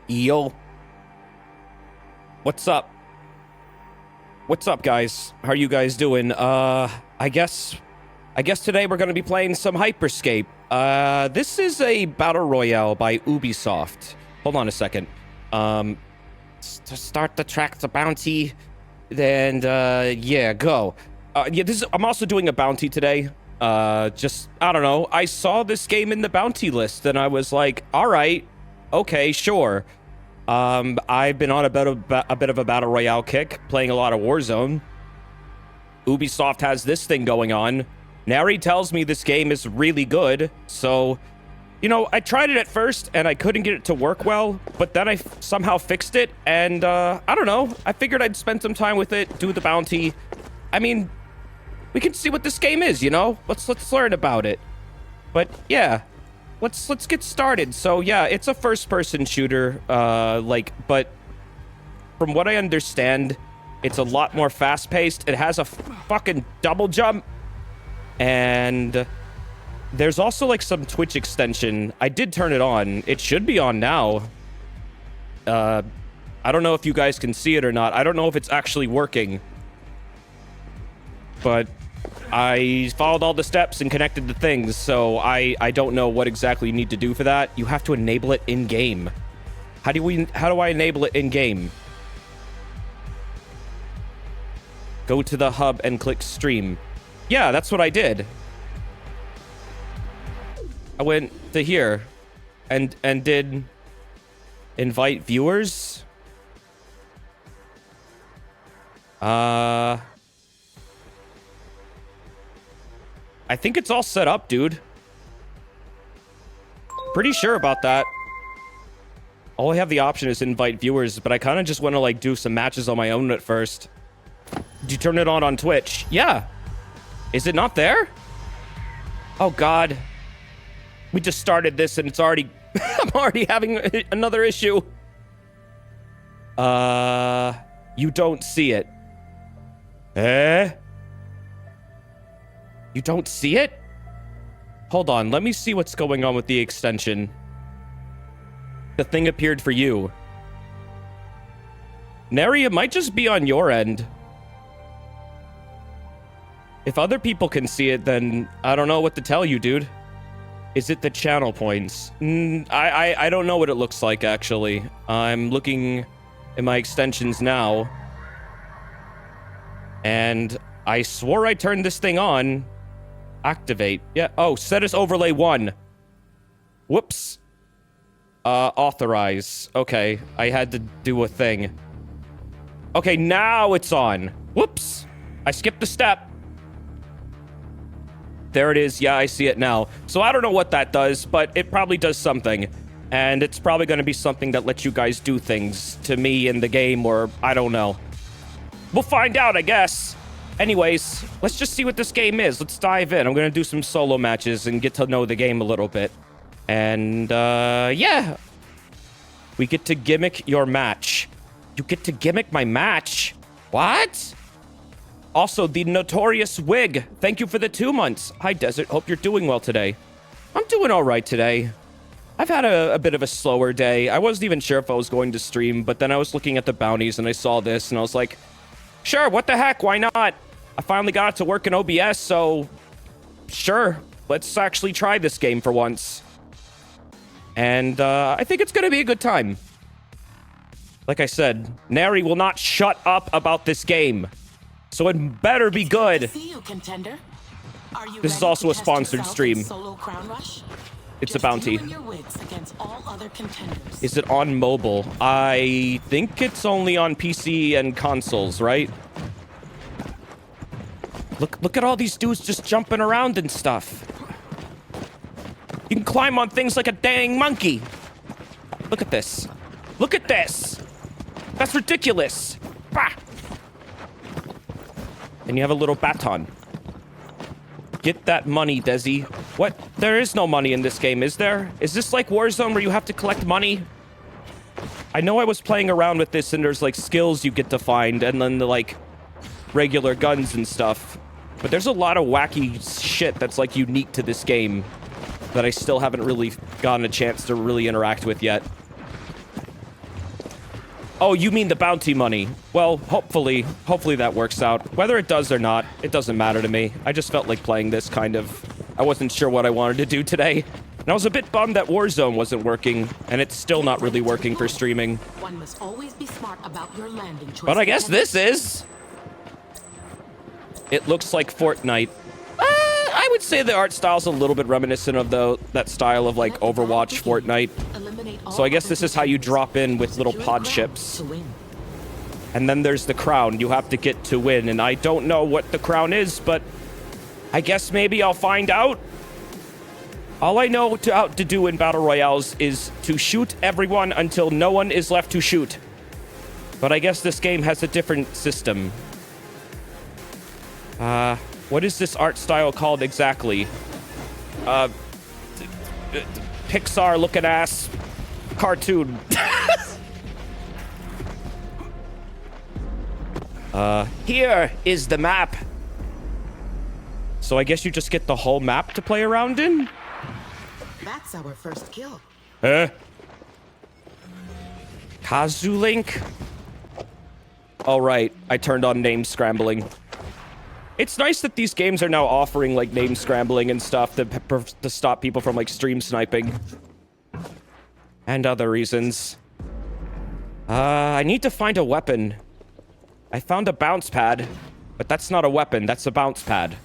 Yo. What's up? What's up, guys? How are you guys doing? I guess today we're gonna be playing some Hyperscape. This is a battle royale by Ubisoft. Hold on a second. To start the track to bounty, and yeah, go. Yeah, I'm also doing a bounty today. I don't know. I saw this game in the bounty list, and I was like, all right, okay, sure. I've been on a bit of a battle royale kick, playing a lot of Warzone. Ubisoft has this thing going on. Nary tells me this game is really good, so, you know, I tried it at first, and I couldn't get it to work well, but then I somehow fixed it, and, I don't know. I figured I'd spend some time with it, do the bounty. I mean, we can see what this game is, you know? Let's learn about it. But, yeah. Let's get started. So, yeah, it's a first-person shooter, but from what I understand, it's a lot more fast-paced. It has a fucking double jump, and there's also, like, some Twitch extension. I did turn it on. It should be on now. I don't know if you guys can see it or not. I don't know if it's actually working, but I followed all the steps and connected the things, so I don't know what exactly you need to do for that. You have to enable it in-game. How do I enable it in-game? Go to the hub and click stream. Yeah, that's what I did. I went to here and did invite viewers. I think it's all set up, dude. Pretty sure about that. All I have the option is invite viewers, but I kind of just want to, like, do some matches on my own at first. Did you turn it on Twitch? Yeah. Is it not there? Oh, God. We just started this, and it's already... I'm already having another issue. You don't see it. Eh? You don't see it? Hold on, let me see what's going on with the extension. The thing appeared for you. Nary, it might just be on your end. If other people can see it, then I don't know what to tell you, dude. Is it the channel points? I don't know what it looks like, actually. I'm looking in my extensions now. And I swore I turned this thing on. Activate. Yeah. Oh, set as overlay 1. Whoops. Authorize. Okay. I had to do a thing. Okay, now it's on. Whoops. I skipped a step. There it is. Yeah, I see it now. So I don't know what that does, but it probably does something. And it's probably going to be something that lets you guys do things to me in the game, or I don't know. We'll find out, I guess. Anyways, let's just see what this game is. Let's dive in. I'm going to do some solo matches and get to know the game a little bit. And, yeah. We get to gimmick your match. You get to gimmick my match? What? Also, the notorious Wig. Thank you for the 2 months. Hi, Desert. Hope you're doing well today. I'm doing all right today. I've had a bit of a slower day. I wasn't even sure if I was going to stream, but then I was looking at the bounties and I saw this and I was like, sure, what the heck? Why not? I finally got it to work in OBS, so sure, let's actually try this game for once. And I think it's going to be a good time. Like I said, Nary will not shut up about this game, so it better be good. See you, contender. Are you This is also a sponsored stream. It's a bounty. Is it on mobile? I think it's only on PC and consoles, right? Look at all these dudes just jumping around and stuff. You can climb on things like a dang monkey. Look at this. Look at this. That's ridiculous. Bah! And you have a little baton. Get that money, Desi. What? There is no money in this game, is there? Is this like Warzone where you have to collect money? I know I was playing around with this and there's like skills you get to find and then the like regular guns and stuff. But there's a lot of wacky shit that's like unique to this game that I still haven't really gotten a chance to really interact with yet. Oh, you mean the bounty money. Well, hopefully that works out. Whether it does or not, it doesn't matter to me. I just felt like playing this kind of... I wasn't sure what I wanted to do today. And I was a bit bummed that Warzone wasn't working, and it's still not really working for streaming. One must always be smart about your landing choices. But I guess this is... It looks like Fortnite. I would say the art style's a little bit reminiscent of that style of like Overwatch, Fortnite. So I guess this is how you drop in with little pod ships. And then there's the crown you have to get to win. And I don't know what the crown is, but I guess maybe I'll find out. All I know how to do in Battle Royales is to shoot everyone until no one is left to shoot. But I guess this game has a different system. What is this art style called exactly? Pixar-looking ass cartoon. Here is the map. So I guess you just get the whole map to play around in? That's our first kill. Kazulink? All right, I turned on name scrambling. It's nice that these games are now offering, like, name scrambling and stuff to stop people from, like, stream sniping. And other reasons. I need to find a weapon. I found a bounce pad, but that's not a weapon, that's a bounce pad.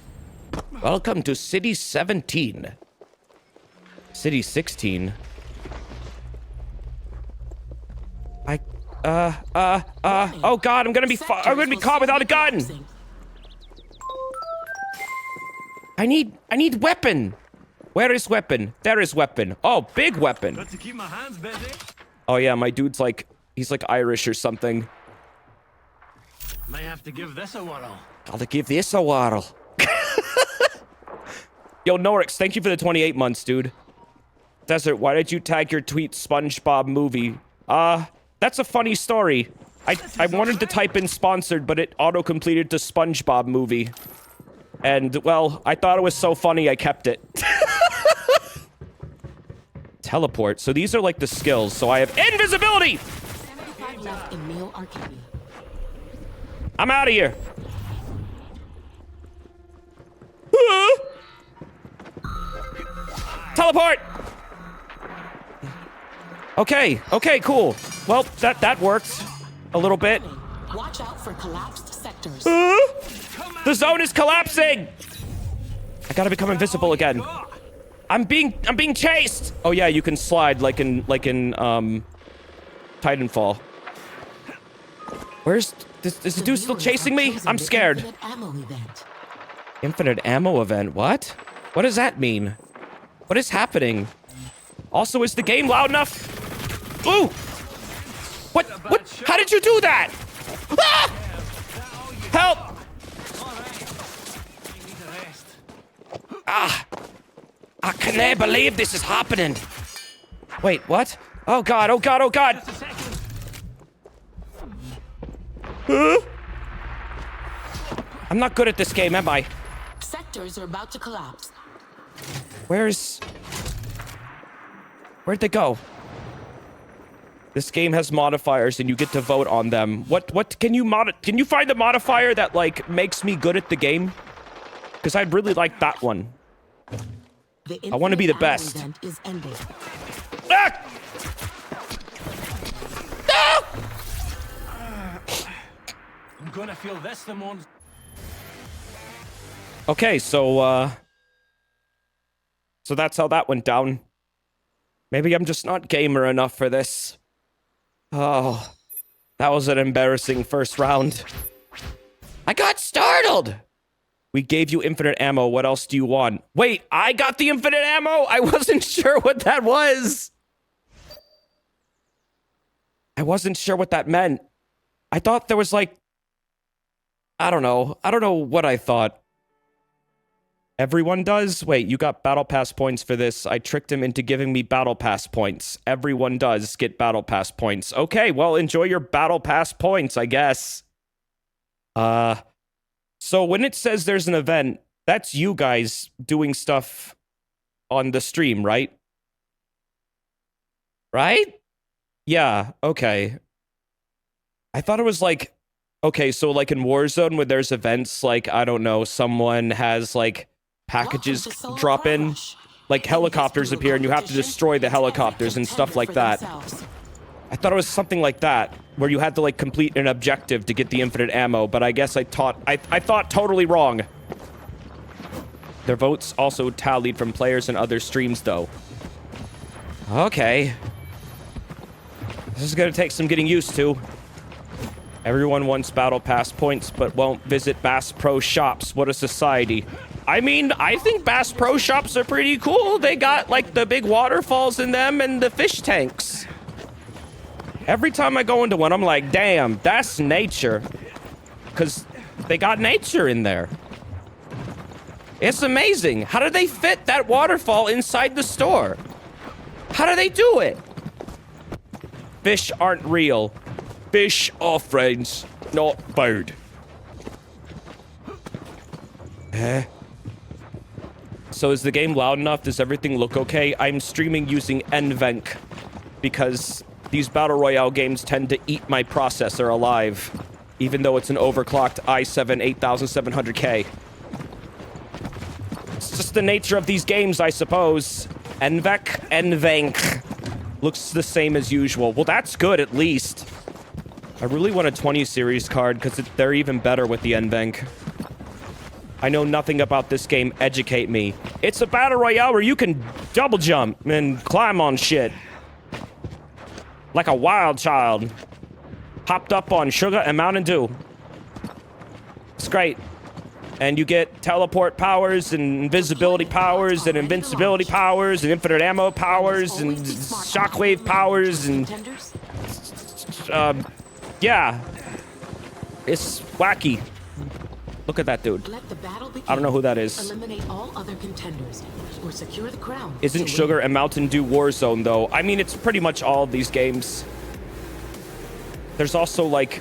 Welcome to City 17. City 16? Oh god, I'm gonna be caught without a gun! I need weapon. Where is weapon? There is weapon. Oh, big weapon. Got to keep my hands busy. Oh yeah, my dude's like, he's like Irish or something. Might have to give this a whirl. Gotta give this a whirl. Yo, Norix, thank you for the 28 months, dude. Desert, why did you tag your tweet SpongeBob movie? That's a funny story. I wanted to type in sponsored, but it auto-completed to SpongeBob movie. And, well, I thought it was so funny, I kept it. Teleport. So these are like the skills. So I have invisibility! 75 left in Neo Arcadia. I'm out of here. Teleport! Okay, cool. Well, that worked. A little bit. Watch out for collapsed sectors. The zone is collapsing! I gotta become invisible again. I'm being chased! Oh yeah, you can slide like in Titanfall. Where's this the dude still chasing me? I'm scared. Infinite ammo event. Infinite ammo event, what? What does that mean? What is happening? Also, is the game loud enough? Ooh! What? How did you do that? Ah! Help! I can't believe this is happening. Wait, what? Oh god, oh god, oh god! Huh? I'm not good at this game, am I? Sectors are about to collapse. Where'd they go? This game has modifiers and you get to vote on them. What can you find the modifier that like makes me good at the game? Because I'd really like that one. I want to be the best. Event is ending. Ah! No! I'm gonna feel this the more. Okay, so that's how that went down. Maybe I'm just not gamer enough for this. Oh, that was an embarrassing first round. I got startled! We gave you infinite ammo. What else do you want? Wait, I got the infinite ammo? I wasn't sure what that was. I wasn't sure what that meant. I thought there was like... I don't know. I don't know what I thought. Everyone does? Wait, you got battle pass points for this. I tricked him into giving me battle pass points. Everyone does get battle pass points. Okay, well, enjoy your battle pass points, I guess. So when it says there's an event, that's you guys doing stuff on the stream, right? Right? Yeah, okay. I thought it was like, okay, so like in Warzone when there's events, like, I don't know, someone has like packages drop in, like helicopters appear and you have to destroy the helicopters and stuff like that. I thought it was something like that, where you had to like complete an objective to get the infinite ammo, but I guess I thought totally wrong. Their votes also tallied from players and other streams though. Okay. This is gonna take some getting used to. Everyone wants battle pass points, but won't visit Bass Pro shops. What a society. I mean, I think Bass Pro shops are pretty cool. They got, like, the big waterfalls in them and the fish tanks. Every time I go into one, I'm like, damn, that's nature. Because they got nature in there. It's amazing. How do they fit that waterfall inside the store? How do they do it? Fish aren't real. Fish are friends, not bird. So is the game loud enough? Does everything look okay? I'm streaming using NVENC because these Battle Royale games tend to eat my processor alive, even though it's an overclocked i7 8700K. It's just the nature of these games, I suppose. NVENC. Looks the same as usual. Well, that's good, at least. I really want a 20 series card, because they're even better with the NVENC. I know nothing about this game. Educate me. It's a battle royale where you can double jump and climb on shit. Like a wild child. Hopped up on sugar and Mountain Dew. It's great. And you get teleport powers and invisibility powers and invincibility powers and infinite ammo powers and shockwave powers and... yeah. It's wacky. Look at that dude. I don't know who that is. Eliminate all other contenders or secure the crown. Isn't Sugar and Mountain Dew Warzone, though? I mean, it's pretty much all of these games. There's also, like...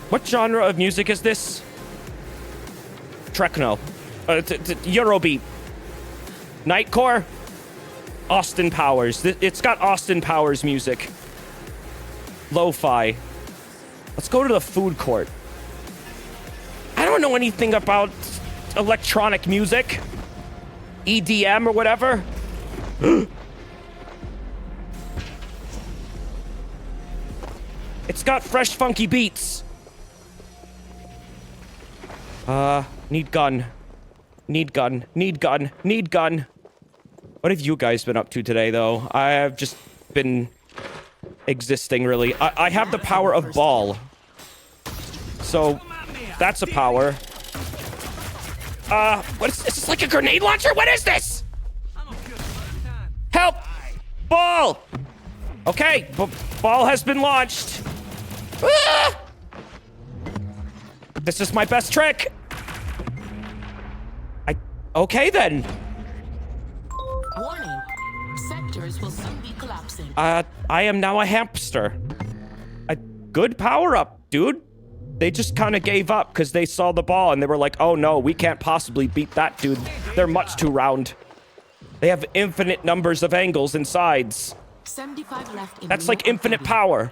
What genre of music is this? Techno. Eurobeat. Nightcore? Austin Powers. It's got Austin Powers music. Lo-fi. Let's go to the food court. I don't know anything about electronic music. EDM or whatever. It's got fresh, funky beats. Need gun. Need gun. Need gun. Need gun. What have you guys been up to today, though? I have just been existing, really. I have the power of ball. So, that's a power. What is this? Like a grenade launcher? What is this? Help! Ball! Okay, ball has been launched. Ah! This is my best trick. Okay, then. Warning. Sectors will soon be collapsing. I am now a hamster. A good power-up, dude. They just kind of gave up because they saw the ball and they were like, oh no, we can't possibly beat that dude. They're much too round. They have infinite numbers of angles and sides. 75 left. That's like infinite power.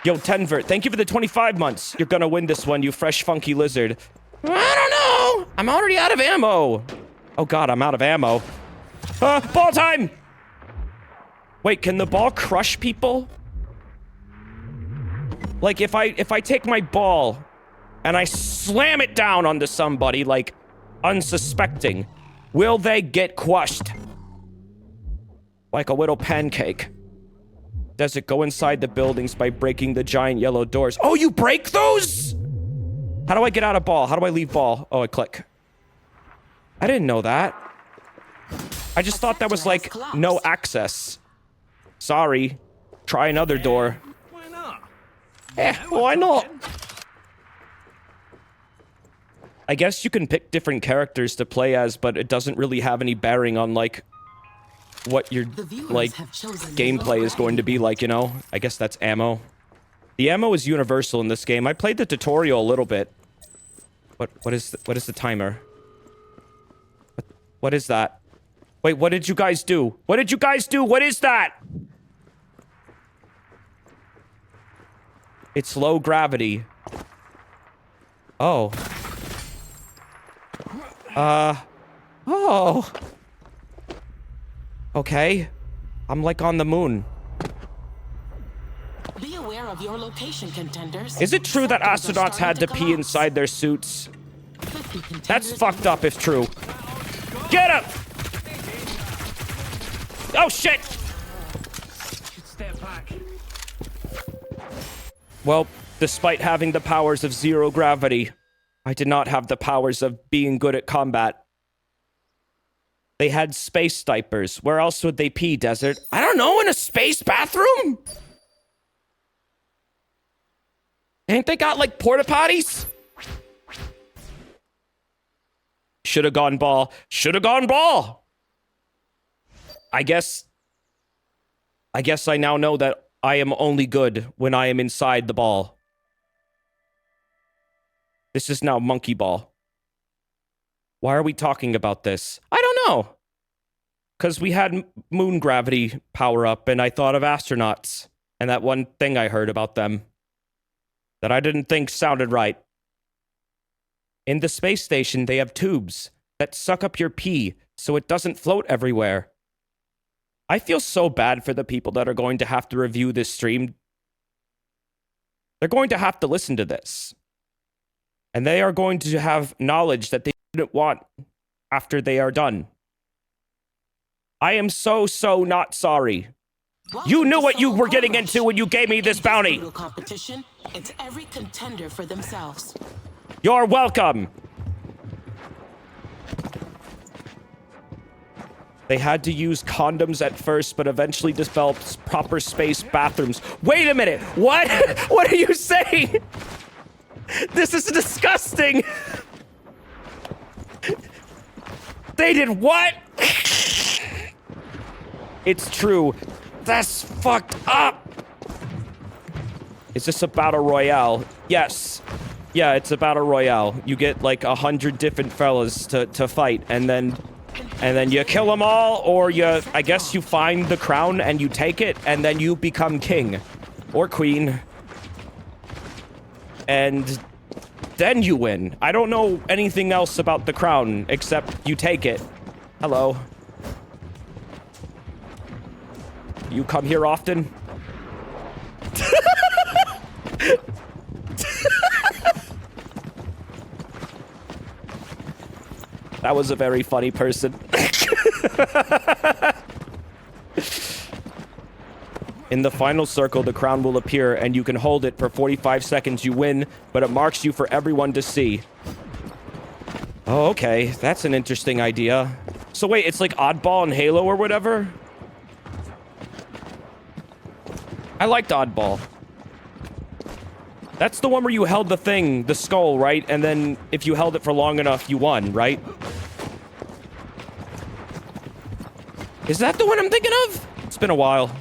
Yo, Tenvert, thank you for the 25 months. You're gonna win this one, you fresh, funky lizard. I don't know. I'm already out of ammo. Oh god, I'm out of ammo. Ball time! Wait, can the ball crush people? Like, if I take my ball and I slam it down onto somebody, like, unsuspecting, will they get crushed? Like a little pancake. Does it go inside the buildings by breaking the giant yellow doors? Oh, you break those? How do I get out of ball? How do I leave ball? Oh, I click. I didn't know that. I just thought that was, like, no access. Sorry. Try another door. Why not? Why not? I guess you can pick different characters to play as, but it doesn't really have any bearing on, like, what your, like, gameplay is going to be like, you know? I guess that's ammo. The ammo is universal in this game. I played the tutorial a little bit. What is the timer? What is that? Wait, what did you guys do? What did you guys do? What is that? It's low gravity. Oh. Oh. Okay. I'm like on the moon. Be aware of your location, contenders. Is it true that Sectors are astronauts had to starting pee collapse. inside their suits? 50 contenders That's fucked up if true. Get him! Oh shit! Step back. Well, despite having the powers of zero gravity, I did not have the powers of being good at combat. They had space diapers. Where else would they pee, desert? I don't know, in a space bathroom? Ain't they got, like, porta potties? Shoulda gone ball. Shoulda gone ball! I guess I now know that I am only good when I am inside the ball. This is now monkey ball. Why are we talking about this? I don't know. Because we had moon gravity power up, and I thought of astronauts. And that one thing I heard about them that I didn't think sounded right. In the space station, they have tubes that suck up your pee so it doesn't float everywhere. I feel so bad for the people that are going to have to review this stream. They're going to have to listen to this. And they are going to have knowledge that they didn't want after they are done. I am so not sorry. You knew what you were getting into when you gave me this bounty. Competition, it's every contender for themselves. You're welcome. They had to use condoms at first, but eventually developed proper space bathrooms. Wait a minute. What? What are you saying? This is disgusting. They did what? It's true. That's fucked up. Is this a battle royale? Yes. Yeah, it's a battle royale. You get like 100 different fellas to fight, and then you kill them all, or I guess you find the crown and you take it, and then you become king or queen. And then you win. I don't know anything else about the crown except you take it. Hello. You come here often? That was a very funny person. In the final circle, the crown will appear, and you can hold it for 45 seconds. You win, but it marks you for everyone to see. Oh, okay. That's an interesting idea. So wait, it's like Oddball and Halo or whatever? I liked Oddball. That's the one where you held the thing, the skull, right? And then if you held it for long enough, you won, right? Is that the one I'm thinking of? It's been a while.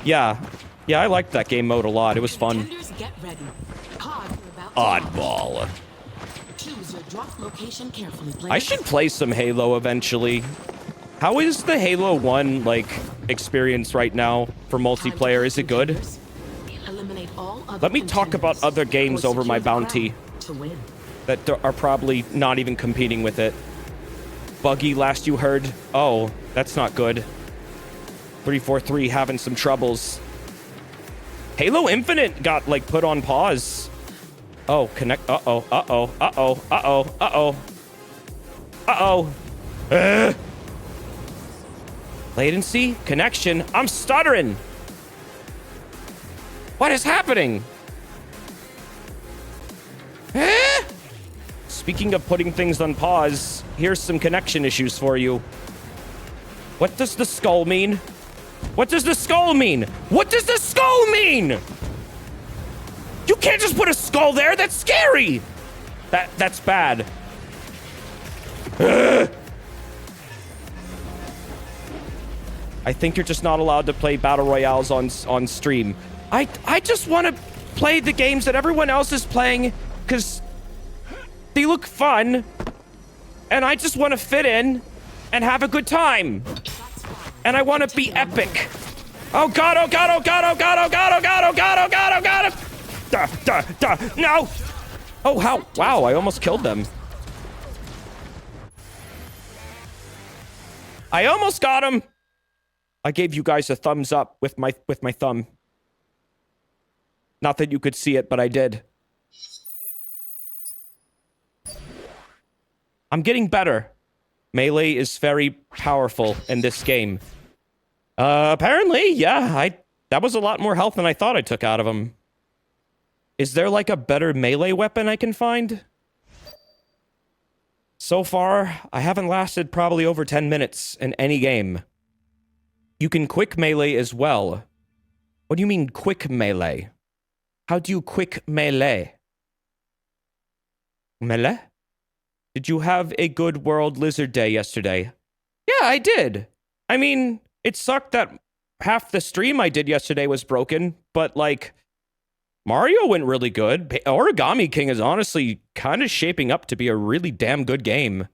Yeah. Yeah, I liked that game mode a lot. It was fun. Contenders, get ready. Pods are about to Oddball. launch. Choose your drop location carefully, players. I should play some Halo eventually. How is the Halo 1, like, experience right now for multiplayer? Is it good? Eliminate all other Let me talk about contenders other games or over my secure the crown bounty to win. that are probably not even competing with it. Buggy, last you heard. Oh, that's not good. 343 having some troubles. Halo Infinite got, like, put on pause. Oh, connect. Uh-oh, uh-oh, uh-oh, uh-oh, uh-oh. Uh-oh. Latency? Connection? I'm stuttering! What is happening? Speaking of putting things on pause, here's some connection issues for you. What does the skull mean? What does the skull mean? What does the skull mean? You can't just put a skull there, that's scary! That's bad. I think you're just not allowed to play battle royales on stream. I just want to play the games that everyone else is playing because they look fun, and I just want to fit in and have a good time. And I want to be epic. Oh god, oh god, oh god, oh god, oh god, oh god, oh god, oh god, oh god! Duh, duh, duh, no! Oh, how? Wow, I almost killed them. I almost got him! I gave you guys a thumbs up with my thumb. Not that you could see it, but I did. I'm getting better. Melee is very powerful in this game. Apparently, yeah, that was a lot more health than I thought I took out of him. Is there like a better melee weapon I can find? So far, I haven't lasted probably over 10 minutes in any game. You can quick melee as well. What do you mean quick melee? How do you quick melee? Melee? Did you have a good World Lizard Day yesterday? Yeah, I did. I mean, it sucked that half the stream I did yesterday was broken, but like, Mario went really good. Origami King is honestly kind of shaping up to be a really damn good game.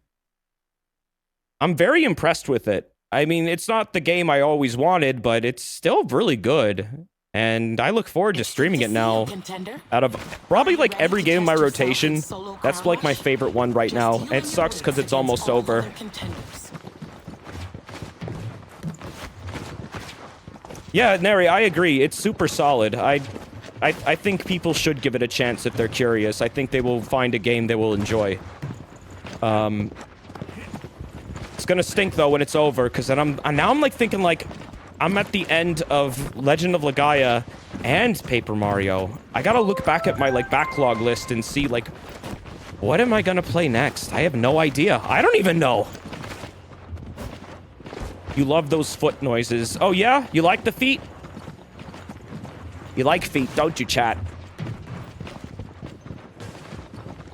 I'm very impressed with it. I mean, it's not the game I always wanted, but it's still really good. And I look forward to streaming it now. Out of probably like every game in my rotation, that's like my favorite one right now. And it sucks because it's almost over. Yeah, Neri, I agree. It's super solid. I think people should give it a chance if they're curious. I think they will find a game they will enjoy. It's gonna stink though when it's over, because then I'm like thinking like I'm at the end of Legend of Legaia and Paper Mario. I gotta look back at my like backlog list and see like what am I gonna play next? I have no idea. I don't even know. You love those foot noises. Oh yeah? You like the feet? You like feet, don't you, chat?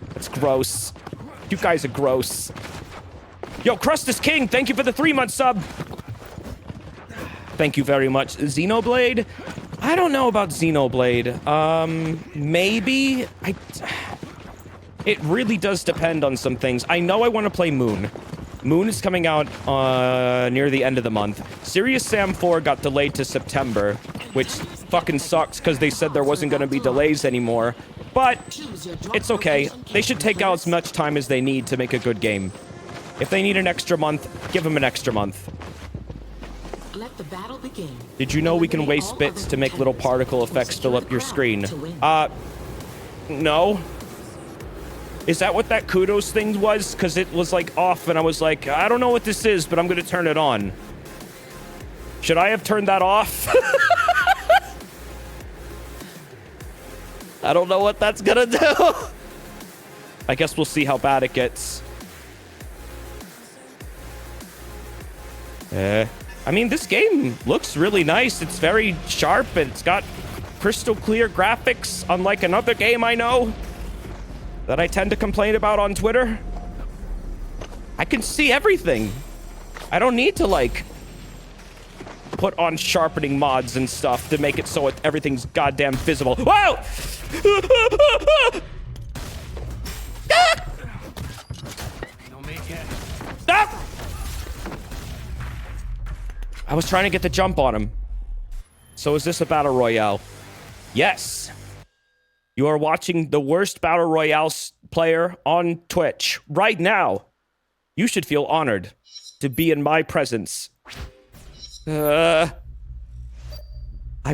That's gross. You guys are gross. Yo, Crust is King, thank you for the 3-month sub. Thank you very much. Xenoblade? I don't know about Xenoblade. Maybe? It really does depend on some things. I know I want to play Moon. Moon is coming out near the end of the month. Serious Sam 4 got delayed to September, which fucking sucks because they said there wasn't going to be delays anymore. But it's okay. They should take out as much time as they need to make a good game. If they need an extra month, give them an extra month. Let the battle begin. Did you know we can waste bits to make little particle effects fill up your screen? No. Is that what that kudos thing was? Because it was like off and I was like, I don't know what this is, but I'm going to turn it on. Should I have turned that off? I don't know what that's going to do. I guess we'll see how bad it gets. I mean, this game looks really nice. It's very sharp and it's got crystal clear graphics, unlike another game I know that I tend to complain about on Twitter. I can see everything. I don't need to, like, put on sharpening mods and stuff to make it so everything's goddamn visible. Whoa! Stop! I was trying to get the jump on him. So is this a battle royale? Yes. You are watching the worst battle royale player on Twitch right now. You should feel honored to be in my presence. I'm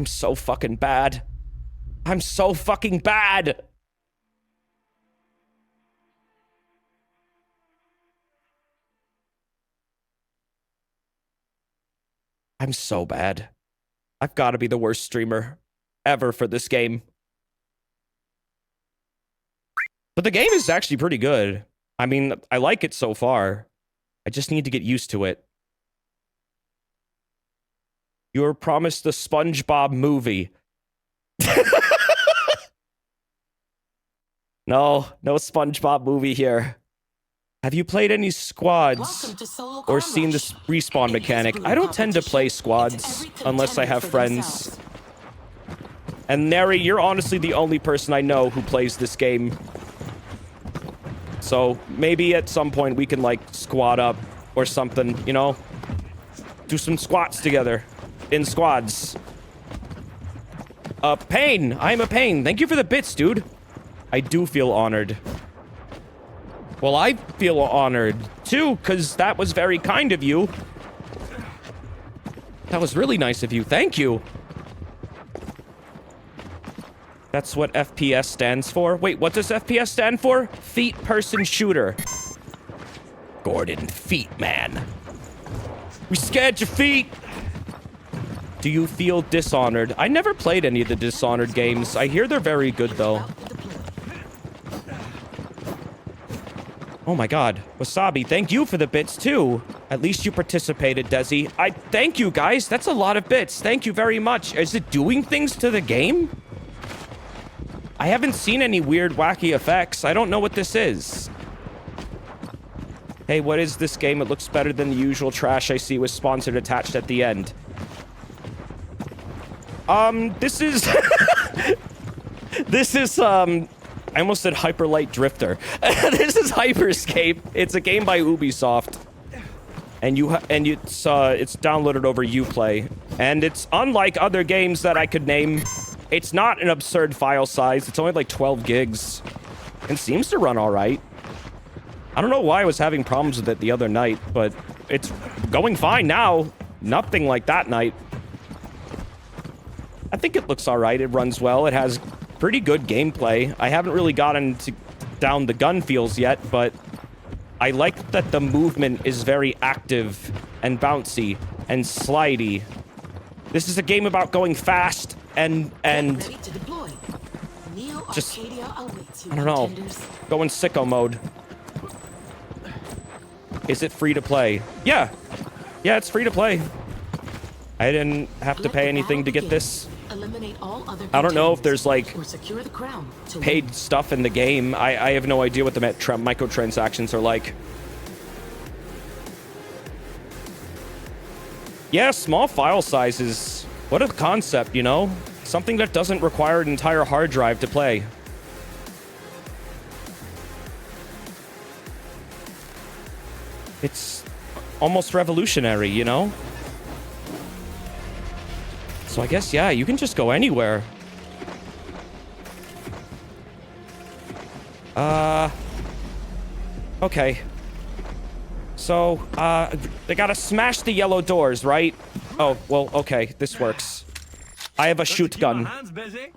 so fucking bad. I'm so fucking bad. I'm so bad. I've got to be the worst streamer ever for this game. But the game is actually pretty good. I mean, I like it so far. I just need to get used to it. You were promised the SpongeBob movie. No SpongeBob movie here. Have you played any squads or seen this respawn mechanic? I don't tend to play squads unless I have friends. And Neri, you're honestly the only person I know who plays this game. So maybe at some point we can like squad up or something, you know? Do some squats together. in squads. Pain. I'm a pain. Thank you for the bits, dude. I do feel honored. Well, I feel honored, too, because that was very kind of you. That was really nice of you. Thank you. That's what FPS stands for. Wait, what does FPS stand for? Feet person shooter. Gordon, feet man. We scared your feet. Do you feel dishonored? I never played any of the Dishonored games. I hear they're very good, though. Oh my god. Wasabi, thank you for the bits, too. At least you participated, Desi. Thank you, guys. That's a lot of bits. Thank you very much. Is it doing things to the game? I haven't seen any weird, wacky effects. I don't know what this is. Hey, what is this game? It looks better than the usual trash I see with sponsored attached at the end. This is... this is, I almost said Hyper Light Drifter. This is Hyperscape. It's a game by Ubisoft. And it's downloaded over Uplay. And it's unlike other games that I could name. It's not an absurd file size. It's only like 12 gigs. And seems to run all right. I don't know why I was having problems with it the other night, but it's going fine now. Nothing like that night. I think it looks all right. It runs well. It has pretty good gameplay. I haven't really gotten down the gun feels yet, but I like that the movement is very active and bouncy and slidey. This is a game about going fast and just, I don't know, go in sicko mode. Is it free to play? Yeah. Yeah, it's free to play. I didn't have to pay anything to get this. I don't know if there's, like, paid stuff in the game. I have no idea what the microtransactions are like. Yeah, small file sizes. What a concept, you know? Something that doesn't require an entire hard drive to play. It's almost revolutionary, you know? So I guess, yeah, you can just go anywhere. Okay. So, they gotta smash the yellow doors, right? Oh, well, okay, this works. I have a shoot gun. My hands busy.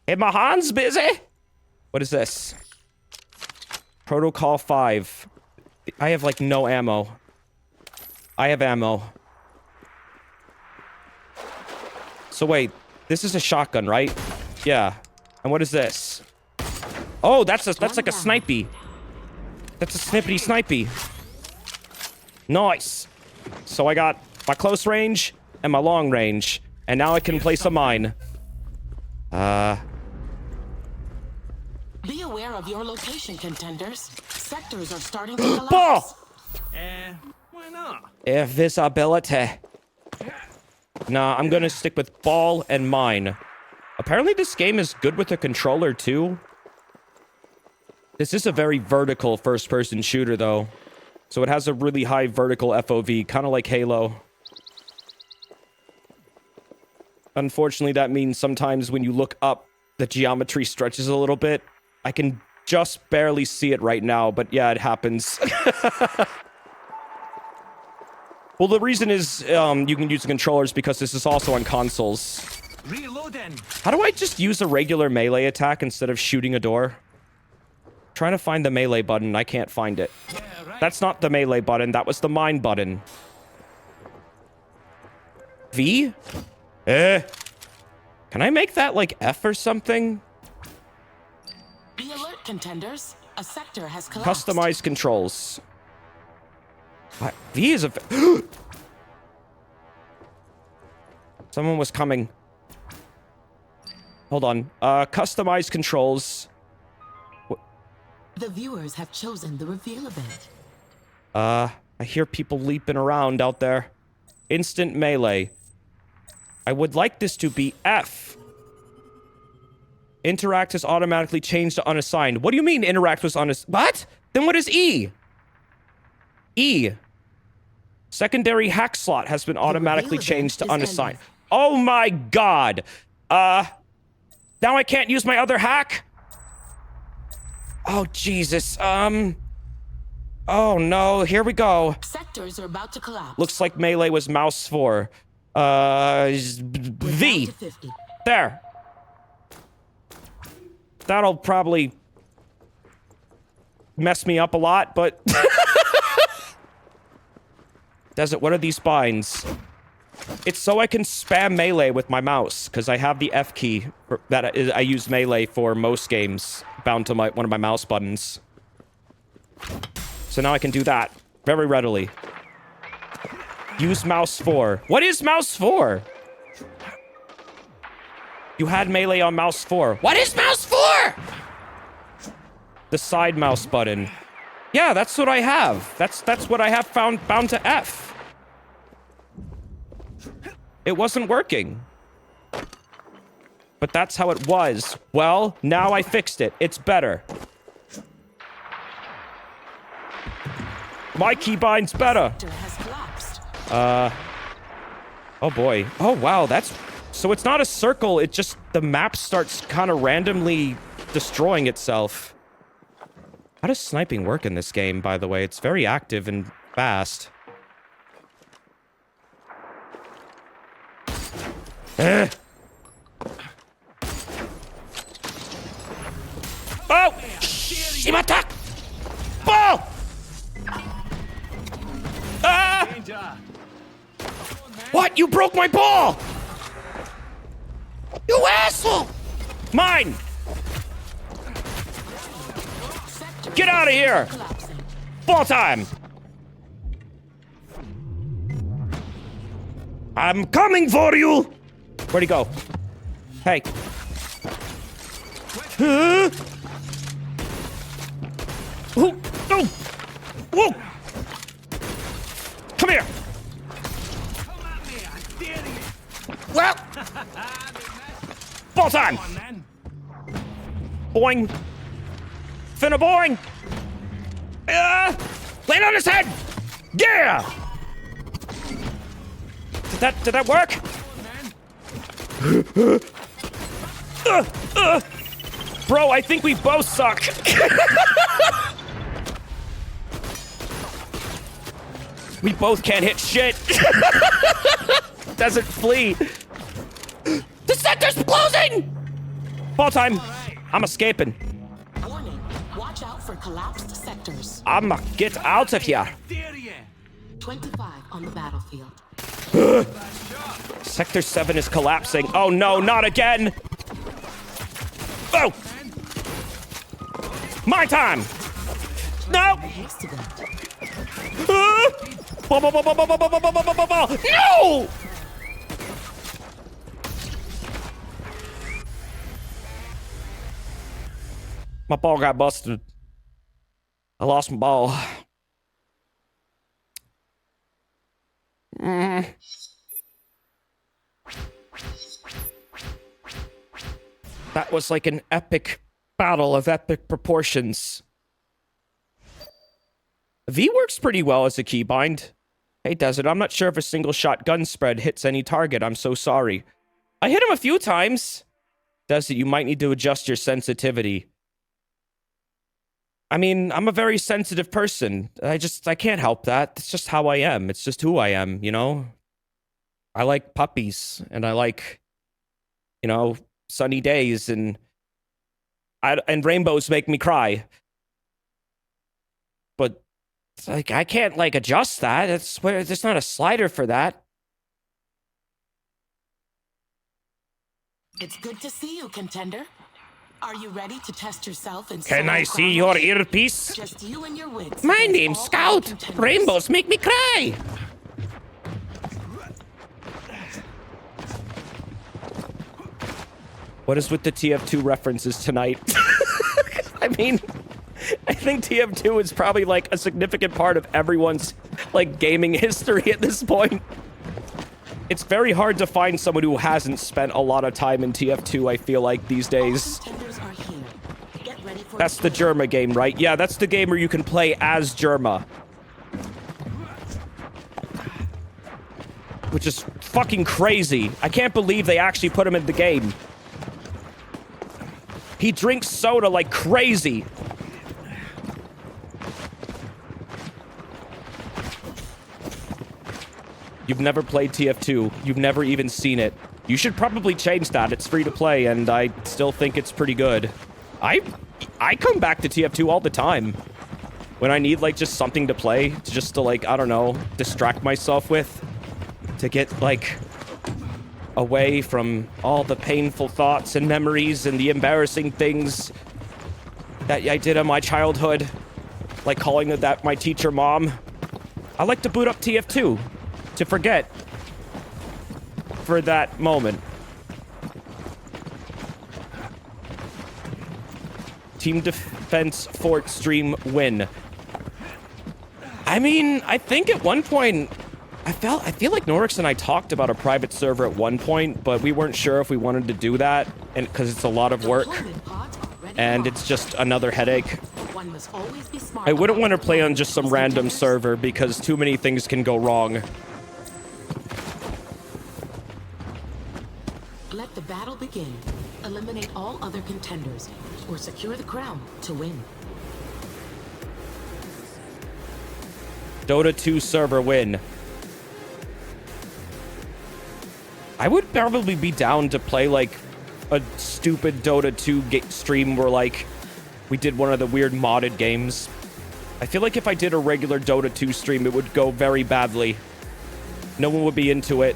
Hey, my hands busy? What is this? Protocol 5. I have, like, no ammo. I have ammo. So wait, this is a shotgun, right? Yeah. And what is this? Oh, that's like a snipey. That's a snippety snipey. Nice. So I got my close range and my long range, and now I can place a mine. Be aware of your location, contenders. Sectors are starting to collapse. Why not? Invisibility. Nah, I'm gonna stick with ball and mine. Apparently this game is good with a controller, too. This is a very vertical first-person shooter, though. So it has a really high vertical FOV, kind of like Halo. Unfortunately, that means sometimes when you look up, the geometry stretches a little bit. I can just barely see it right now, but yeah, it happens. Well, the reason is you can use the controllers because this is also on consoles. Reloading. How do I just use a regular melee attack instead of shooting a door? Trying to find the melee button. I can't find it. Yeah, right. That's not the melee button. That was the mine button. V? Can I make that like F or something? Be alert, contenders. A sector has collapsed. Customize controls. What? V is a... Someone was coming. Hold on. Customize controls. The viewers have chosen the reveal event. I hear people leaping around out there. Instant melee. I would like this to be F. Interact has automatically changed to unassigned. What do you mean interact was unassigned? What? Then what is E? E. Secondary hack slot has been automatically reveal event changed to is unassigned. ending. Oh my god. Now I can't use my other hack? Oh, Jesus. Oh no, here we go. Sectors are about to collapse. Looks like melee was mouse 4. We're V. down to 50. There. That'll probably mess me up a lot, but... Desert, what are these binds? It's so I can spam melee with my mouse, because I have the F key that I use melee for most games, bound to one of my mouse buttons. So now I can do that very readily. Use mouse 4. What is mouse 4? You had melee on mouse 4. What is mouse 4? The side mouse button. Yeah, that's what I have. That's what I have bound to F. It wasn't working. But that's how it was. Well, now I fixed it. It's better. My keybind's better. Sector has collapsed. Oh boy. Oh wow, that's... So it's not a circle, it just... The map starts kind of randomly destroying itself. How does sniping work in this game, by the way? It's very active and fast. Oh! Shimata! Ball! Ah! What? You broke my ball! You asshole! Mine! Sector Get out of here! collapsing. Ball time! I'm coming for you! Where'd he go? Hey. Huh? Ooh, no! Whoa! Come here! Well! Ball time! Boing! Finna boing! Land on his head! Yeah! Did that work? Bro, I think we both suck. We both can't hit shit. Doesn't flee. The sector's closing! Ball time. I'm escaping. Warning. Watch out for collapsed sectors. I'ma get out of here. 25 on the battlefield. Sector 7 is collapsing. Oh no, not again! Oh! My time! No! Haste event. Ball, ball, ball, ball, ball, ball, ball, ball, ball, ball, ball. No! My ball got busted. I lost my ball. That was like an epic battle of epic proportions. V works pretty well as a keybind. Hey, Desert, I'm not sure if a single shot gun spread hits any target. I'm so sorry. I hit him a few times. Desert, you might need to adjust your sensitivity. I mean, I'm a very sensitive person. I can't help that. It's just how I am. It's just who I am, you know? I like puppies, and I like, you know, sunny days, and rainbows make me cry. But, like, I can't, like, adjust that. There's not a slider for that. It's good to see you, contender. Are you ready to test yourself in Can solo I see combat? your earpiece? Just you and your wits. My against name's all Scout. other contenders. Rainbows make me cry. What is with the TF2 references tonight? I mean, I think TF2 is probably like a significant part of everyone's like gaming history at this point. It's very hard to find someone who hasn't spent a lot of time in TF2, I feel like, these days. All contenders are here. Get ready for That's the Germa game, right? Yeah, that's the game where you can play as Germa. which is fucking crazy. I can't believe they actually put him in the game. He drinks soda like crazy. You've never played TF2. You've never even seen it. You should probably change that. It's free to play, and I still think it's pretty good. I come back to TF2 all the time. When I need, like, just something to play, just to, like, I don't know, distract myself with. To get, like, away from all the painful thoughts and memories and the embarrassing things that I did in my childhood. Like calling that my teacher mom. I like to boot up TF2 to forget for that moment. Team Defense Fort Stream win. I mean, I think at one point, I feel like Norix and I talked about a private server at one point, but we weren't sure if we wanted to do that, and because it's a lot of work, and it's just another headache. I wouldn't want to play on just some random server because too many things can go wrong. Let the battle begin. Eliminate all other contenders, or secure the crown to win. Dota 2 server win. I would probably be down to play, like, a stupid Dota 2 stream where, like, we did one of the weird modded games. I feel like if I did a regular Dota 2 stream, it would go very badly. No one would be into it.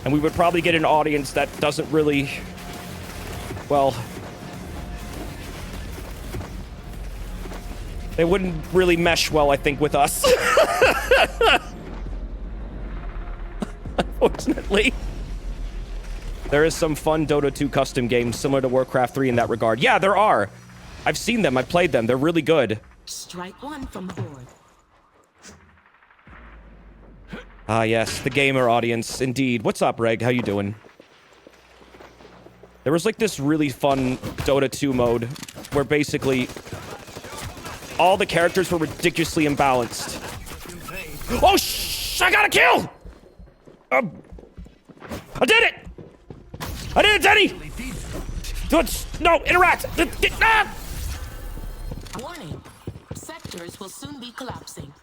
And we would probably get an audience that doesn't really... Well... They wouldn't really mesh well, I think, with us. Unfortunately. There is some fun Dota 2 custom games similar to Warcraft 3 in that regard. Yeah, there are. I've seen them. I've played them. They're really good. Strike one from the board. Ah, yes. The gamer audience. Indeed. What's up, Reg? How you doing? There was, like, this really fun Dota 2 mode where basically all the characters were ridiculously imbalanced. Oh, I got a kill! I did it! I did it, Teddy! No, interact! Ah! Warning. Sectors will soon be collapsing.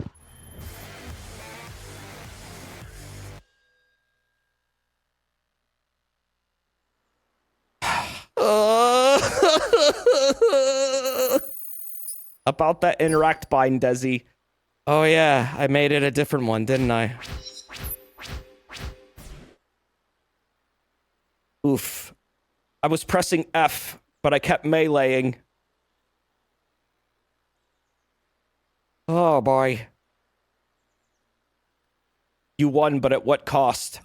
About that interact bind, Desi. Oh yeah, I made it a different one, didn't I? Oof. I was pressing F, but I kept meleeing. Oh boy. You won, but at what cost?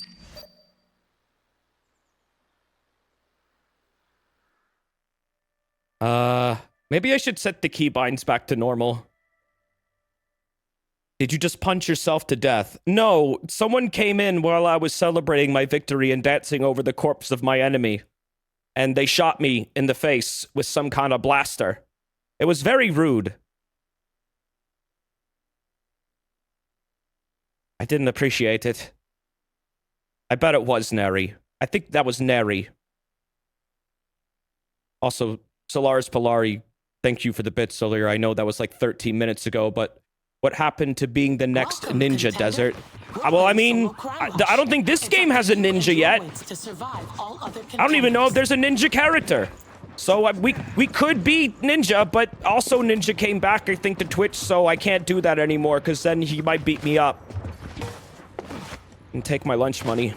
Maybe I should set the keybinds back to normal. Did you just punch yourself to death? No, someone came in while I was celebrating my victory and dancing over the corpse of my enemy. And they shot me in the face with some kind of blaster. It was very rude. I didn't appreciate it. I bet it was Neri. I think that was Neri. Also, Solaris Polari, thank you for the bits earlier. I know that was like 13 minutes ago, but what happened to being the next Ninja Desert? Well, I mean, I don't think this game has a ninja yet. I don't even know if there's a ninja character. So we could be Ninja, but also Ninja came back, I think, to Twitch, so I can't do that anymore, because then he might beat me up. And take my lunch money.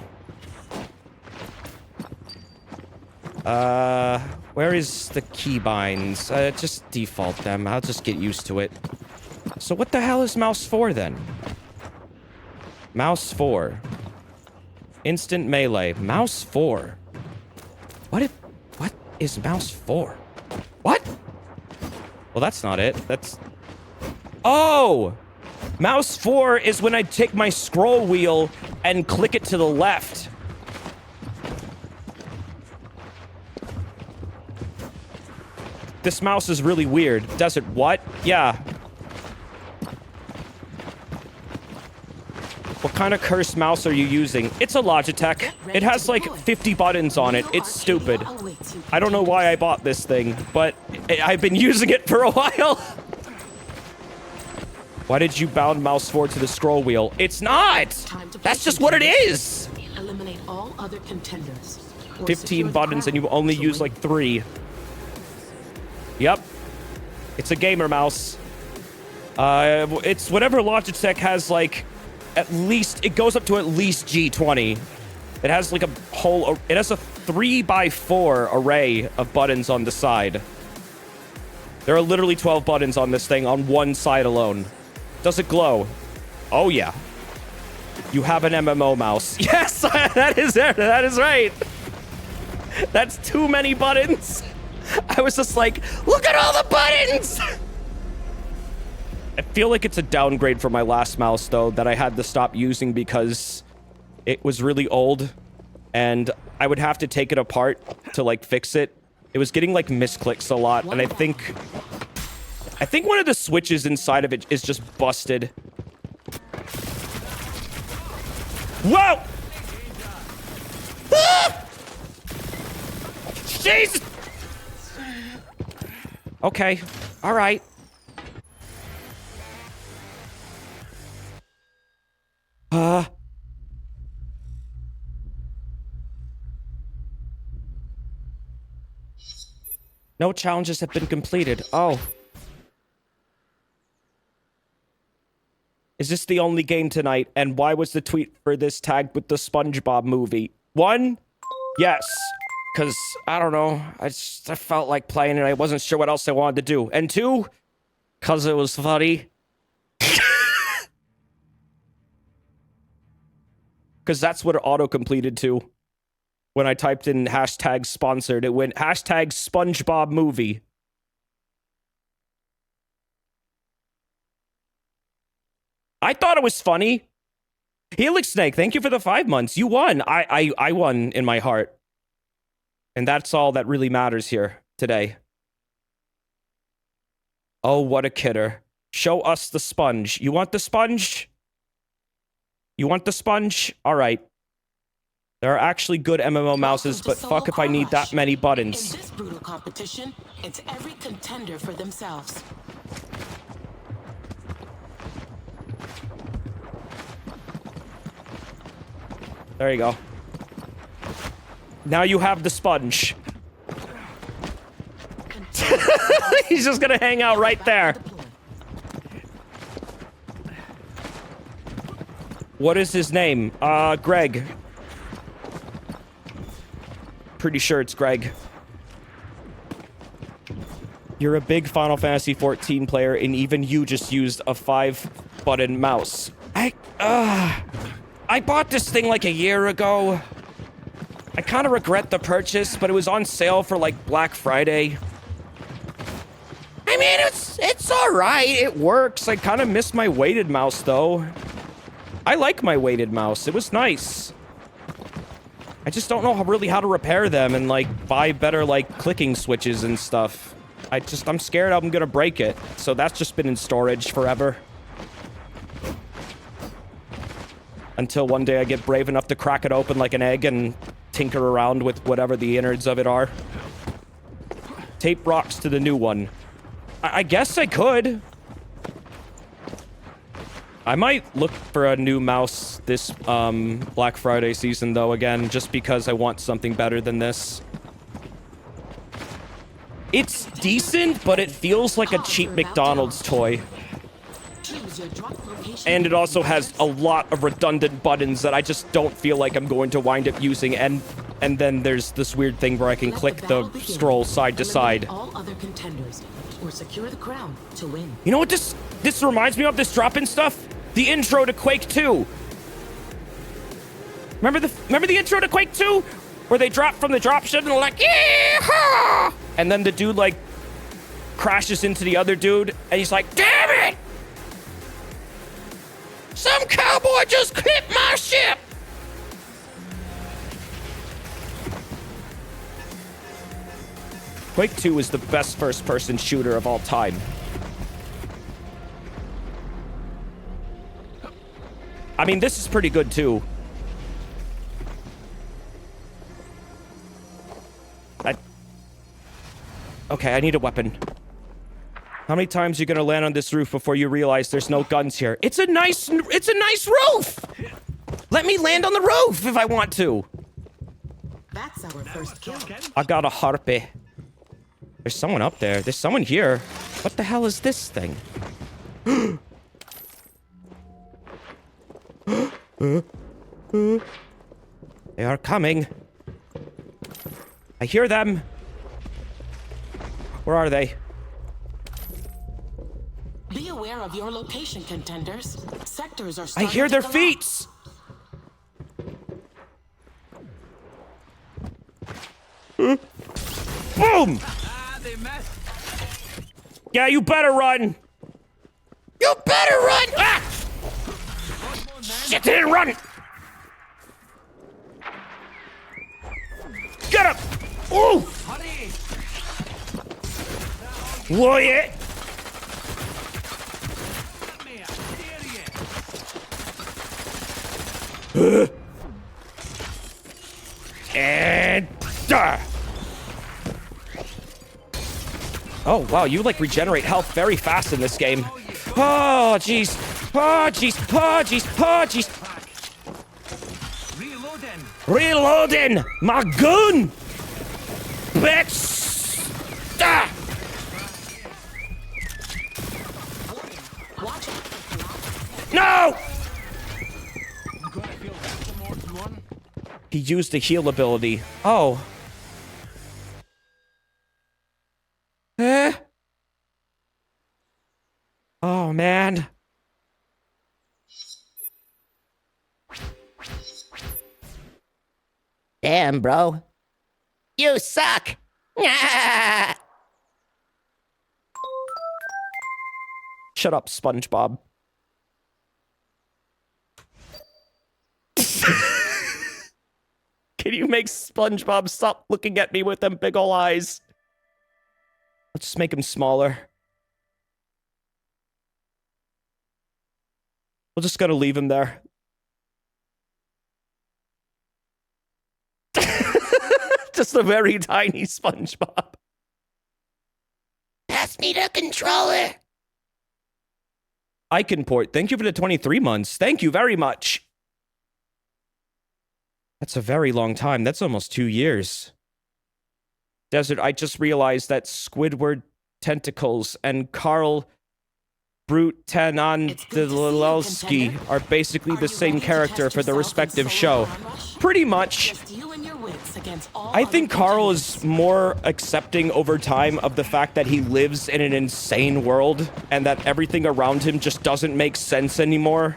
Where is the keybinds? Just default them. I'll just get used to it. So what the hell is mouse 4 then? Mouse 4. Instant melee. Mouse 4. What is mouse 4? What? Well, that's not it. That's... Oh! Mouse 4 is when I take my scroll wheel and click it to the left. This mouse is really weird. Does it what? Yeah. What kind of cursed mouse are you using? It's a Logitech. It has like 50 buttons on it. It's stupid. I don't know why I bought this thing, but I've been using it for a while. Why did you bound mouse forward to the scroll wheel? It's not! That's just what it is! Eliminate all other contenders. 15 buttons and you only use like 3. Yep. It's a gamer mouse. It's whatever Logitech has like, at least, it goes up to at least G20. It has like a whole, it has a 3x4 array of buttons on the side. There are literally 12 buttons on this thing on one side alone. Does it glow? Oh yeah. You have an MMO mouse. Yes, that is there. That is right. That's too many buttons. I was just like, look at all the buttons. I feel like it's a downgrade from my last mouse, though, that I had to stop using because it was really old and I would have to take it apart to, like, fix it. It was getting, like, misclicks a lot, and I think one of the switches inside of it is just busted. Whoa! Ah! Jesus! Okay. All right. No challenges have been completed. Oh. Is this the only game tonight? And why was the tweet for this tagged with the SpongeBob movie? 1, yes. Because, I don't know, I felt like playing and I wasn't sure what else I wanted to do. And 2, because it was funny. Because that's what it auto-completed to. When I typed in hashtag sponsored, it went hashtag SpongeBob movie. I thought it was funny. Helix Snake, thank you for the 5 months. You won. I won in my heart. And that's all that really matters here today. Oh, what a kidder. Show us the sponge. You want the sponge? You want the sponge? All right. There are actually good MMO mouses, but fuck if I need that many buttons. In this brutal competition, it's every contender for themselves. There you go. Now you have the sponge. He's just gonna hang out right there. What is his name? Greg. Pretty sure it's Greg. You're a big Final Fantasy 14 player, and even you just used a 5-button mouse. I bought this thing like a year ago. I kind of regret the purchase, but it was on sale for like Black Friday. I mean, it's all right. It works. I kind of miss my weighted mouse though. I like my weighted mouse. It was nice. I just don't know really how to repair them and like buy better like clicking switches and stuff. I'm scared I'm gonna break it. So that's just been in storage forever. Until one day I get brave enough to crack it open like an egg and tinker around with whatever the innards of it are. Tape rocks to the new one. I guess I could. I might look for a new mouse this Black Friday season though again, just because I want something better than this. It's decent, but it feels like a cheap McDonald's toy. And it also has a lot of redundant buttons that I just don't feel like I'm going to wind up using. And then there's this weird thing where I can click the scroll side to side. All other contenders, or secure the crown to win. You know what this reminds me of, this drop-in stuff? The intro to Quake 2. Remember the intro to Quake 2? Where they drop from the dropship and they're like, yeah! And then the dude like crashes into the other dude and he's like, damn it! Some cowboy just clipped my ship! Quake 2 is the best first-person shooter of all time. I mean, this is pretty good, too. Okay, I need a weapon. How many times are you gonna land on this roof before you realize there's no guns here? It's a nice roof! Let me land on the roof if I want to. That's our first kill. I got a harpy. There's someone up there. There's someone here. What the hell is this thing? They are coming. I hear them. Where are they? Be aware of your location, contenders. Sectors are I starting hear to their collapse. feet. Boom! They missed. Yeah, you better run. You better run! Ah! Shit, they didn't run! Get up! Ooh! Hurry! Wyatt! Come here, dare you. And... Oh, wow, you, like, regenerate health very fast in this game. Oh, jeez. Oh, jeez. Oh, jeez. Oh, jeez. Reloading. Reloading! My gun! Bitch! Ah! Watch it. No! You gonna feel better more than one? He used the heal ability. Oh. Oh, man. Damn, bro. You suck. Shut up, SpongeBob. Can you make SpongeBob stop looking at me with them big ol' eyes? Let's just make him smaller. We're just gonna leave him there. Just a very tiny SpongeBob. Pass me the controller. I can port. Thank you for the 23 months. Thank you very much. That's a very long time. That's almost 2 years. Desert, I just realized that Squidward Tentacles and Carl Brute Tenandilowski are basically the same character for the respective show. Pretty much. Just you and your wits against all I think other Carl contenders. is more accepting over time of the fact that he lives in an insane world and that everything around him just doesn't make sense anymore.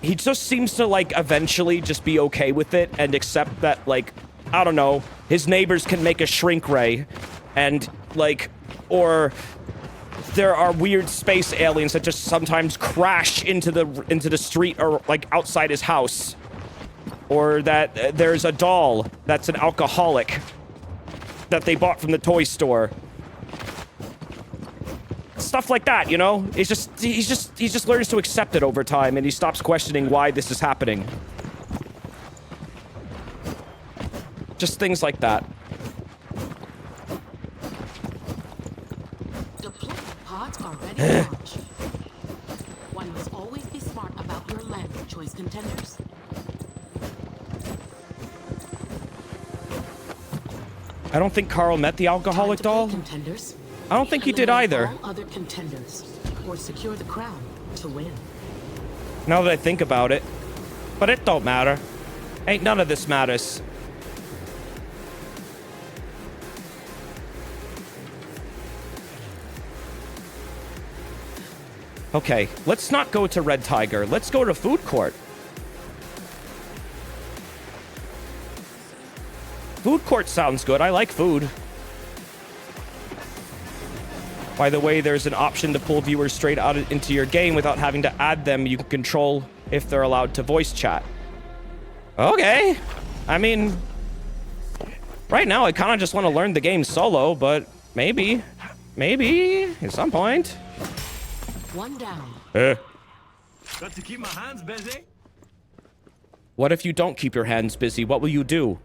He just seems to, like, eventually just be okay with it and accept that, like, I don't know, his neighbors can make a shrink ray and, like, or there are weird space aliens that just sometimes crash into the street or, like, outside his house. Or that there's a doll that's an alcoholic that they bought from the toy store. Stuff like that, you know? He just learns to accept it over time and he stops questioning why this is happening. Just things like that. Deployment pods are ready to launch. One must always be smart about your landing choice, contenders. I don't think Carl met the alcoholic Time to play, doll. contenders. I don't think he did Eliminate either. all other contenders, or secure the crown to win. Now that I think about it. But it don't matter. Ain't none of this matters. Okay, let's not go to Red Tiger. Let's go to Food Court. Food Court sounds good. I like food. By the way, there's an option to pull viewers straight out into your game without having to add them. You can control if they're allowed to voice chat. Okay. I mean, right now I kind of just want to learn the game solo, but maybe at some point. One down. Got to keep my hands busy. What if you don't keep your hands busy? What will you do?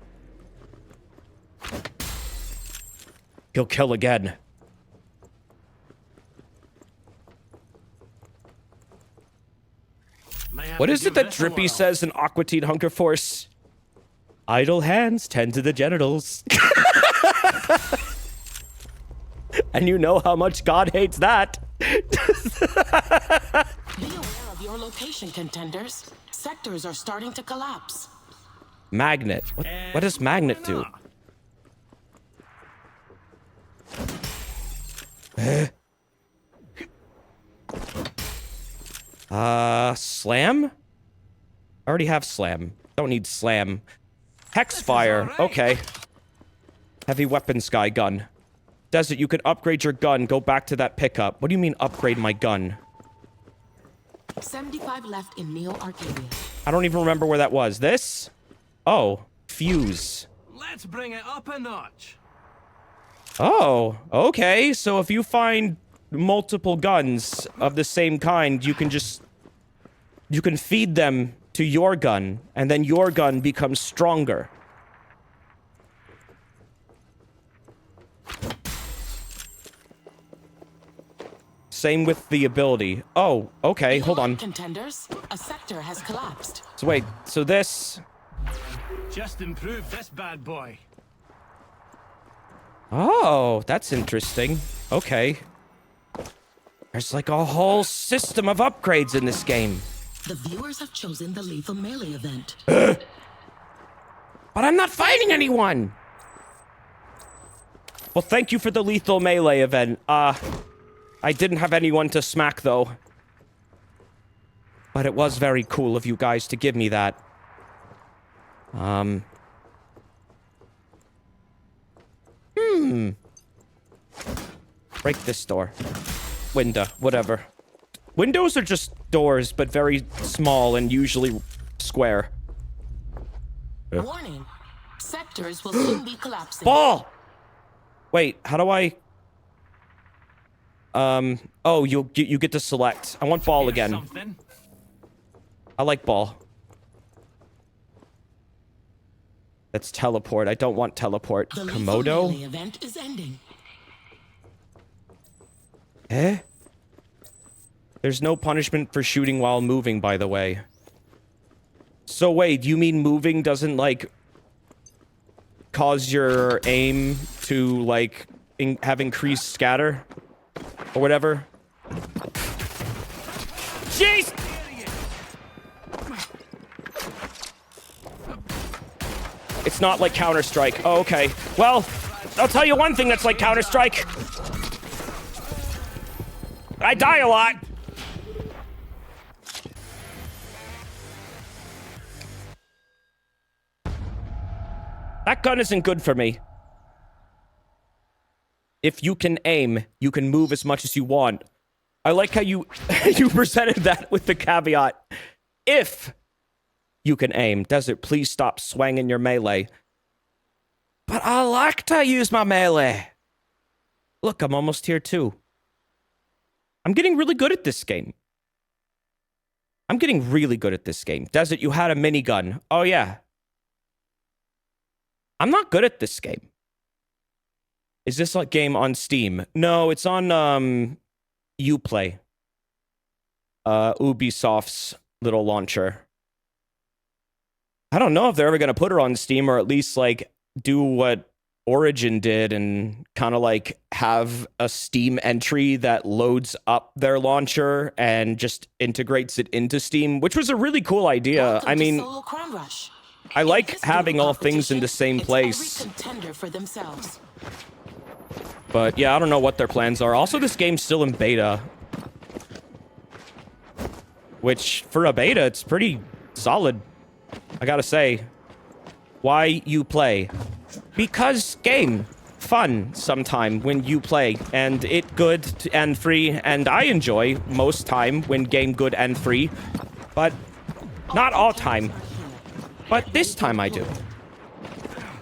He'll kill again. What is it that Drippy says in Aqua Teen Hunger Force? Idle hands tend to the genitals. And you know how much God hates that. Be aware of your location, contenders. Sectors are starting to collapse. Magnet. What does magnet do? Slam? I already have slam. Don't need slam. Hexfire. Okay. Heavy weapons guy gun. Desert, you could upgrade your gun. Go back to that pickup. What do you mean upgrade my gun? 75 left in Neo Arcadia. I don't even remember where that was. This? Oh, fuse. Let's bring it up a notch. Oh, okay. So if you find multiple guns of the same kind, you can feed them to your gun, and then your gun becomes stronger. Same with the ability. Oh, okay, hold on. Contenders, a sector has collapsed. So wait, so this... Just improve this bad boy. Oh, that's interesting. Okay. There's like a whole system of upgrades in this game. The viewers have chosen the lethal melee event. But I'm not fighting anyone! Well, thank you for the lethal melee event. I didn't have anyone to smack, though. But it was very cool of you guys to give me that. Break this door. Window, whatever. Windows are just doors, but very small and usually square. Warning. Sectors will soon be collapsing. Ball! Wait, how do I... Oh, you get to select. I want ball again. Something. I like ball. That's teleport. I don't want teleport. The lethal Komodo? melee event is ending. Eh? There's no punishment for shooting while moving, by the way. So wait, you mean moving doesn't, like, cause your aim to, like, have increased scatter? Or whatever? Jeez! It's not like Counter-Strike. Oh, okay. Well, I'll tell you one thing that's like Counter-Strike. I die a lot. That gun isn't good for me. If you can aim, you can move as much as you want. I like how you you presented that with the caveat. If you can aim. Desert, please stop swanging your melee. But I like to use my melee. Look, I'm almost here too. I'm getting really good at this game. I'm getting really good at this game. Desert, you had a minigun. Oh, yeah. I'm not good at this game. Is this a game on Steam? No, it's on, Uplay. Ubisoft's little launcher. I don't know if they're ever going to put her on Steam or at least, like, do what Origin did and kind of, like, have a Steam entry that loads up their launcher and just integrates it into Steam, which was a really cool idea. Welcome I to mean, Solo Crown Rush. I In like this having dual all things in the same competition, place. it's every contender for themselves. But yeah, I don't know what their plans are. Also, this game's still in beta. Which, for a beta, it's pretty solid. I gotta say. Why you play? Because game. Fun sometime when you play. And it good and free. And I enjoy most time when game good and free. But not all time. But this time I do.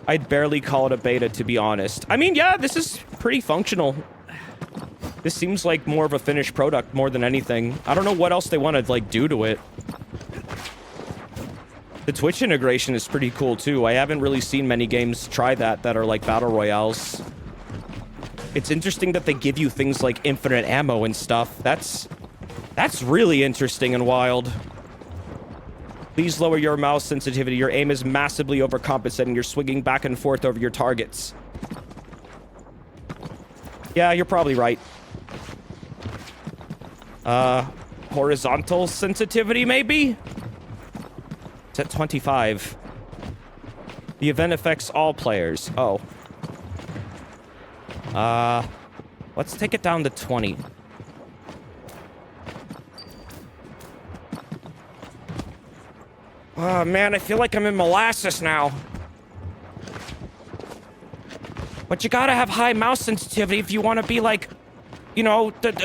I'd barely call it a beta, to be honest. I mean, yeah, this is pretty functional. This seems like more of a finished product more than anything. I don't know what else they want to, like, do to it. The Twitch integration is pretty cool, too. I haven't really seen many games try that are like battle royales. It's interesting that they give you things like infinite ammo and stuff. That's really interesting and wild. Please lower your mouse sensitivity. Your aim is massively overcompensating. You're swinging back and forth over your targets. Yeah, you're probably right. Horizontal sensitivity, maybe? It's at 25. The event affects all players. Oh. Let's take it down to 20. Oh, man, I feel like I'm in molasses now. But you gotta have high mouse sensitivity if you want to be like, you know, the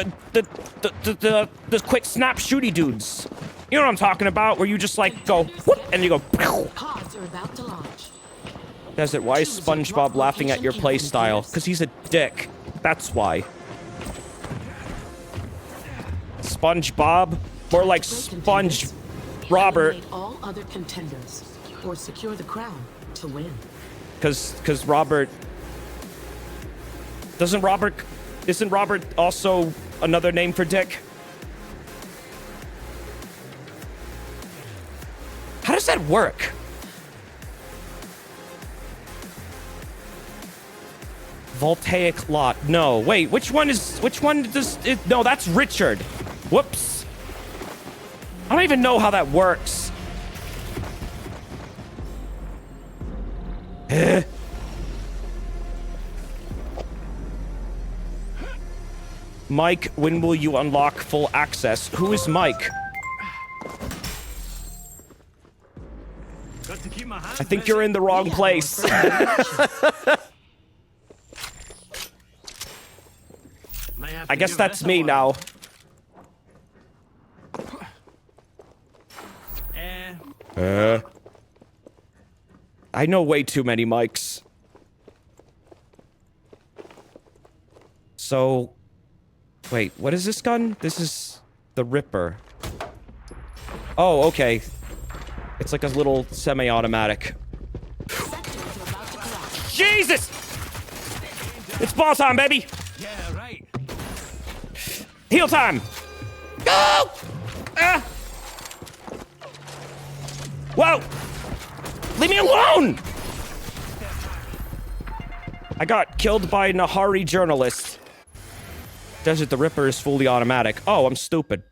quick snap shooty dudes. You know what I'm talking about? Where you just like go whoop and you go. Pods are about to launch. Desert, why is SpongeBob laughing at your play style? Because he's a dick. That's why. SpongeBob, more like Sponge Robert. Eliminate all other contenders or secure the crown to win. Because Robert. Isn't Robert also another name for dick? How does that work? Voltaic lot. No, wait, which one does it? No, that's Richard. Whoops. I don't even know how that works. Mike, when will you unlock full access? Who is Mike? Got to keep my hands I think you're in the wrong place. I guess that's me now. I know way too many Mikes. So, wait, what is this gun? This is the Ripper. Oh, okay. It's like a little semi-automatic. Jesus! It's ball time, baby! Yeah, right. Heal time! Go! Whoa! Leave me alone! I got killed by a Nahari journalist. Desert, the Ripper is fully automatic. Oh, I'm stupid.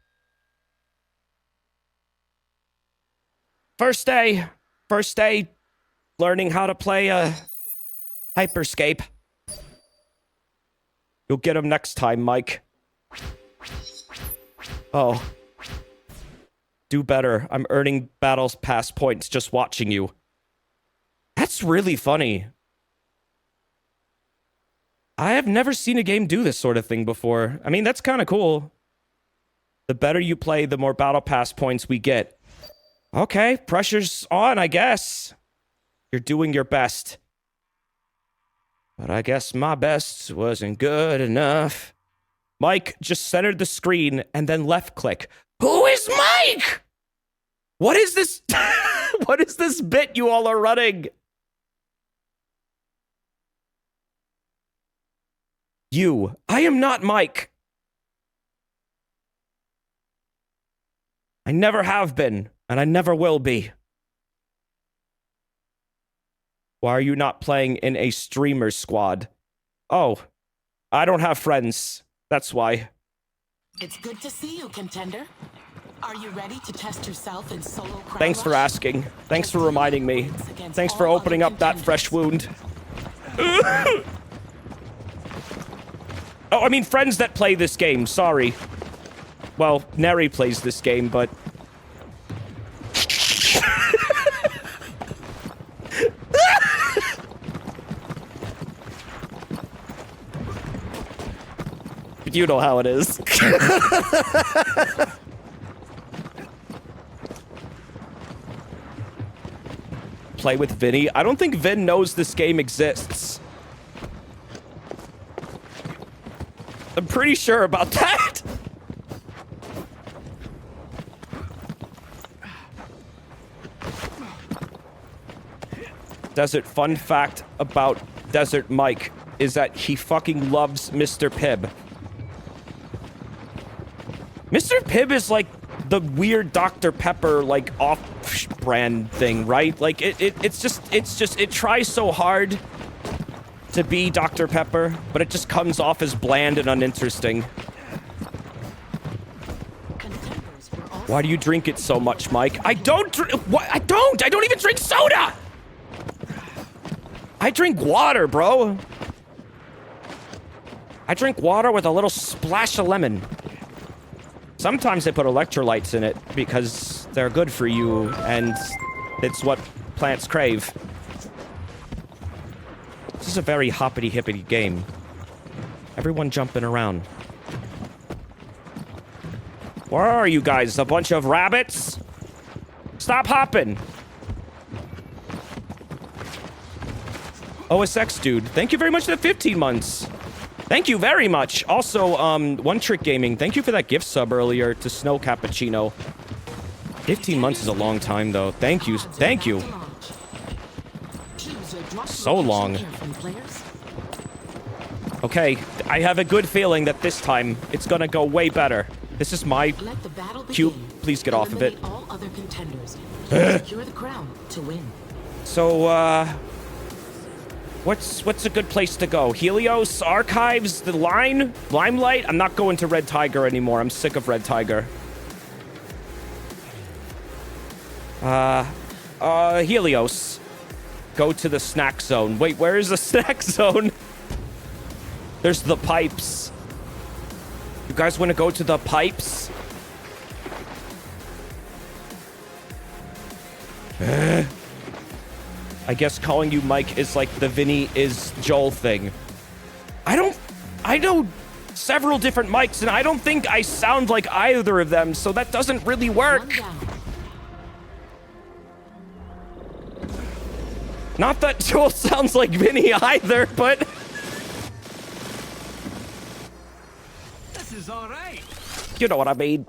First day learning how to play Hyperscape. You'll get him next time, Mike. Oh. Do better. I'm earning battles pass points just watching you. That's really funny. I have never seen a game do this sort of thing before. I mean, that's kind of cool. The better you play, the more battle pass points we get. Okay, pressure's on, I guess. You're doing your best. But I guess my best wasn't good enough. Mike just centered the screen and then left click. Who is Mike? What is this? What is this bit you all are running? You. I am not Mike. I never have been, and I never will be. Why are you not playing in a streamer squad? Oh, I don't have friends. That's why. It's good to see you, contender. Are you ready to test yourself in solo crown Thanks for rush? asking. Thanks for reminding me. Thanks for opening up that fresh wound. Oh, I mean friends that play this game. Sorry. Well, Neri plays this game, but... You know how it is. Play with Vinny? I don't think Vin knows this game exists. I'm pretty sure about that. Desert, fun fact about Desert Mike is that he fucking loves Mr. Pibb. Mr. Pibb is like the weird Dr. Pepper, like, off-brand thing, right? Like, it tries so hard to be Dr. Pepper, but it just comes off as bland and uninteresting. Why do you drink it so much, Mike? I don't what? I don't even drink soda! I drink water, bro. I drink water with a little splash of lemon. Sometimes they put electrolytes in it because they're good for you, and it's what plants crave. This is a very hoppity-hippity game. Everyone jumping around. Where are you guys? A bunch of rabbits? Stop hopping! OSX dude, thank you very much for the 15 months. Thank you very much. Also, One Trick Gaming, thank you for that gift sub earlier to Snow Cappuccino. 15 months is a long time, though. Thank you. Thank you. So long. Okay, I have a good feeling that this time it's gonna go way better. This is my cube. Please get off of it. All other contenders. Secure the crown to win. So, what's a good place to go? Helios, Archives, the Line, Limelight? I'm not going to Red Tiger anymore. I'm sick of Red Tiger. Helios. Go to the snack zone. Wait, where is the snack zone? There's the pipes. You guys want to go to the pipes? I guess calling you Mike is like the Vinny is Joel thing. I know several different Mikes, and I don't think I sound like either of them, so that doesn't really work. Not that Joel sounds like Vinny either, but... This is all right. You know what I mean.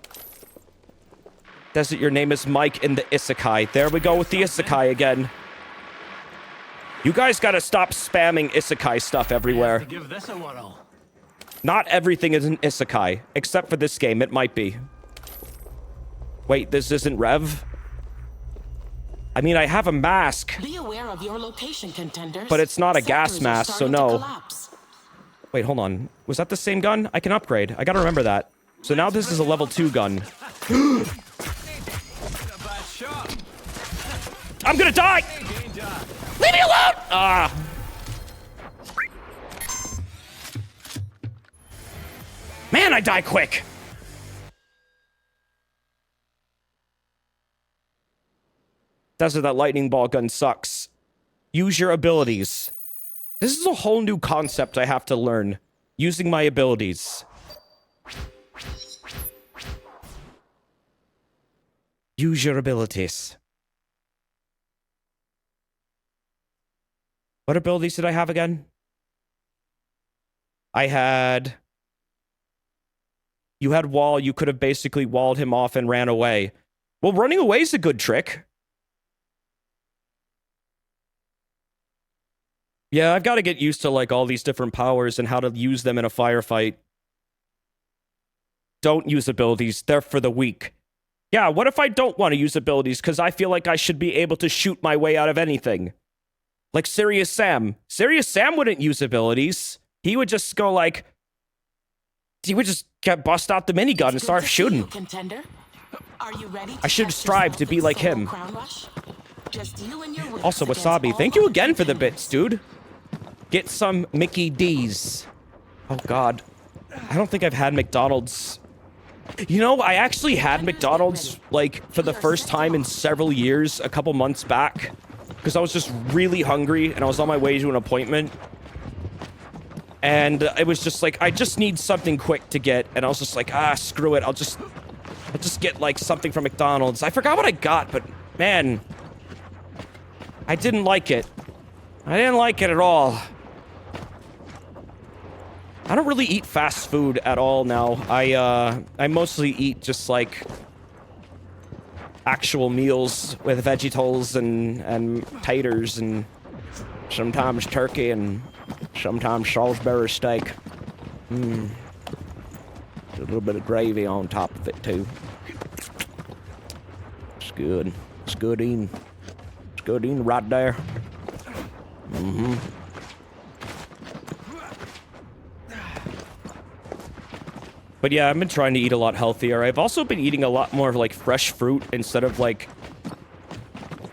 Desert, your name is Mike in the Isekai. There we go with the Isekai again. You guys gotta stop spamming Isekai stuff everywhere. To give this a whirl. Not everything is an Isekai, except for this game. It might be. Wait, this isn't Rev? I mean, I have a mask. Be aware of your location, contenders. But it's not a gas Sectors are mask, so starting to no. collapse. Wait, hold on. Was that the same gun? I can upgrade. I gotta remember that. So now this is a level 2 gun. I'm gonna die! Leave me alone! Ah. Man, I die quick! Desert, that lightning ball gun sucks. Use your abilities. This is a whole new concept I have to learn. Using my abilities. Use your abilities. What abilities did I have again? I had... You had wall. You could have basically walled him off and ran away. Well, running away is a good trick. Yeah, I've got to get used to, like, all these different powers and how to use them in a firefight. Don't use abilities. They're for the weak. Yeah, what if I don't want to use abilities because I feel like I should be able to shoot my way out of anything? Like Serious Sam. Serious Sam wouldn't use abilities. He would just go, like... He would just bust out the minigun and start shooting. Are you ready? I should strive to be like him. Also, Wasabi, thank you again for the bits, dude. Get some Mickey D's. Oh, God. I don't think I've had McDonald's. You know, I actually had McDonald's, like, for the first time in several years, a couple months back. Because I was just really hungry, and I was on my way to an appointment. And it was just like, I just need something quick to get. And I was just like, ah, screw it. I'll just get, like, something from McDonald's. I forgot what I got, but, man... I didn't like it. I didn't like it at all. I don't really eat fast food at all now. I mostly eat just like actual meals with vegetables and taters and Sometimes turkey and sometimes Salisbury steak. A little bit of gravy on top of it too. It's good. It's good eating. It's good eating right there. But yeah, I've been trying to eat a lot healthier. I've also been eating a lot more of like fresh fruit instead of like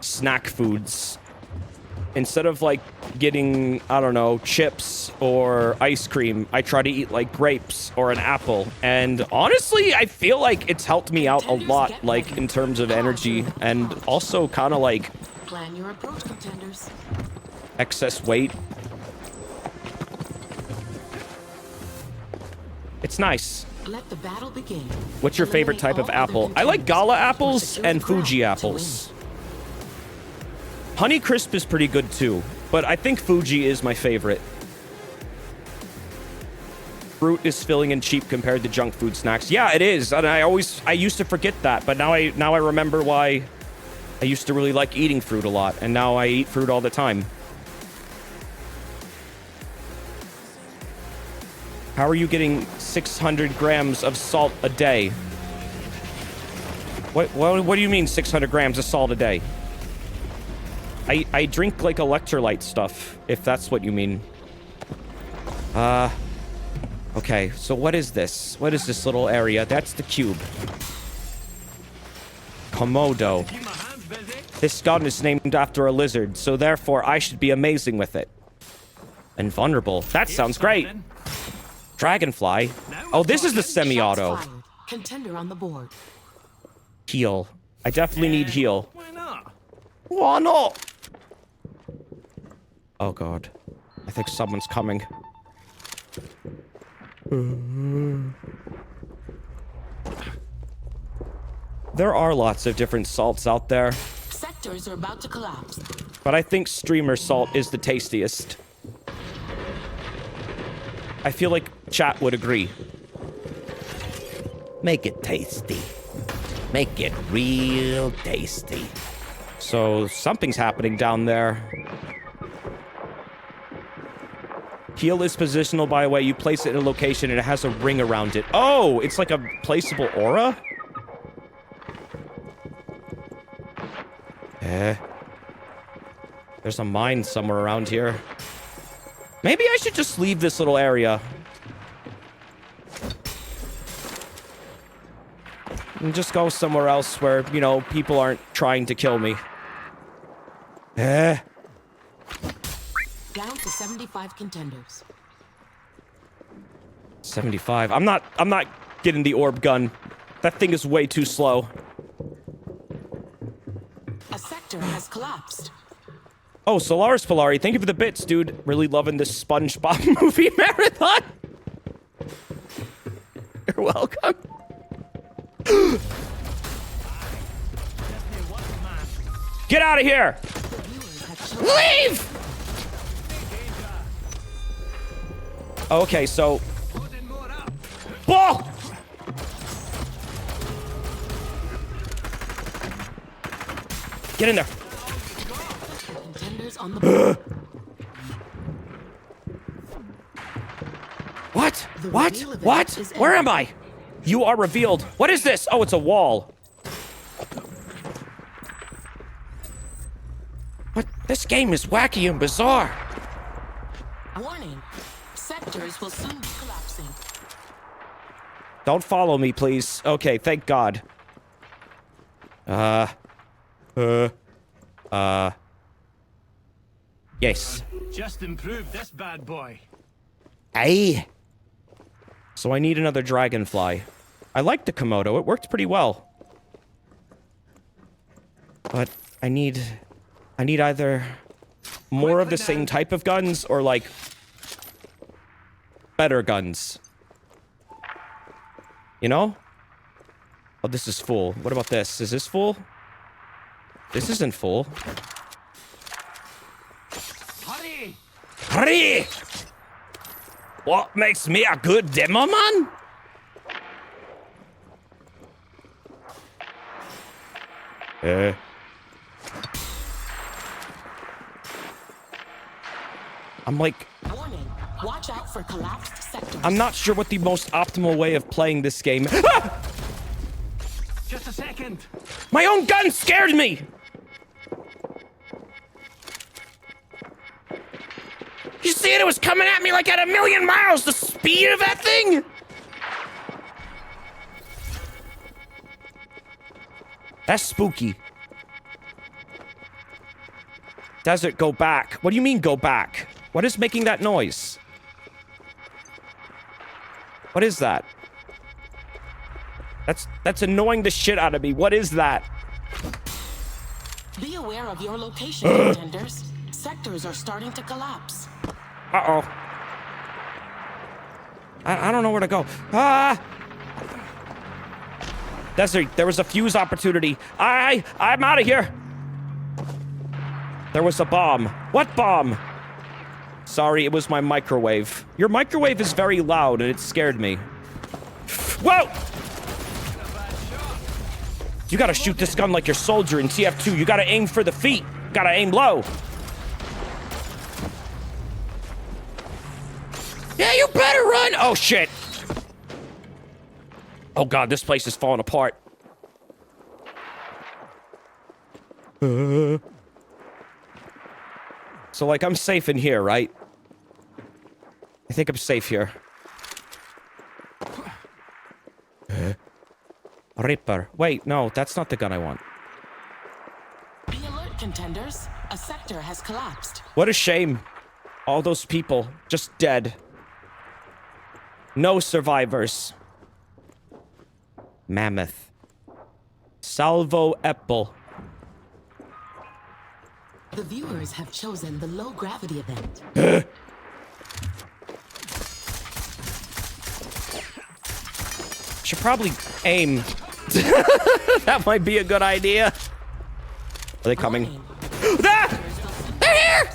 snack foods. Instead of like getting, I don't know, chips or ice cream, I try to eat like grapes or an apple. And honestly, I feel like it's helped me out a lot, like in terms of energy and also kind of like Plan your approach, contenders. excess weight. It's nice. Let the battle begin. What's your favorite type of apple? I like Gala apples and Fuji apples. Honeycrisp is pretty good too, but I think Fuji is my favorite. Fruit is filling and cheap compared to junk food snacks. Yeah, it is, and I used to forget that, but now I remember why I used to really like eating fruit a lot, and now I eat fruit all the time. How are you getting 600 grams of salt a day? What do you mean 600 grams of salt a day? I drink like electrolyte stuff, if that's what you mean. Okay, so what is this? What is this little area? That's the cube. Komodo. Keep my hands busy. This gun is named after a lizard, so therefore I should be amazing with it. Invulnerable. That sounds great. Something. Dragonfly. Oh, this is the semi-auto. Shots fired. Contender on the board. Heal. I definitely need heal. Why not? Why not? Oh god. I think someone's coming. There are lots of different salts out there, Sectors are about to collapse. but I think streamer salt is the tastiest. I feel like chat would agree. Make it tasty. Make it real tasty. So something's happening down there. Heal is positional by the way you place it in a location and it has a ring around it. Oh, it's like a placeable aura? There's a mine somewhere around here. Maybe I should just leave this little area. And just go somewhere else where, you know, people aren't trying to kill me. Down to 75 contenders. 75. I'm not getting the orb gun. That thing is way too slow. A sector has collapsed. Oh, Solaris Polari, thank you for the bits, dude. Really loving this SpongeBob movie marathon. You're welcome. Get out of here! Leave! Okay, so... Ball! Get in there. Contenders on the board. What? The What? reveal event What? is Where am ending. I? You are revealed. What is this? Oh, it's a wall. What? This game is wacky and bizarre. Warning. Sectors will soon be collapsing. Don't follow me, please. Okay, thank God. Yes. Just improved this bad boy. Aye. So I need another dragonfly. I like the Komodo. It worked pretty well. But I need either more of the same type of guns or like better guns. You know? Oh, this is full. What about this? Is this full? This isn't full. Hurry! Hurry! What makes me a good demo man? I'm like, Warning. Watch out for collapsed sectors. I'm not sure what the most optimal way of playing this game. Ah! Just a second. My own gun scared me! You see it? It was coming at me like at 1,000,000 miles, the speed of that thing! That's spooky. Desert, go back. What do you mean, go back? What is making that noise? What is that? That's annoying the shit out of me. What is that? Be aware of your location, contenders. Sectors are starting to collapse. Uh-oh. I don't know where to go. Ah! Desert, there was a fuse opportunity. I'm out of here. There was a bomb. What bomb? Sorry, it was my microwave. Your microwave is very loud and it scared me. Whoa! You gotta shoot this gun like your soldier in TF2. You gotta aim for the feet. Gotta aim low. Yeah, you better run! Oh, shit. Oh, God, this place is falling apart. So, like, I'm safe in here, right? I think I'm safe here. Ripper. Wait, no, that's not the gun I want. Be alert, contenders. A sector has collapsed. What a shame. All those people just dead. No survivors. Mammoth. Salvo Apple. The viewers have chosen the low gravity event. Should probably aim. That might be a good idea. Are they coming? Warning. Ah! They're here!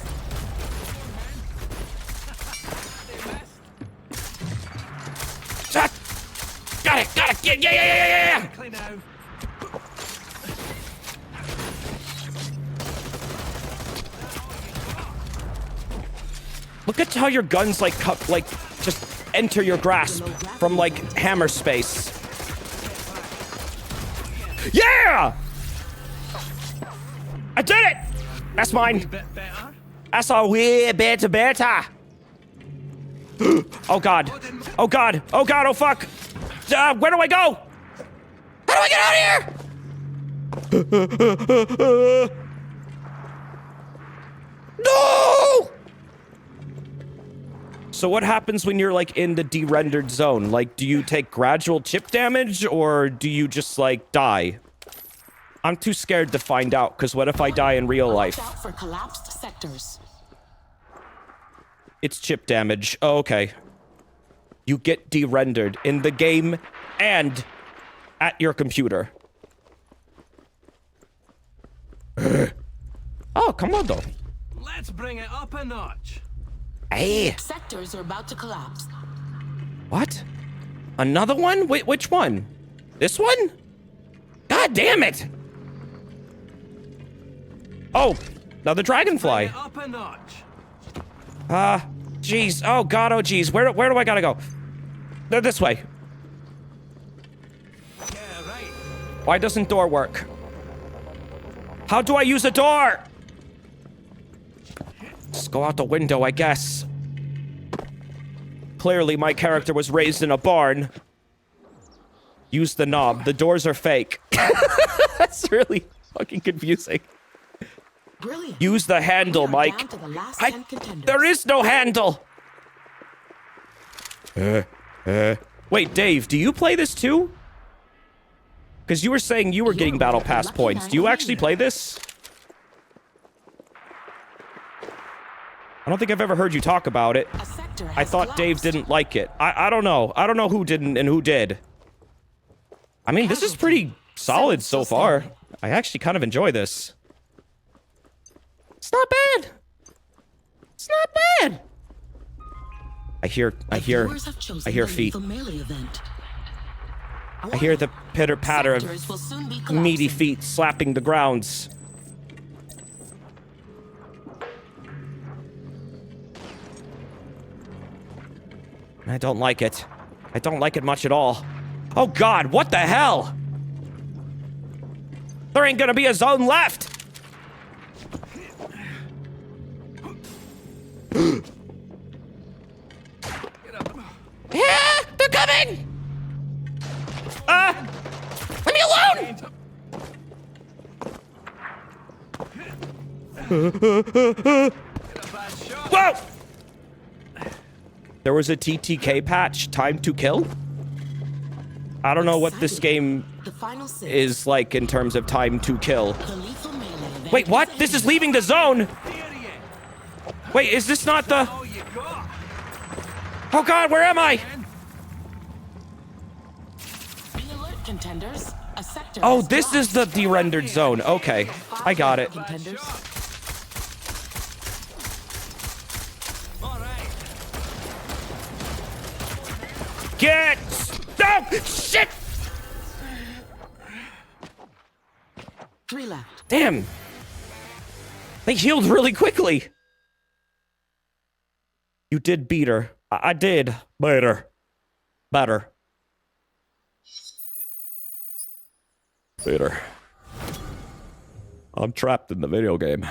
Ah! Got it! Yeah! Quickly now. Look at how your guns like just enter your grasp from like hammer space. Yeah! I did it! That's mine. Bit better. That's a way better. Oh god. Oh god. Oh god. Oh fuck. Where do I go? How do I get out of here? No! So what happens when you're like in the de-rendered zone? Like, do you take gradual chip damage or do you just like die? I'm too scared to find out because what if I die in real life? Watch out for collapsed sectors. It's chip damage. Oh, okay. You get de-rendered in the game and at your computer. Oh, come on, though. Let's bring it up a notch. Hey. Sectors are about to collapse. What? Another one? Wait, which one? This one? God damn it! Oh, another dragonfly. Bring it up a notch. Jeez. Oh god. Oh jeez. Where do I gotta go? This way. Yeah, right. Why doesn't door work? How do I use a door? Just go out the window, I guess. Clearly, my character was raised in a barn. Use the knob. The doors are fake. That's really fucking confusing. Brilliant. Use the handle, We are Mike. down to the last 10 contenders. There is no handle. Wait, Dave, do you play this too? Because you were saying you were getting battle pass points. Do you actually play this? I don't think I've ever heard you talk about it. A sector I has thought Dave collapsed. didn't like it. I don't know. I don't know who didn't and who did. I mean, this is pretty solid so far. I actually kind of enjoy this. It's not bad. It's not bad. I hear Viewers have chosen the feet. lethal melee event. I hear the pitter patter of Sectors will soon be meaty collapsing. feet slapping the grounds. I don't like it. I don't like it much at all. Oh God, what the hell? There ain't gonna be a zone left! Yeah, they're coming! Leave me alone! Whoa! There was a TTK patch, time to kill? I don't know what this game The final six. is like in terms of time to kill. The lethal melee event Wait, what? This is leaving the zone! Wait, is this not the... Oh God, where am I? Be alert, contenders. A sector Oh, has this is dropped. the de-rendered zone. Okay, I got it. Contenders. Get... No! Shit! 3 left. Damn. They healed really quickly. You did beat her. I did. Better. Better. Better. I'm trapped in the video game.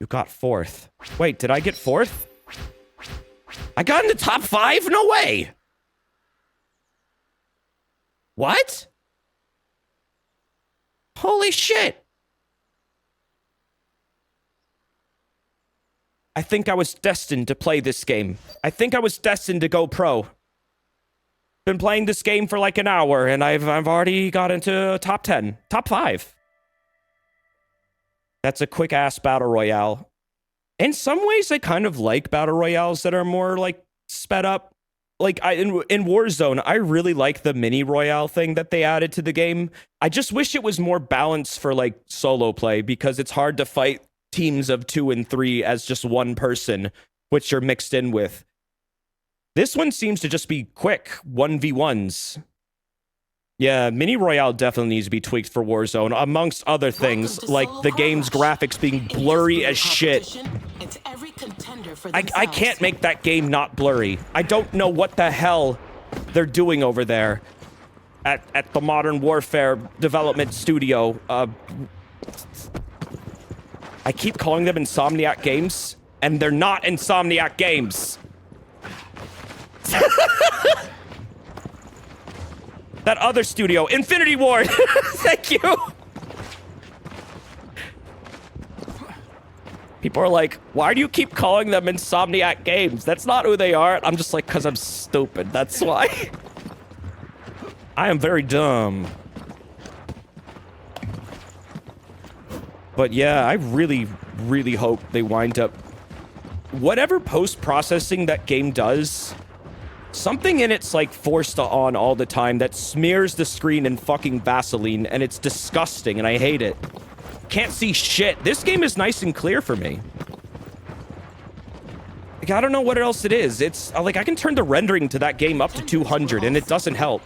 You got 4th. Wait, did I get 4th? I got in the top 5? No way! What? Holy shit! I think I was destined to play this game. I think I was destined to go pro. Been playing this game for like an hour, and I've already got into top 10. Top 5. That's a quick-ass battle royale. In some ways, I kind of like battle royales that are more, like, sped up. Like, in Warzone, I really like the mini royale thing that they added to the game. I just wish it was more balanced for, like, solo play, because it's hard to fight teams of 2 and 3 as just one person, which you're mixed in with. This one seems to just be quick 1v1s. Yeah, Mini Royale definitely needs to be tweaked for Warzone, amongst other things, like the game's graphics being blurry as shit. It's every contender for I can't make that game not blurry. I don't know what the hell they're doing over there at the Modern Warfare Development Studio. I keep calling them Insomniac Games, and they're not Insomniac Games. That other studio, Infinity Ward. Thank you. People are like, why do you keep calling them Insomniac Games? That's not who they are. I'm just like, because I'm stupid. That's why. I am very dumb. But yeah, I really, really hope they wind up... Whatever post-processing that game does... Something in it's like forced on all the time that smears the screen in fucking Vaseline, and it's disgusting, and I hate it. Can't see shit. This game is nice and clear for me. Like, I don't know what else it is. It's like I can turn the rendering to that game up to 200, and it doesn't help.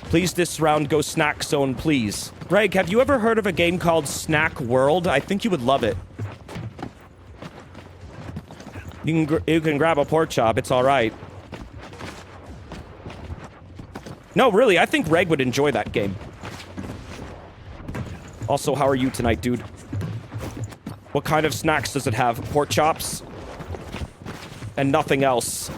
Please, this round go snack zone, please. Greg, have you ever heard of a game called Snack World? I think you would love it. You can grab a pork chop. It's all right. No, really, I think Reg would enjoy that game. Also, how are you tonight, dude? What kind of snacks does it have? Pork chops? And nothing else.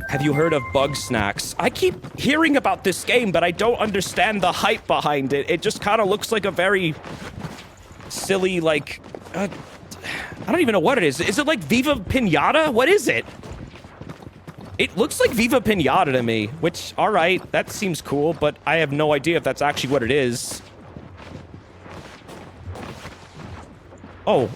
Have you heard of Bug Snacks? I keep hearing about this game, but I don't understand the hype behind it. It just kind of looks like a very silly, like... I don't even know what it is. Is it like Viva Pinata? What is it? It looks like Viva Pinata to me, which, alright, that seems cool, but I have no idea if that's actually what it is. Oh,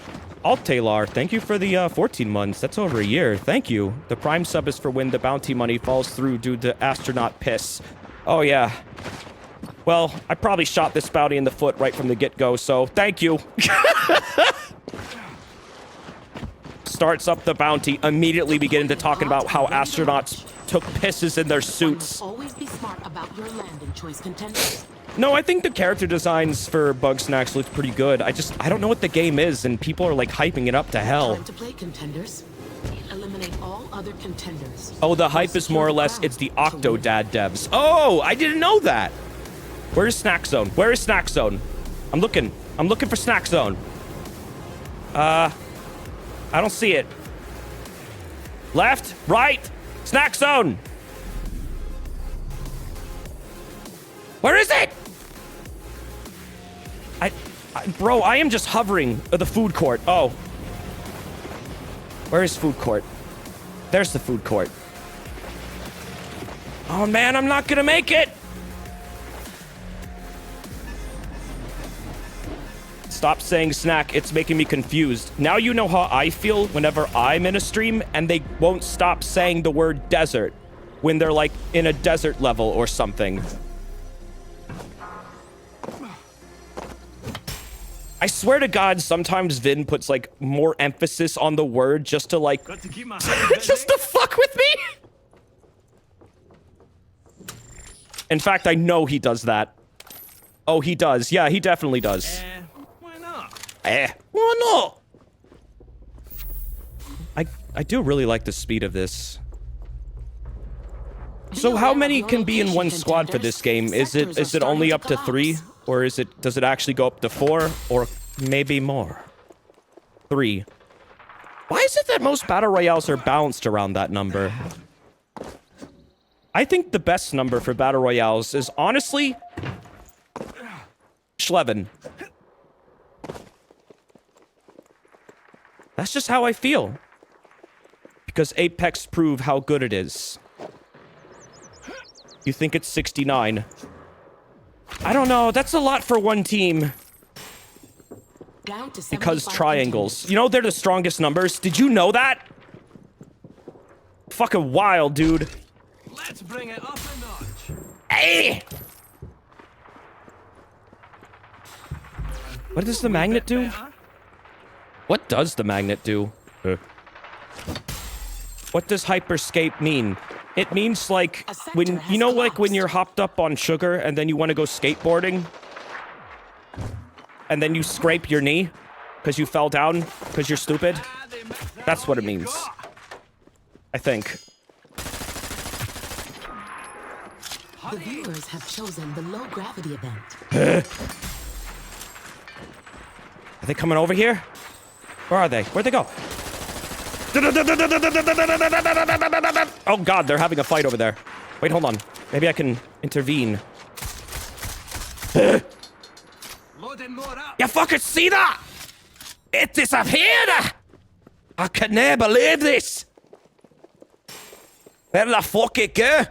Altalar, thank you for the 14 months. That's over a year. Thank you. The Prime sub is for when the bounty money falls through due to astronaut piss. Oh, yeah. Well, I probably shot this bounty in the foot right from the get-go, so thank you. Starts up the bounty, immediately begin to talking about how astronauts took pisses in their One must suits. always be smart about your landing choice, contenders. No, I think the character designs for Bug Snacks look pretty good. I don't know what the game is, and people are like hyping it up to hell. Time to play, contenders. Eliminate all other contenders. Oh, the hype is more or less, it's the Octodad devs. Oh, I didn't know that. Where's Snack Zone? Where is Snack Zone? I'm looking for Snack Zone. I don't see it. Left, right, Snack Zone. Where is it? Bro, I am just hovering at the food court. Oh. Where is food court? There's the food court. Oh man, I'm not gonna make it. Stop saying snack, it's making me confused. Now you know how I feel whenever I'm in a stream and they won't stop saying the word desert when they're like in a desert level or something. I swear to God, sometimes Vin puts like more emphasis on the word just to like, Got to keep my hands just to fuck with me. In fact, I know he does that. Oh, he does. Yeah, he definitely does. why not? Why not? I do really like the speed of this. So how many can be in one squad for this game? Is it only up to 3? Or does it actually go up to 4? Or maybe more? 3. Why is it that most battle royales are balanced around that number? I think the best number for battle royales is honestly 11. That's just how I feel. Because Apex prove how good it is. You think it's 69? I don't know. That's a lot for one team. Down to Because 75 triangles. contenders. You know they're the strongest numbers. Did you know that? Fucking wild, dude. Let's bring it up a notch. Hey! What does the magnet do? What does the magnet do? What does Hyperscape mean? It means like when you know like when you're hopped up on sugar and then you want to go skateboarding and then you scrape your knee because you fell down because you're stupid. That's what it means. I think. The viewers have chosen the low gravity event. Are they coming over here? Where are they? Where'd they go? Oh god, they're having a fight over there. Wait, hold on. Maybe I can intervene. Loading more up. You fucking see that? It disappeared! I can never believe this! Where the fuck it go?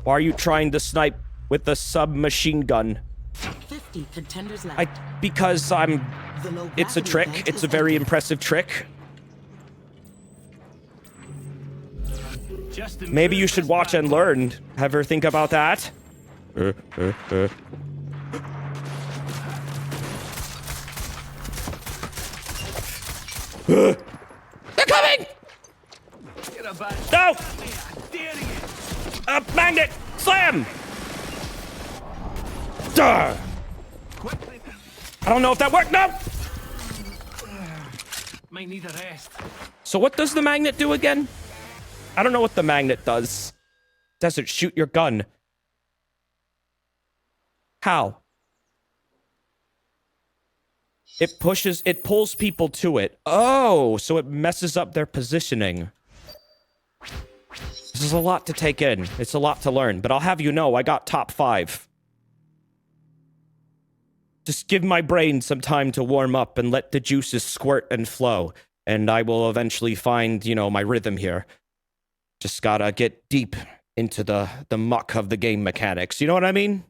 Why are you trying to snipe with the submachine gun? 50 contenders left. Because I'm... The low It's a gravity trick. event It's is a very ended. impressive trick. Just Maybe you should watch and learn. Ever think about that? They're coming! Get a bad No! I dare you. Magnet! Slam! Duh! Quickly. I don't know if that worked. No! Might need a rest. So what does the magnet do again? I don't know what the magnet does. Does it shoot your gun? How? It pulls people to it. Oh, so it messes up their positioning. This is a lot to take in. It's a lot to learn, but I'll have you know I got top 5. Just give my brain some time to warm up and let the juices squirt and flow, and I will eventually find, you know, my rhythm here. Just gotta get deep into the muck of the game mechanics. You know what I mean?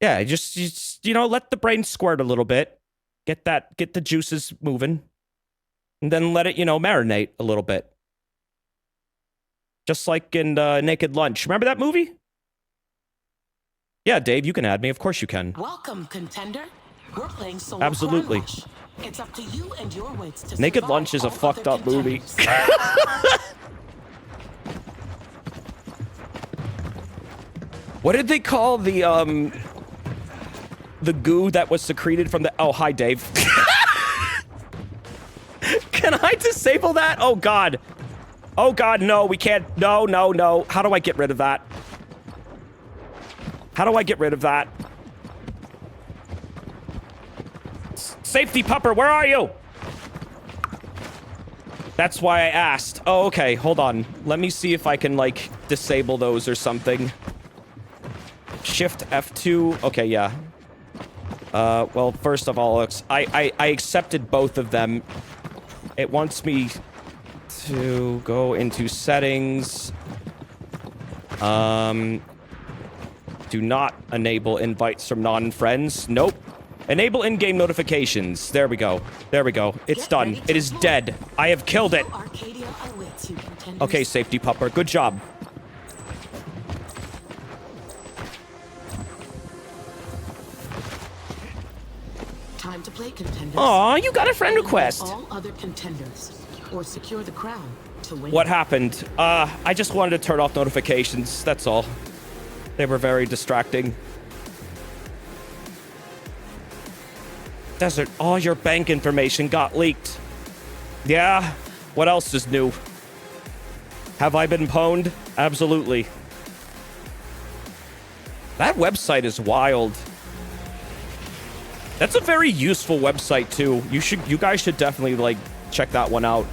Yeah, just you know, let the brain squirt a little bit. Get the juices moving. And then let it, you know, marinate a little bit. Just like in Naked Lunch. Remember that movie? Yeah, Dave, you can add me. Of course you can. Welcome, contender. We're playing solo Absolutely. Crime Rush. It's up to you and your wits to Naked survive Lunch is a all fucked other up movie. contenders. What did they call the goo that was secreted from the... Oh, hi, Dave. Can I disable that? Oh, God. Oh, God, no, we can't. No, no, no. How do I get rid of that? How do I get rid of that? Safety Pupper, where are you? That's why I asked. Oh, okay, hold on. Let me see if I can, like, disable those or something. Shift F2. Okay, yeah. Well, first of all, I accepted both of them. It wants me to go into settings. Do not enable invites from non-friends. Nope. Enable in-game notifications. There we go. There we go. It's done. It is dead. I have killed it. Arcadia awaits you, contenders. Okay, Safety Pupper. Good job. Time to play, contenders. Aw, you got a friend request. All other contenders, or secure the crown to win. What happened? I just wanted to turn off notifications. That's all. They were very distracting. Desert, all your bank information got leaked. Yeah, what else is new? Have I been pwned? Absolutely. That website is wild. That's a very useful website too. You guys should definitely like check that one out.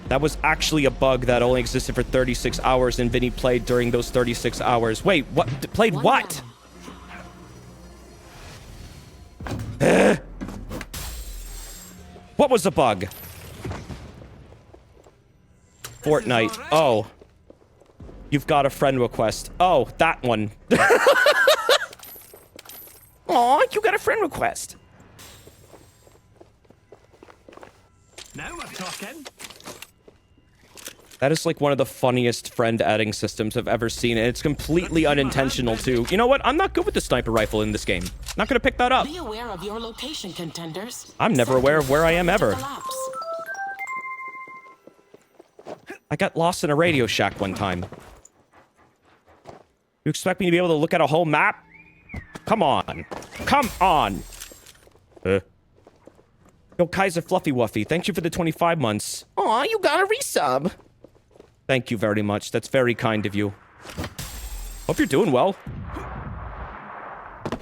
That was actually a bug that only existed for 36 hours, and Vinny played during those 36 hours. Wait, what? Played what? What was the bug? Fortnite. Oh. You've got a friend request. Oh, that one. Aw, you got a friend request. Now we're talking. That is like one of the funniest friend adding systems I've ever seen, and it's completely unintentional too. You know what? I'm not good with the sniper rifle in this game. Not gonna pick that up. Be aware of your location, contenders. I'm never aware of where I am ever. I got lost in a Radio Shack one time. You expect me to be able to look at a whole map? Come on. Come on. Yo, Kaiser Fluffy Wuffy, thank you for the 25 months. Aw, you got a resub. Thank you very much. That's very kind of you. Hope you're doing well.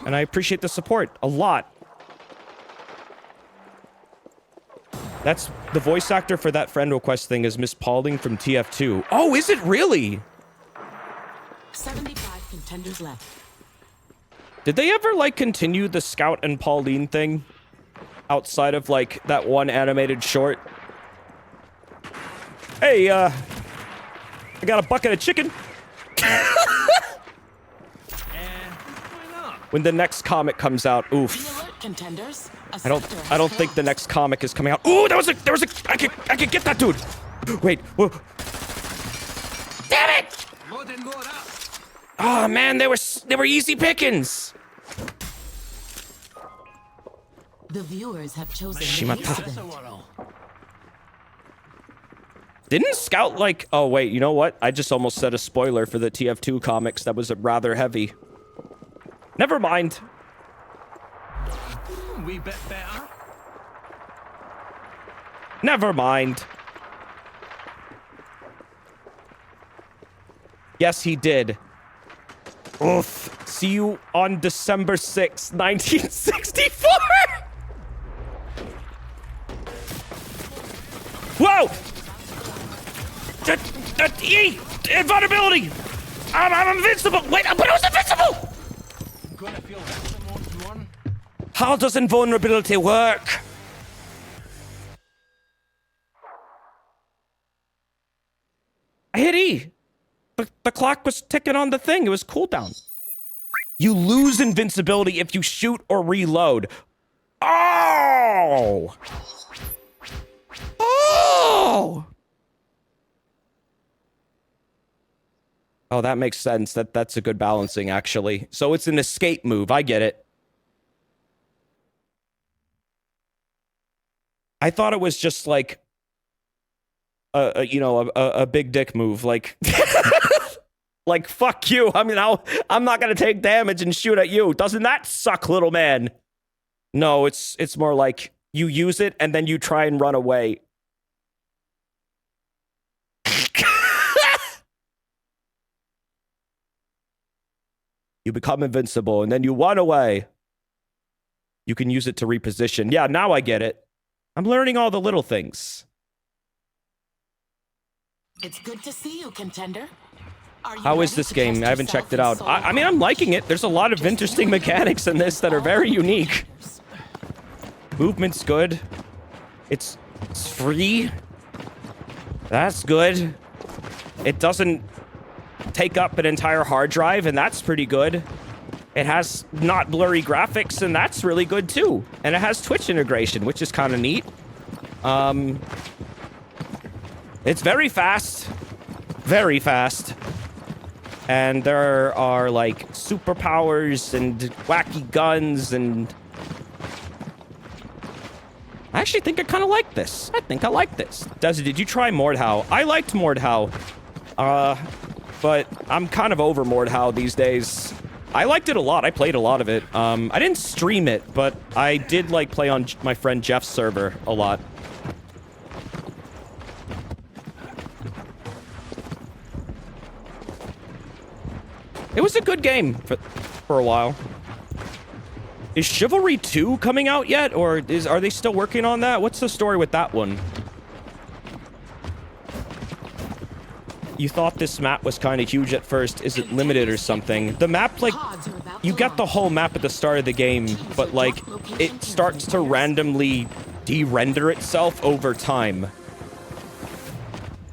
And I appreciate the support a lot. That's the voice actor for that friend request thing is Miss Paulding from TF2. Oh, is it really? 75 contenders left. Did they ever, like, continue the Scout and Pauline thing? Outside of, like, that one animated short? Hey, I got a bucket of chicken. When the next comic comes out, oof. Be alert, contenders. I don't think the next comic is coming out. Ooh, there was a, I could get that dude. Wait, whoa. Damn it! Oh man, they were easy pickings. The viewers have chosen Shimata. incident. Didn't Scout like... Oh, wait, you know what? I just almost said a spoiler for the TF2 comics that was rather heavy. Never mind. We bit better. Never mind. Yes, he did. Oof. See you on December 6th, 1964! Whoa! Invulnerability! I'm invincible! Wait, but I was invincible! I'm gonna feel this one. How does invulnerability work? I hit E. The clock was ticking on the thing. It was cooldown. You lose invincibility if you shoot or reload. Oh! Oh! Oh, that makes sense. That's a good balancing, actually. So it's an escape move. I get it. I thought it was just like a big dick move, like like fuck you. I mean, I'm not gonna take damage and shoot at you. Doesn't that suck, little man? No, it's more like you use it and then you try and run away. You become invincible and then you run away. You can use it to reposition. Yeah, now I get it. I'm learning all the little things. It's good to see you, contender. Are you How is ready this to game? test I haven't yourself checked it in out. solo I mean, I'm liking it. There's a lot of interesting mechanics in this that are very unique. Movement's good. It's free. That's good. It doesn't take up an entire hard drive, and that's pretty good. It has not blurry graphics, and that's really good too. And it has Twitch integration, which is kind of neat. It's very fast. Very fast. And there are, like, superpowers and wacky guns, and I actually think I kind of like this. I think I like this. Desi, did you try Mordhau? I liked Mordhau. But I'm kind of over Mordhau these days. I liked it a lot. I played a lot of it. I didn't stream it, but I did, like, play on my friend Jeff's server a lot. It was a good game for a while. Is Chivalry 2 coming out yet? Or are they still working on that? What's the story with that one? You thought this map was kind of huge at first. Is it limited or something? The map, like, you get the whole map at the start of the game, but, like, it starts to randomly de-render itself over time.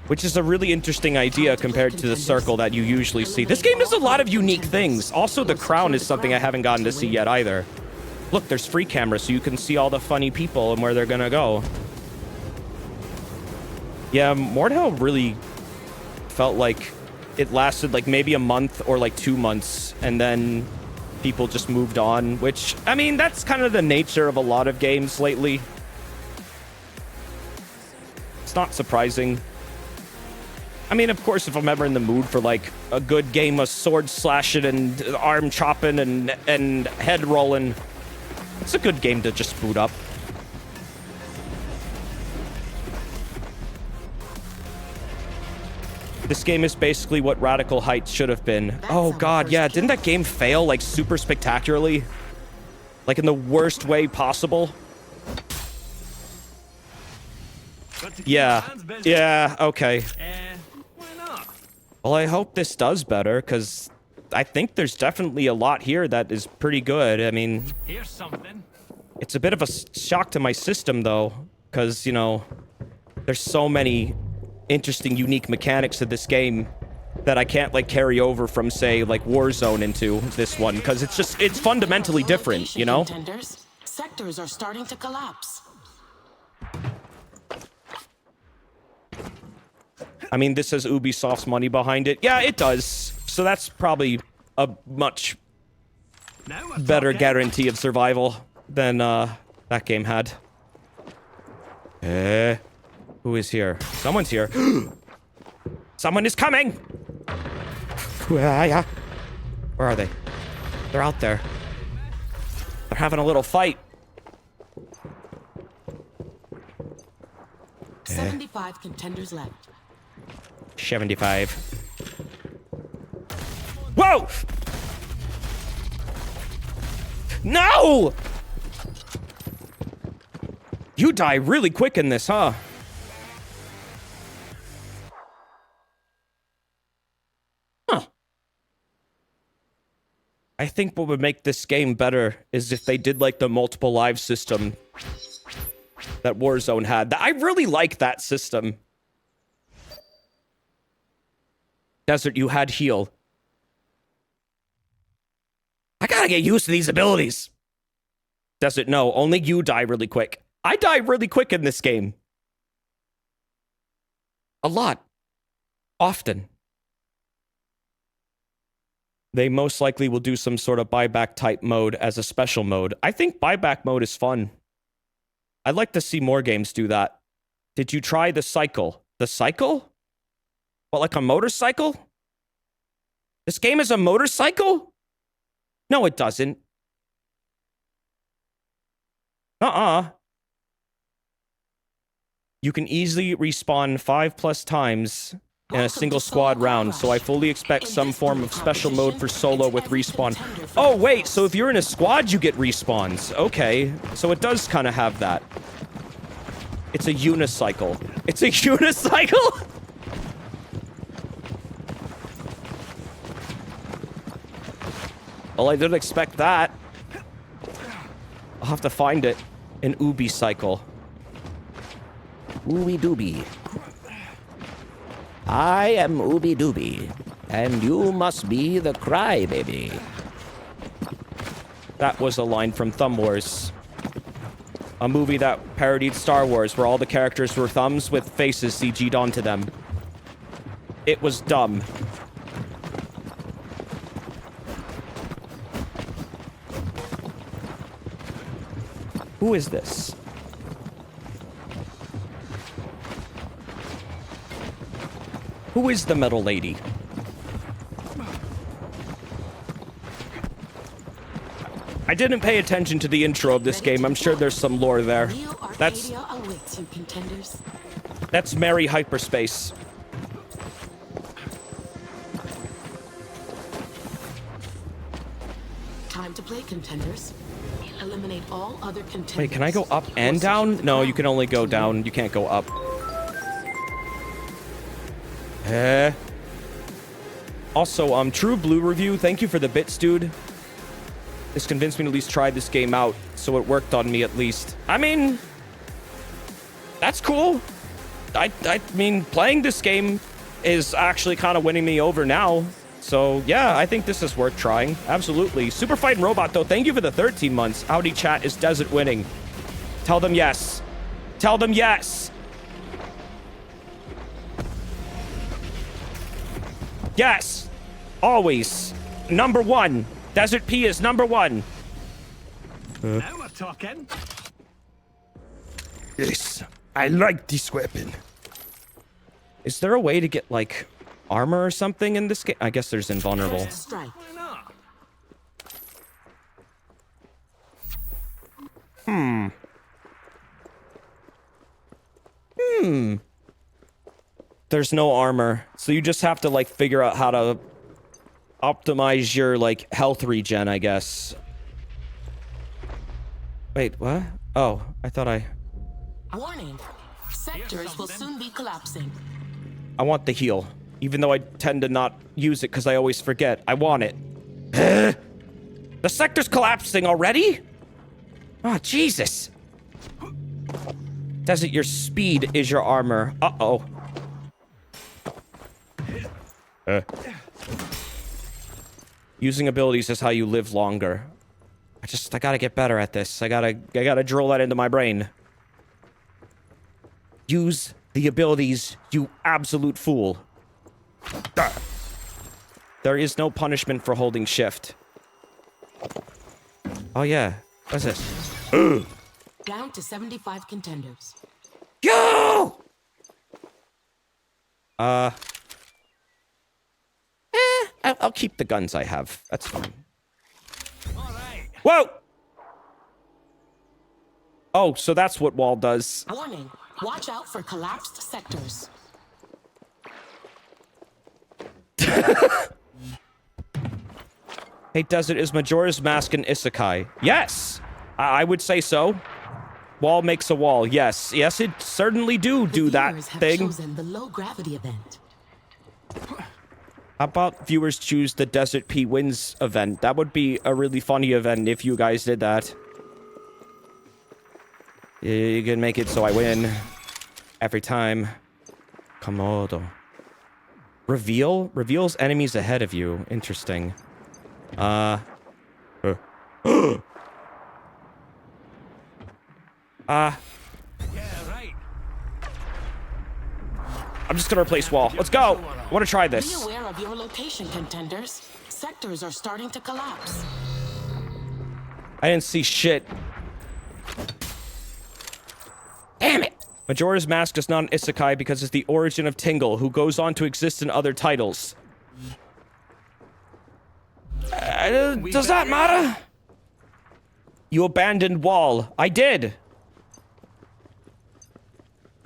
Which is a really interesting idea compared to the circle that you usually see. This game does a lot of unique things. Also, the crown is something I haven't gotten to see yet either. Look, there's free cameras, so you can see all the funny people and where they're gonna go. Yeah, Mordhau really felt like it lasted like maybe a month or like 2 months, and then people just moved on, which, I mean, that's kind of the nature of a lot of games lately. It's not surprising. I mean, of course, if I'm ever in the mood for, like, a good game of sword slashing and arm chopping and head rolling, it's a good game to just boot up. This game is basically what Radical Heights should have been. Oh, God, yeah. Didn't that game fail, like, super spectacularly? Like, in the worst way possible? Yeah. Yeah, okay. Well, I hope this does better, because I think there's definitely a lot here that is pretty good. I mean, Here's something. it's a bit of a shock to my system, though, because, you know, there's so many interesting, unique mechanics to this game that I can't, like, carry over from, say, like, Warzone into this one, because it's fundamentally different, you know? Contenders. Sectors are starting to collapse. I mean, this has Ubisoft's money behind it. Yeah, it does. So that's probably a much better guarantee of survival than that game had. Who is here? Someone's here. Someone is coming! Where are they? They're out there. They're having a little fight. 75 contenders left. 75. Whoa! No! You die really quick in this, huh? Huh. I think what would make this game better is if they did, like, the multiple live system that Warzone had. I really like that system. Desert, you had heal. I gotta get used to these abilities. Desert, no, only you die really quick. I die really quick in this game. A lot. Often. They most likely will do some sort of buyback type mode as a special mode. I think buyback mode is fun. I'd like to see more games do that. Did you try the cycle? The cycle? What, like a motorcycle? This game is a motorcycle? No, it doesn't. You can easily respawn 5+ times in a single squad round, so I fully expect some form of special mode for solo with respawn. Oh, wait, so if you're in a squad, you get respawns. Okay, so it does kind of have that. It's a unicycle. It's a unicycle? Well, I didn't expect that. I'll have to find it. An Ubi cycle. Ooby dooby. I am Ooby dooby, and you must be the crybaby. That was a line from Thumb Wars. A movie that parodied Star Wars, where all the characters were thumbs with faces CG'd onto them. It was dumb. Who is this? Who is the metal lady? I didn't pay attention to the intro of this game. I'm sure there's some lore there. That's Mary Hyperspace. Time to play, contenders. Eliminate all other contenders. Wait, can I go up and down? No, you can only go down. You can't go up. Also, True Blue Review, thank you for the bits, dude. This convinced me to at least try this game out, so it worked on me at least. I mean, that's cool. I mean, playing this game is actually kind of winning me over now. So, yeah, I think this is worth trying. Absolutely. Super Fighting Robot, though, thank you for the 13 months. Howdy, chat. Is Desert winning? Tell them yes. Tell them yes. Yes. Always. Number one. Desert P is number one. Now we're talking. Yes. I like this weapon. Is there a way to get, like, armor or something in this game? I guess there's invulnerable. Strike. Why not? There's no armor, so you just have to, like, figure out how to optimize your, like, health regen, I guess. Wait, what? Oh, I thought Warning. Sectors will soon be collapsing. I want the heal. Even though I tend to not use it because I always forget. I want it. The sector's collapsing already? Oh, Jesus. Desert, your speed is your armor. Uh-oh. Using abilities is how you live longer. I gotta get better at this. I gotta drill that into my brain. Use the abilities, you absolute fool. There is no punishment for holding shift. Oh yeah, what's this? Down to 75 contenders. Yo! I'll keep the guns I have. That's fine. All right. Whoa! Oh, so that's what wall does. Warning. Watch out for collapsed sectors. Hey, Desert, is Majora's Mask an isekai? Yes! I would say so. Wall makes a wall. Yes. Yes, it certainly do that Viewers have thing. chosen the low gravity event. How about viewers choose the Desert P Wins event? That would be a really funny event if you guys did that. You can make it so I win. Every time. Komodo. Reveal? Reveals enemies ahead of you. Interesting. Yeah, right. I'm just gonna replace wall. Let's go! I wanna try Be this. aware of your location, contenders. Sectors are starting to collapse. I didn't see shit. Damn it! Majora's Mask is not an isekai because it's the origin of Tingle, who goes on to exist in other titles. Does that matter? You abandoned Wall. I did.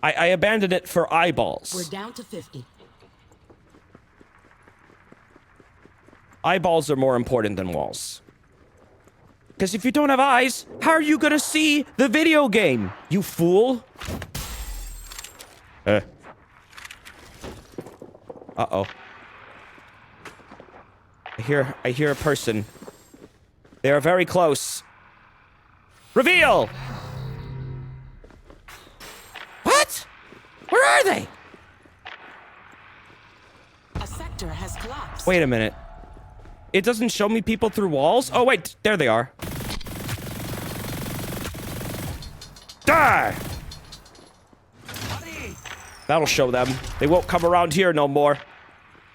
I abandoned it for eyeballs. We're down to 50. Eyeballs are more important than walls. Because if you don't have eyes, how are you gonna see the video game, you fool? Uh-oh. I hear a person. They are very close. Reveal! What? Where are they? A sector has collapsed. Wait a minute. It doesn't show me people through walls? Oh, wait. There they are. Die! That'll show them. They won't come around here no more.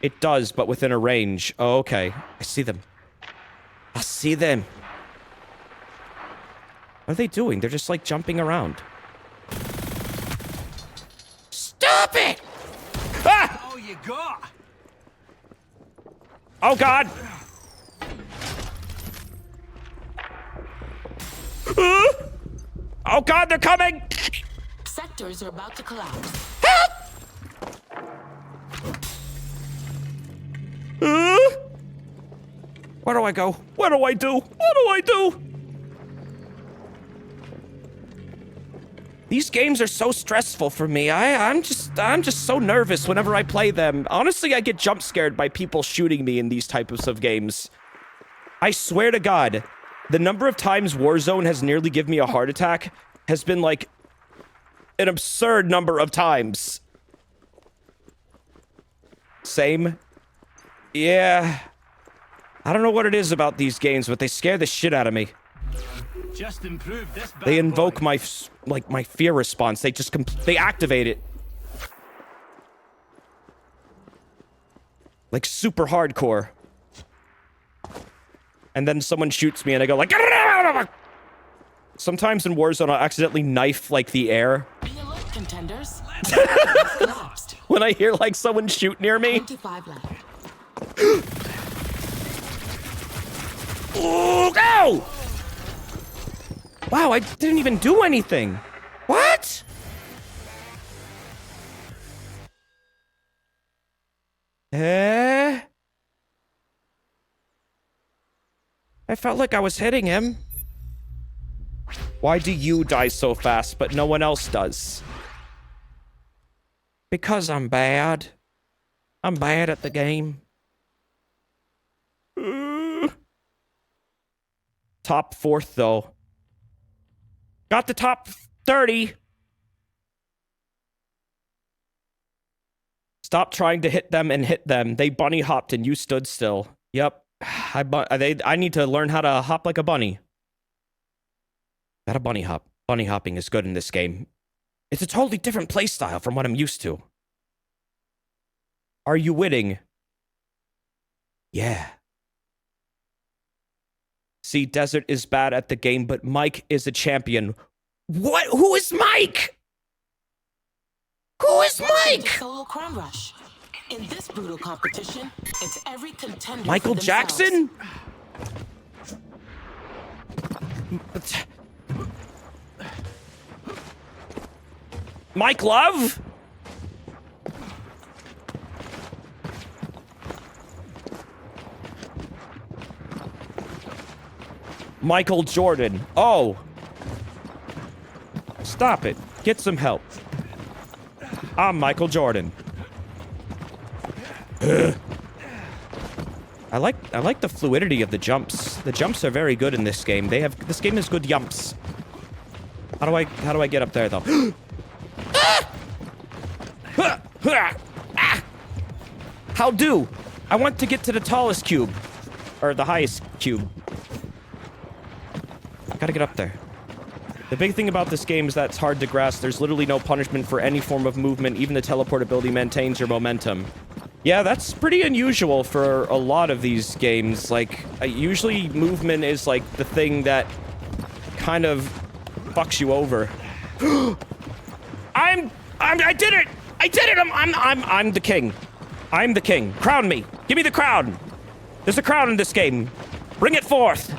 It does, but within a range. Oh, okay. I see them. I see them. What are they doing? They're just, like, jumping around. Stop it! Ah! Oh, you got. Oh, God! Oh, God, they're coming! Sectors are about to collapse. Where do I go? What do I do? What do I do? These games are so stressful for me. I'm just so nervous whenever I play them. Honestly, I get jump scared by people shooting me in these types of games. I swear to God, the number of times Warzone has nearly given me a heart attack has been like an absurd number of times. Same. Yeah. I don't know what it is about these games, but they scare the shit out of me. Just improve this bad They invoke boy. my fear response. They just they activate it. Like super hardcore. And then someone shoots me and I go like sometimes in Warzone I'll accidentally knife like the air. Be alert, contenders. Has collapsed. When I hear like someone shoot near me. 25 left. Ooh, go! Wow, I didn't even do anything. What? I felt like I was hitting him. Why do you die so fast, but no one else does? Because I'm bad. I'm bad at the game. Top 4th, though. Got the top 30. Stop trying to hit them and hit them. They bunny hopped and you stood still. Yep. I need to learn how to hop like a bunny. Gotta bunny hop. Bunny hopping is good in this game. It's a totally different playstyle from what I'm used to. Are you winning? Yeah. See, Desert is bad at the game, but Mike is a champion. What? Who is Mike? Who is Welcome Mike? to Solo Crown Rush. In this brutal competition, it's every contender for Michael themselves. Jackson? Mike Love? Michael Jordan. Oh. Stop it. Get some help. I'm Michael Jordan. I like the fluidity of the jumps. The jumps are very good in this game. This game has good jumps. How do I get up there though? How do? I want to get to the tallest cube. Or the highest cube. Gotta get up there. The big thing about this game is that it's hard to grasp. There's literally no punishment for any form of movement. Even the teleportability maintains your momentum. Yeah, that's pretty unusual for a lot of these games. Like, usually movement is like the thing that kind of fucks you over. I did it! I did it! I'm the king. I'm the king. Crown me. Give me the crown. There's a crown in this game. Bring it forth.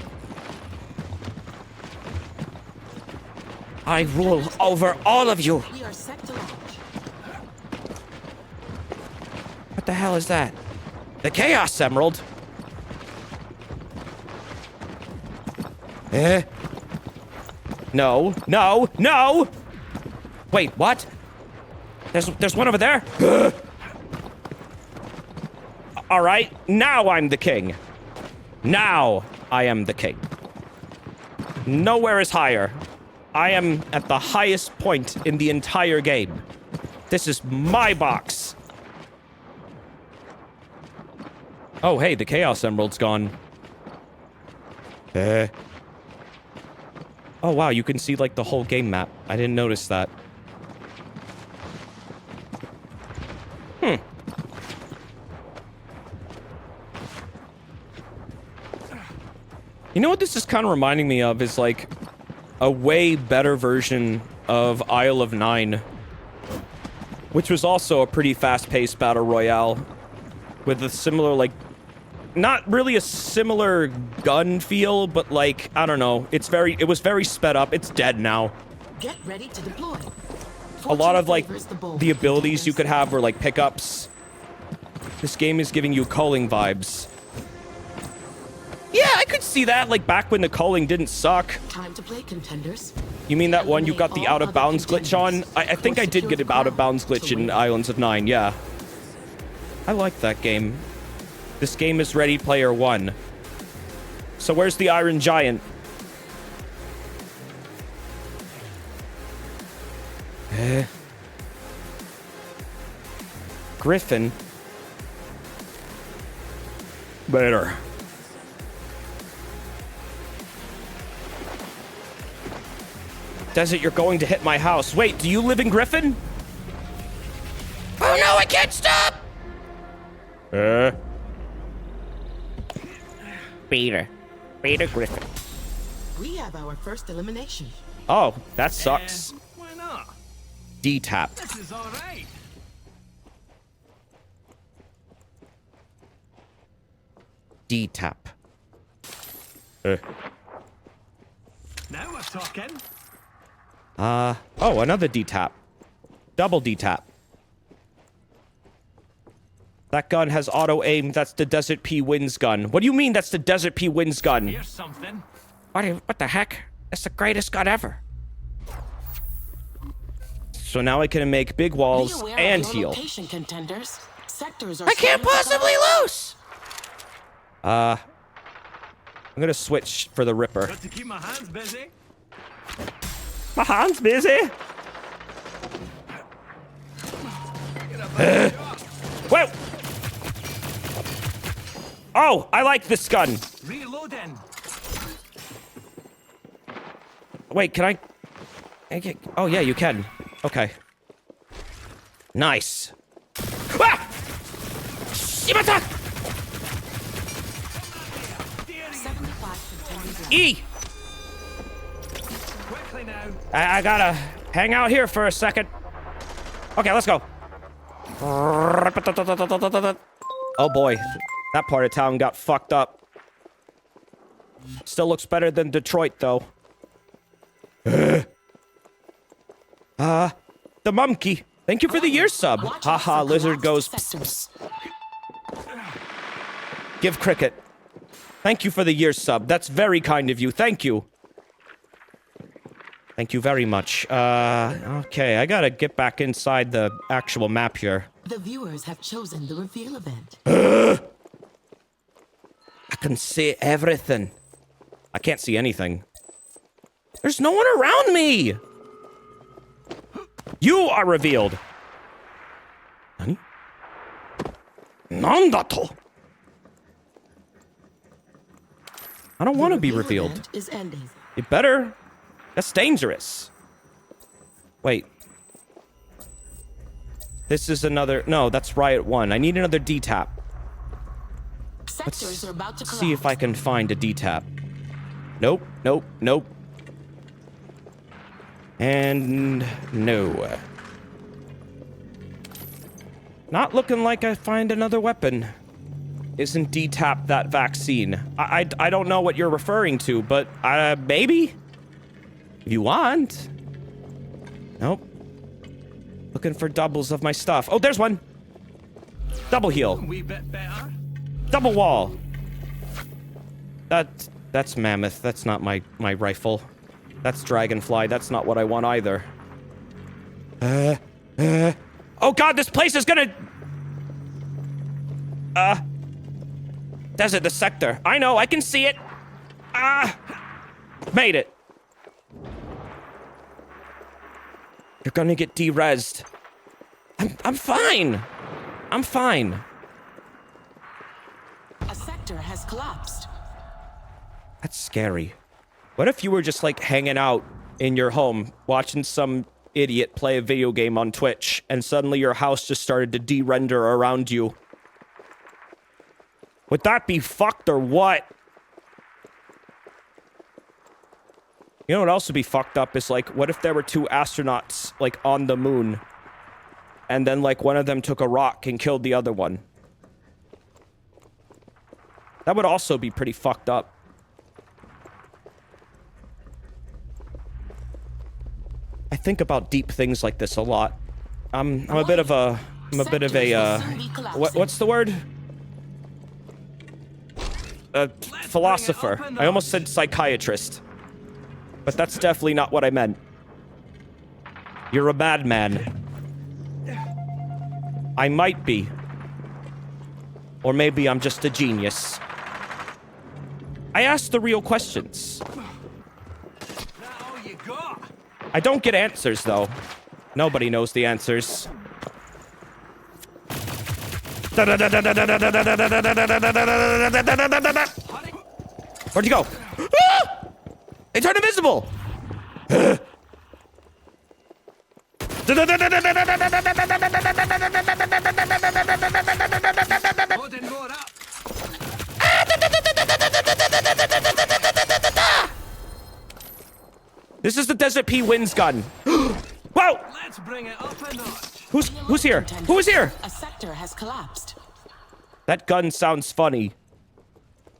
I rule over all of you. We are set to launch. What the hell is that? The Chaos Emerald? No, no, no! Wait, what? There's one over there? Alright, now I'm the king. Now I am the king. Nowhere is higher. I am at the highest point in the entire game. This is my box. Oh, hey, the Chaos Emerald's gone. Oh, wow, you can see, like, the whole game map. I didn't notice that. You know what this is kind of reminding me of is, like, a way better version of Isle of Nine, which was also a pretty fast-paced battle royale with a similar, like, not really a similar gun feel, but, like, I don't know. It was very sped up. It's dead now. Get ready to deploy. A lot of, like, the the abilities you could have were, like, pickups. This game is giving you culling vibes. Yeah, I could see that, like, back when the culling didn't suck. Time to play, contenders. You mean that one you got the out-of-bounds glitch on? I think I did get an out-of-bounds glitch in Islands of Nine, yeah. I like that game. This game is Ready Player One. So where's the Iron Giant? Griffin? Better. Desert, you're going to hit my house. Wait, do you live in Griffin? Oh no, I can't stop! Peter Griffin. We have our first elimination. Oh, that sucks. Why not? D-tap. This is all right. D-tap. Now we're talking. Oh, another D-tap. Double D-tap. That gun has auto-aim. That's the Desert P Wins gun. What do you mean that's the Desert P Wins gun? Here's something. What the heck? That's the greatest gun ever. So now I can make big walls and heal. Location, contenders. Sectors are I can't possibly lose! I'm gonna switch for the Ripper. Got to keep my hands busy. My hand's busy. Whoa! Oh, I like this gun. Reloading. Wait, can I get... Oh, yeah, you can. Okay. Nice. Ah! Shimata! 75 contenders. E! Quickly now. I gotta hang out here for a second. Okay, let's go. Oh boy, that part of town got fucked up. Still looks better than Detroit, though. The monkey. Thank you for the year sub. Haha, lizard goes. Psst, psst. Give cricket. Thank you for the year sub. That's very kind of you. Thank you. Thank you very much. Okay, I gotta get back inside the actual map here. The viewers have chosen the reveal event. I can see everything. I can't see anything. There's no one around me! You are revealed! Nani? Nandato? I don't want to be revealed. Event is ending. You better. That's dangerous. Wait. This is another... No, that's Riot 1. I need another D-tap. Sectors are about to collapse. See if I can find a D-tap. Nope, nope, nope. And... no. Not looking like I find another weapon. Isn't D-tap that vaccine? I don't know what you're referring to, but maybe? If you want. Nope. Looking for doubles of my stuff. Oh, there's one. Double heal. We bit better. Double wall. That's mammoth. That's not my rifle. That's dragonfly. That's not what I want either. Oh god, this place is gonna... Desert the sector. I know, I can see it. Made it. You're gonna get de-rezzed. I'm fine. I'm fine. A sector has collapsed. That's scary. What if you were just like hanging out in your home, watching some idiot play a video game on Twitch, and suddenly your house just started to de-render around you? Would that be fucked or what? You know what else would be fucked up is like, what if there were two astronauts like on the moon, and then like one of them took a rock and killed the other one? That would also be pretty fucked up. I think about deep things like this a lot. I'm a bit of a what's the word? A philosopher. I almost said psychiatrist. But that's definitely not what I meant. You're a madman. I might be. Or maybe I'm just a genius. I ask the real questions. I don't get answers, though. Nobody knows the answers. Where'd you go? Ah! They turned invisible! This is the Desert P Winds gun. Whoa! Let's bring it up a notch. Who's here? Who is here? A sector has collapsed. That gun sounds funny.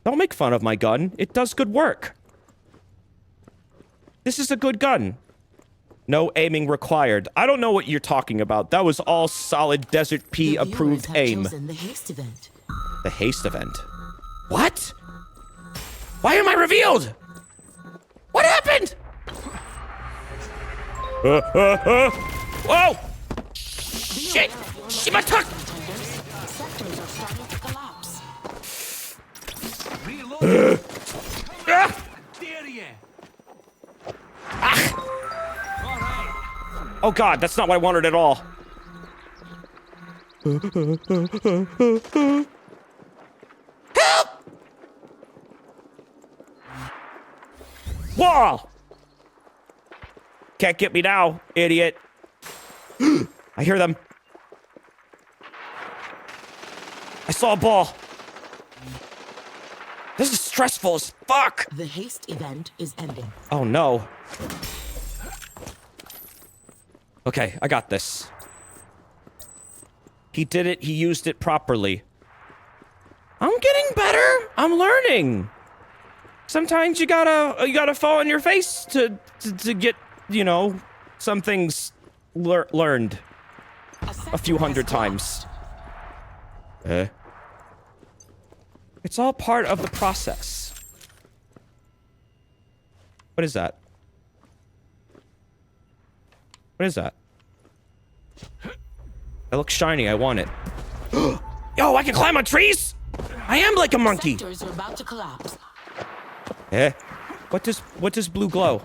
Don't make fun of my gun. It does good work. This is a good gun. No aiming required. I don't know what you're talking about. That was all solid Desert P approved aim. The haste event. The haste event? What? Why am I revealed? What happened? Whoa! Shit! Shimatuck! Sectors are starting to collapse. Reload. Dare you? All right. Oh god, that's not what I wanted at all. Help! Wall! Can't get me now, idiot. I hear them. I saw a ball. This is stressful as fuck. The haste event is ending. Oh no. Okay, I got this. He did it, he used it properly. I'm getting better. I'm learning. Sometimes you gotta fall on your face to get, you know, some things learned a few hundred times. It's all part of the process. What is that? What is that? That looks shiny. I want it. Yo, I can climb on trees? I am like a monkey. Sectors are about to collapse. What does blue glow?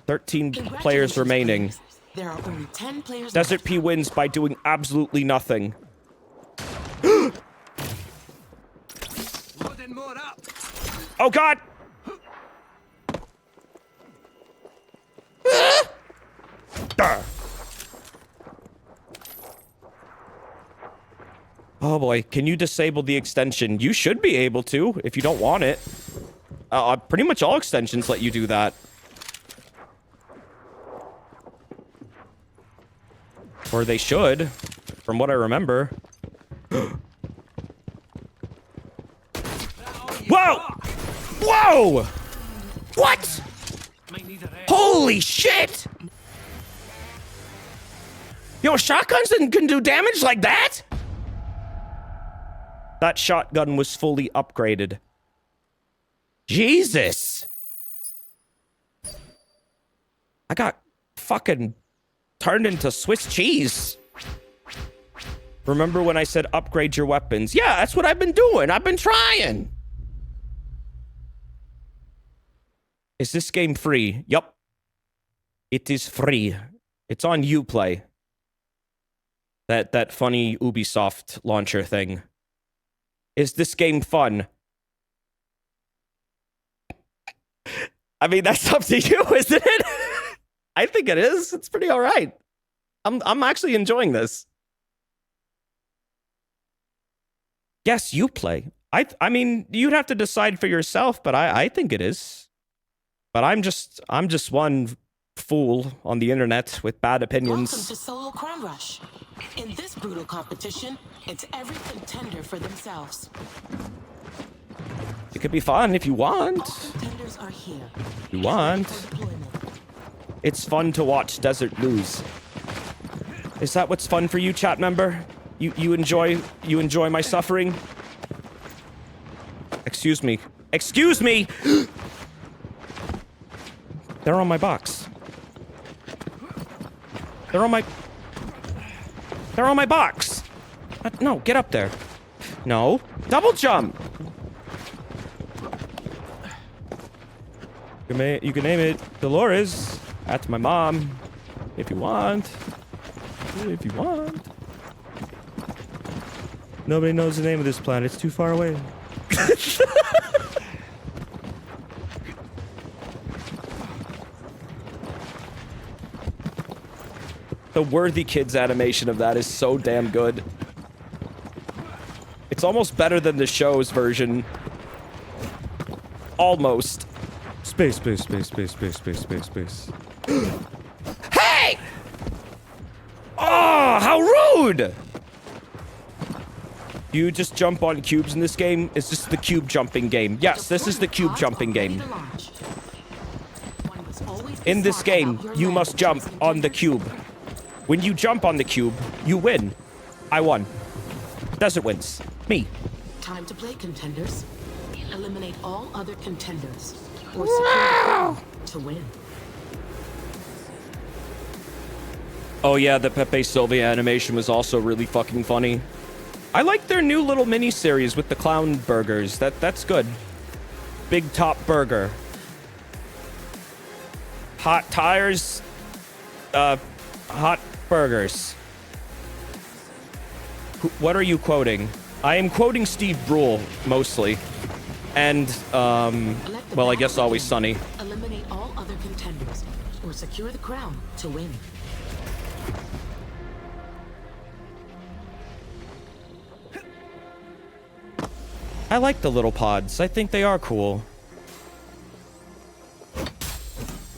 13 players remaining. There are only 10 players. Desert P wins by doing absolutely nothing. Loading more up. Oh god! Oh boy, can you disable the extension? You should be able to, if you don't want it. Pretty much all extensions let you do that. Or they should, from what I remember. Whoa! Whoa! What? Holy shit! Yo, shotguns can do damage like that? That shotgun was fully upgraded. Jesus! I got fucking turned into Swiss cheese. Remember when I said upgrade your weapons? Yeah, that's what I've been doing. I've been trying. Is this game free? Yup. It is free. It's on Uplay. That funny Ubisoft launcher thing. Is this game fun? I mean, that's up to you, isn't it? I think it is. It's pretty all right. I'm actually enjoying this. Yes, you play. I mean, you'd have to decide for yourself, but I think it is. But I'm just one fool on the internet with bad opinions. Welcome to Solo Crown Rush. In this brutal competition, it's every contender for themselves. It could be fun if you want. All contenders are here. If you want. It's fun to watch Desert lose. Is that what's fun for you, chat member? You enjoy my suffering? Excuse me. Excuse me! They're on my box. They're on my box! No, get up there. No. Double jump! You can name it Dolores. That's my mom. If you want. If you want. Nobody knows the name of this planet. It's too far away. The Worthy Kids animation of that is so damn good. It's almost better than the show's version. Almost. Space. Hey! Oh, how rude! You just jump on cubes in this game? Is this the cube jumping game? Yes, this is the cube jumping game. In this game, you must jump on the cube. When you jump on the cube, you win. I won. Desert wins. Me. Time to play, contenders. Eliminate all other contenders. Or secure the crown to win. Oh yeah, the Pepe Sylvia animation was also really fucking funny. I like their new little mini-series with the clown burgers. That's good. Big Top Burger. Hot tires. Hot burgers. What are you quoting? I am quoting Steve Brule, mostly. And, well, I guess Always Sunny. Eliminate all other contenders. Or secure the crown to win. I like the little pods. I think they are cool.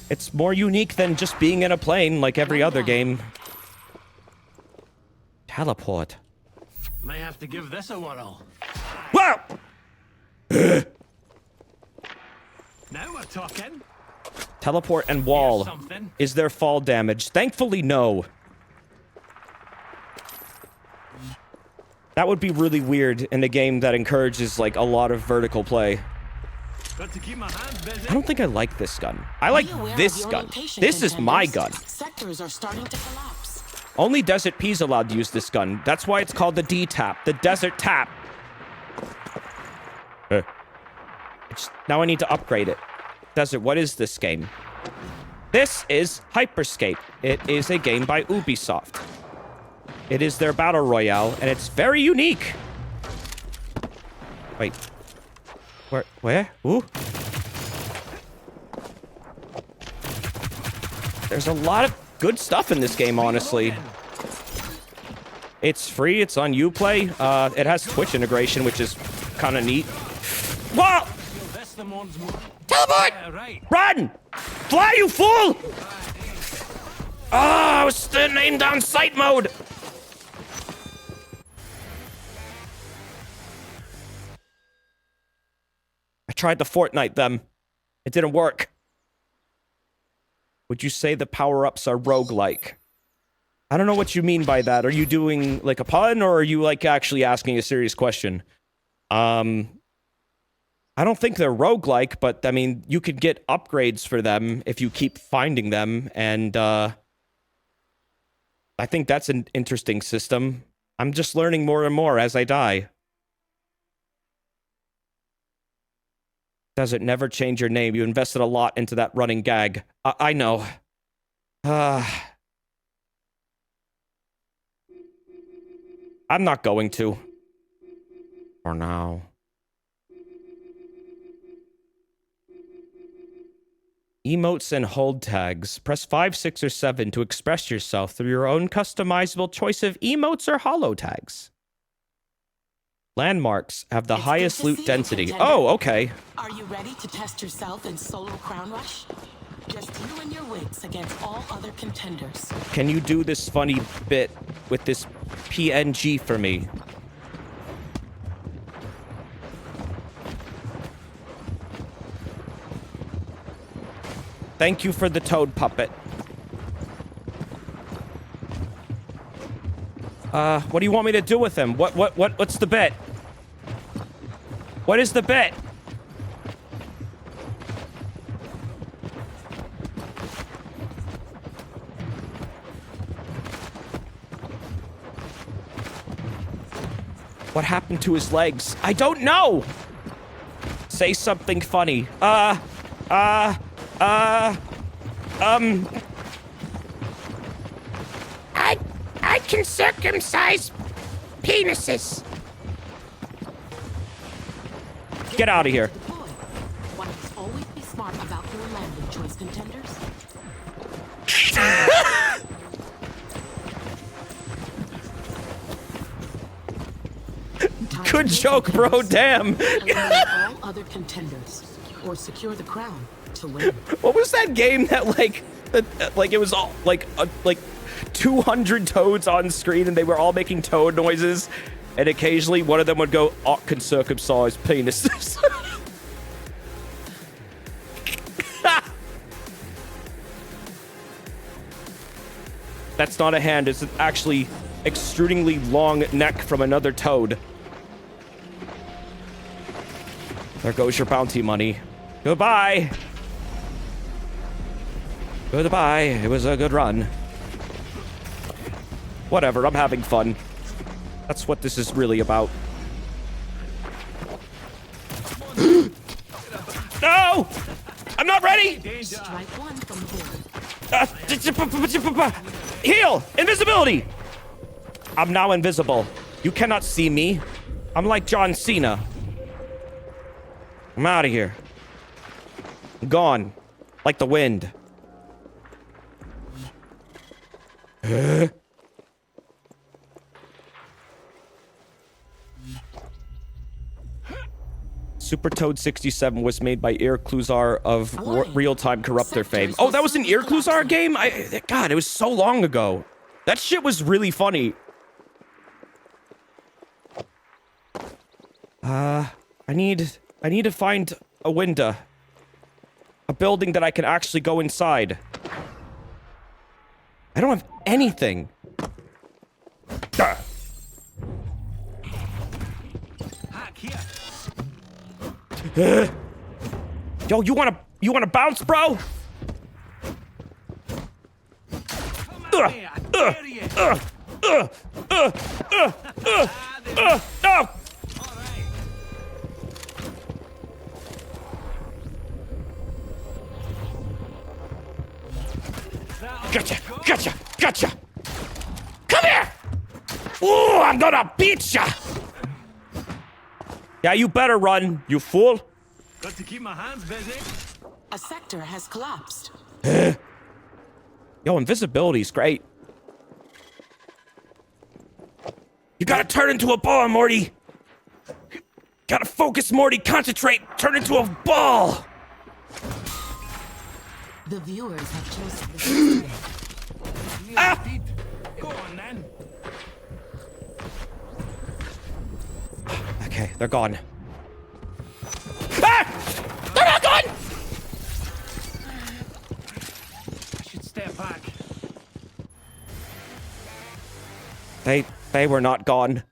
It's more unique than just being in a plane like every other game. Teleport. May have to give this a whirl. Whoa! Now we're talking. Teleport and wall. Is there fall damage? Thankfully, no. That would be really weird in a game that encourages, like, a lot of vertical play. Got to keep my hands busy. I don't think I like this gun. I like this gun. This is my gun. Sectors are starting to collapse. Only Desert P's allowed to use this gun. That's why it's called the D-Tap, the Desert Tap. Now I need to upgrade it. Desert, what is this game? This is Hyperscape. It is a game by Ubisoft. It is their battle royale, and it's very unique. Wait. Where? Ooh. There's a lot of good stuff in this game, honestly. It's free. It's on Uplay. It has Twitch integration, which is kind of neat. Whoa! Teleport! Yeah, right. Run! Fly, you fool! Oh, I was still in down sight mode. I tried to Fortnite them. It didn't work. Would you say the power-ups are roguelike? I don't know what you mean by that. Are you doing like a pun, or are you like actually asking a serious question? I don't think they're roguelike, but I mean, you could get upgrades for them if you keep finding them, and I think that's an interesting system. I'm just learning more and more as I die. Does it never change your name? You invested a lot into that running gag. I know. I'm not going to. For now. Emotes and hold tags. Press 5, 6, or 7 to express yourself through your own customizable choice of emotes or holo tags. Landmarks have the highest loot density. Oh, okay. Are you ready to test yourself in solo crown rush? Just you and your wits against all other contenders. Can you do this funny bit with this PNG for me? Thank you for the toad puppet. What do you want me to do with him? What's the bet? What is the bet? What happened to his legs? I don't know! Say something funny. I can circumcise penises. Get out of here. One must always be smart about your landing choice, contenders. Good joke, bro. Damn. Eliminate all other contenders, or secure the crown to win. What was that game that like it was all like 200 toads on screen and they were all making toad noises, and occasionally one of them would go, "I can circumcise penises." That's not a hand, it's actually extrudingly long neck from another toad. There goes your bounty money. Goodbye. Goodbye. It was a good run. Whatever, I'm having fun. That's what this is really about. No! I'm not ready! Strike one from here. Heal! Invisibility! I'm now invisible. You cannot see me. I'm like John Cena. I'm out of here. I'm gone. Like the wind. Super Toad 67 was made by Ircluzar of Real-Time Corruptor fame. Oh, that was an Ircluzar game? God, it was so long ago. That shit was really funny. I need to find a window. A building that I can actually go inside. I don't have anything. Yo, you wanna bounce, bro? No! Gotcha! Come here! Ooh, I'm gonna beat ya! Yeah, you better run, you fool. Got to keep my hands busy. A sector has collapsed. Yo, invisibility's great. gotta turn into a ball, Morty. Gotta focus, Morty. Concentrate. Turn into a ball. The viewers have chosen this. Ah! Go on then. Okay, they're gone. Ah! They're not gone! I should step back. They were not gone.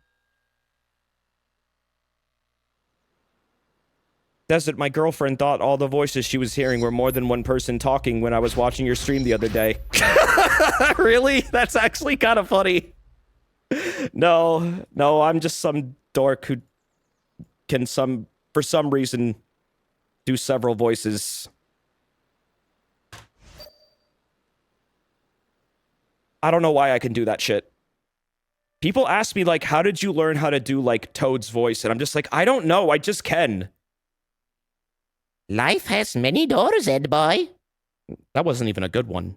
Desert, my girlfriend thought all the voices she was hearing were more than one person talking when I was watching your stream the other day. Really? That's actually kind of funny. No, I'm just some dork who can for some reason, do several voices. I don't know why I can do that shit. People ask me, like, how did you learn how to do, like, Toad's voice? And I'm just like, I don't know, I just can. Life has many doors, Ed boy. That wasn't even a good one.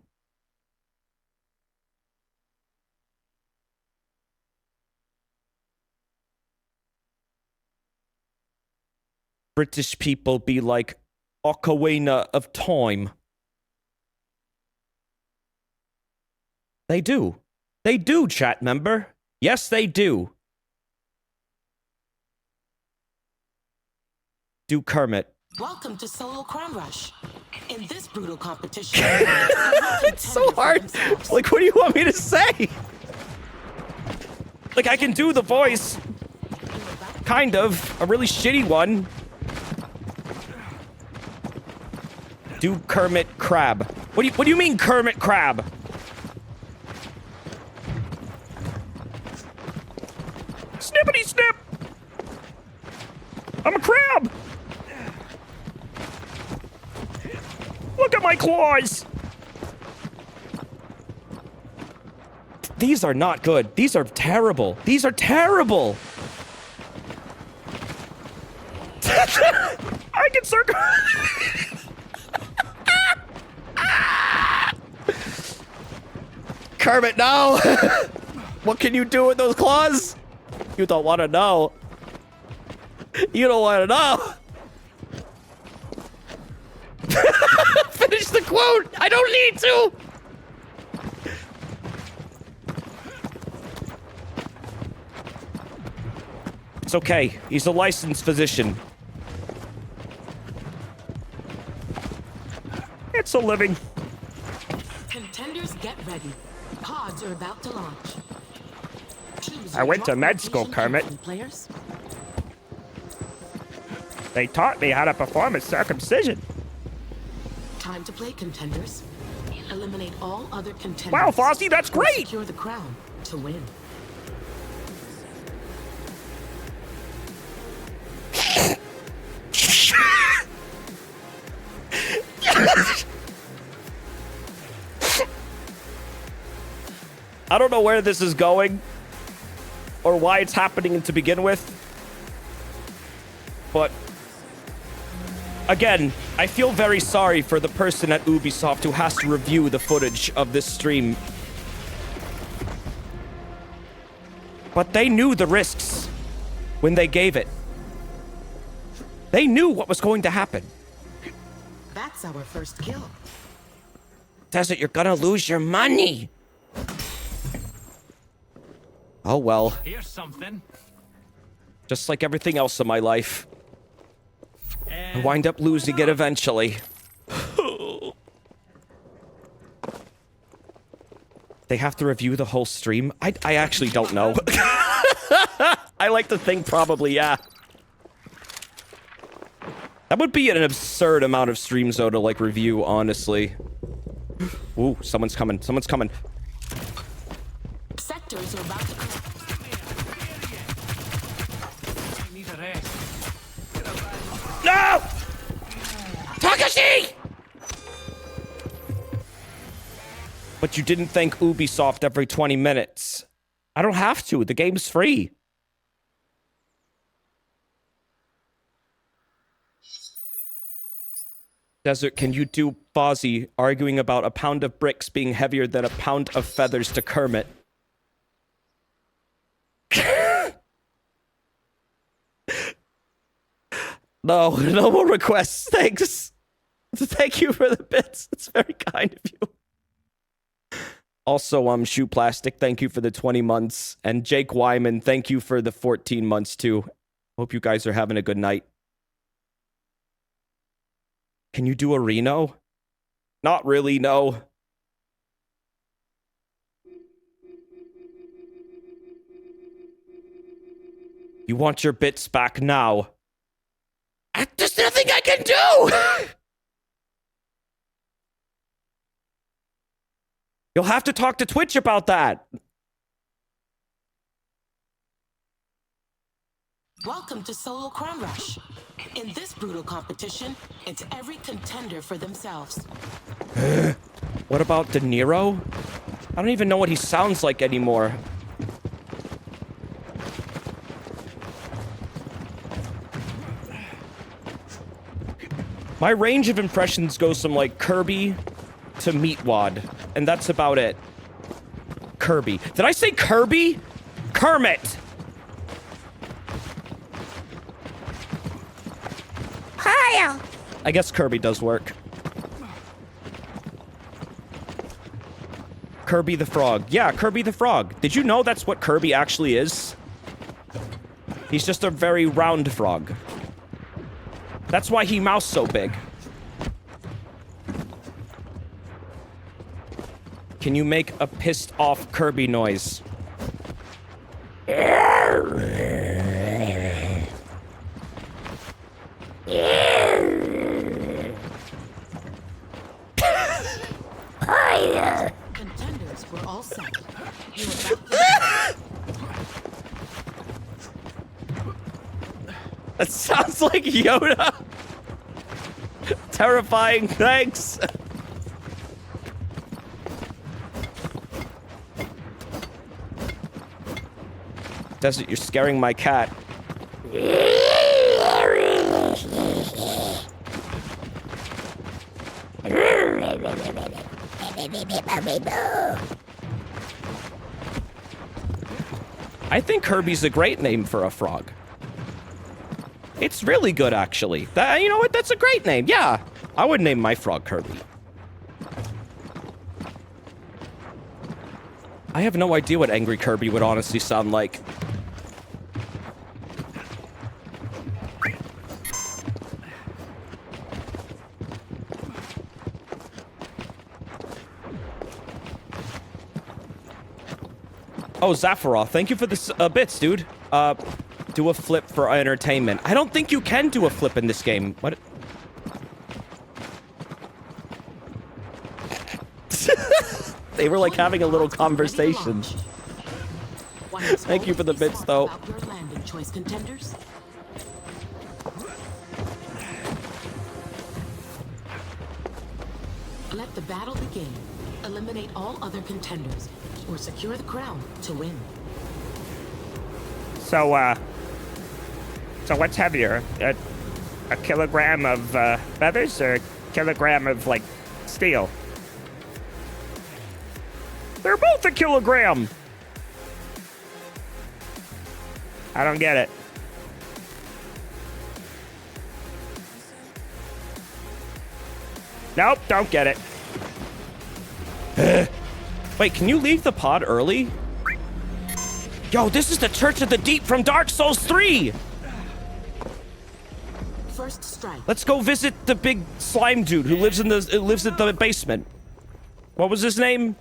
British people be like, Ocarina of Time. They do. They do, chat member. Yes, they do. Do Kermit. Welcome to Solo Crown Rush. In this brutal competition, It's so hard. Like, what do you want me to say? Like, I can do the voice. Kind of. A really shitty one. Do Kermit Crab. What do you mean Kermit Crab? Snippity snip! I'm a crab! Look at my claws! These are not good. These are terrible. These are terrible! I can circle... Kermit, no! What can you do with those claws? You don't want to know. You don't want to know. Finish the quote. I don't need to. It's okay. He's a licensed physician. It's a living. Contenders, get ready. Pods are about to launch. Choose I your went to drop med school, location Kermit. carefully, Players. They taught me how to perform a circumcision. Time to play, contenders. Eliminate all other contenders. Wow, Frosty, that's or great! Secure the crown to win. I don't know where this is going or why it's happening to begin with, but again, I feel very sorry for the person at Ubisoft who has to review the footage of this stream. But they knew the risks when they gave it. They knew what was going to happen. That's our first kill. Desert, you're gonna lose your money. Oh well. Here's something. Just like everything else in my life. I wind up losing it eventually. They have to review the whole stream? I actually don't know. I like to think probably, yeah. That would be an absurd amount of streams, though, to, like, review, honestly. Ooh, someone's coming. Someone's coming. Sectors are about to collapse. I need a rest. No! Takashi! But you didn't thank Ubisoft every 20 minutes. I don't have to. The game's free. Desert, can you do Fozzie arguing about a pound of bricks being heavier than a pound of feathers to Kermit? No, no more requests. Thanks. Thank you for the bits. It's very kind of you. Also, Shoe Plastic, thank you for the 20 months. And Jake Wyman, thank you for the 14 months too. Hope you guys are having a good night. Can you do a Reno? Not really, no. You want your bits back now? There's nothing I can do! You'll have to talk to Twitch about that. Welcome to Solo Crown Rush. In this brutal competition, it's every contender for themselves. What about De Niro? I don't even know what he sounds like anymore. My range of impressions goes from, like, Kirby to Meatwad, and that's about it. Kirby. Did I say Kirby? Kermit! Hiya! I guess Kirby does work. Kirby the Frog. Yeah, Kirby the Frog. Did you know that's what Kirby actually is? He's just a very round frog. That's why he mouths so big. Can you make a pissed off Kirby noise? Contenders were all set. You were about That sounds like Yoda. Terrifying, thanks. Desert, you're scaring my cat. I think Kirby's a great name for a frog. It's really good, actually. You know what? That's a great name. Yeah. I would name my frog Kirby. I have no idea what Angry Kirby would honestly sound like. Oh, Zapharoth, thank you for the bits, dude. Do a flip for entertainment. I don't think you can do a flip in this game. What? They were like having a little conversation. Thank you for the bits, though. Your landing choice, contenders. Let the battle begin. Eliminate all other contenders, or secure the crown to win. So what's heavier? A kilogram of feathers or a kilogram of, like, steel? They're both a kilogram! I don't get it. Nope, don't get it. Wait, can you leave the pod early? Yo, this is the Church of the Deep from Dark Souls 3! First strike. Let's go visit the big slime dude who lives in the basement. What was his name?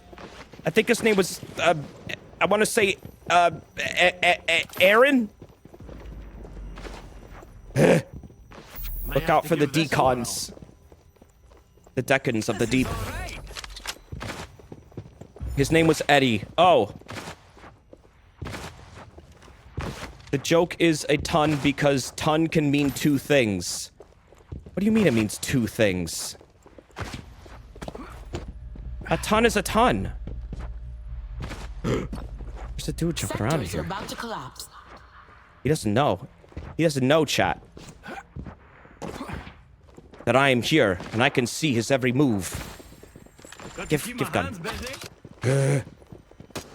I think his name was, I want to say, Aaron? Look out for the decons. The decans of the deep. His name was Eddie. Oh. The joke is a ton because ton can mean two things. What do you mean it means two things? A ton is a ton. There's a dude jumping around Sectors here. are about to collapse. He doesn't know. He doesn't know, chat. That I am here, and I can see his every move. Give gun.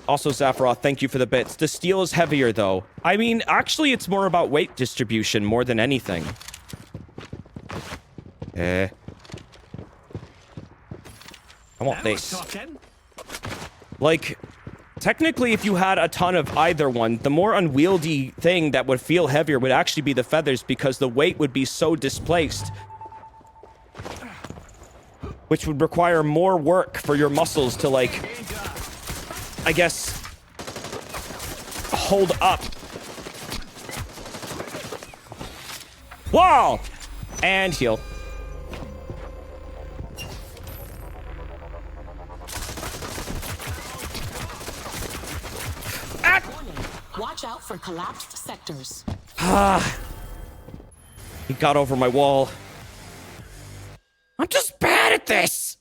Also, Zapharoth, thank you for the bits. The steel is heavier, though. I mean, actually, it's more about weight distribution more than anything. I want That was this. talking. Like, technically, if you had a ton of either one, the more unwieldy thing that would feel heavier would actually be the feathers because the weight would be so displaced. Which would require more work for your muscles to, like, I guess, hold up. Wall! And heal. Warning. Watch out for collapsed sectors. He got over my wall. I'm just bad at this.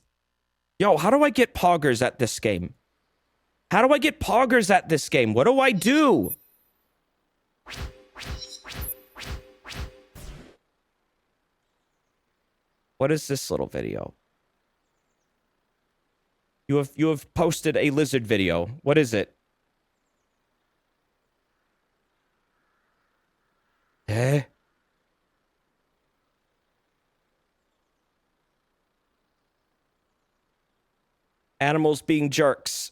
Yo, how do I get poggers at this game? How do I get poggers at this game? What do I do? What is this little video? You have posted a lizard video. What is it? Eh? Animals being jerks.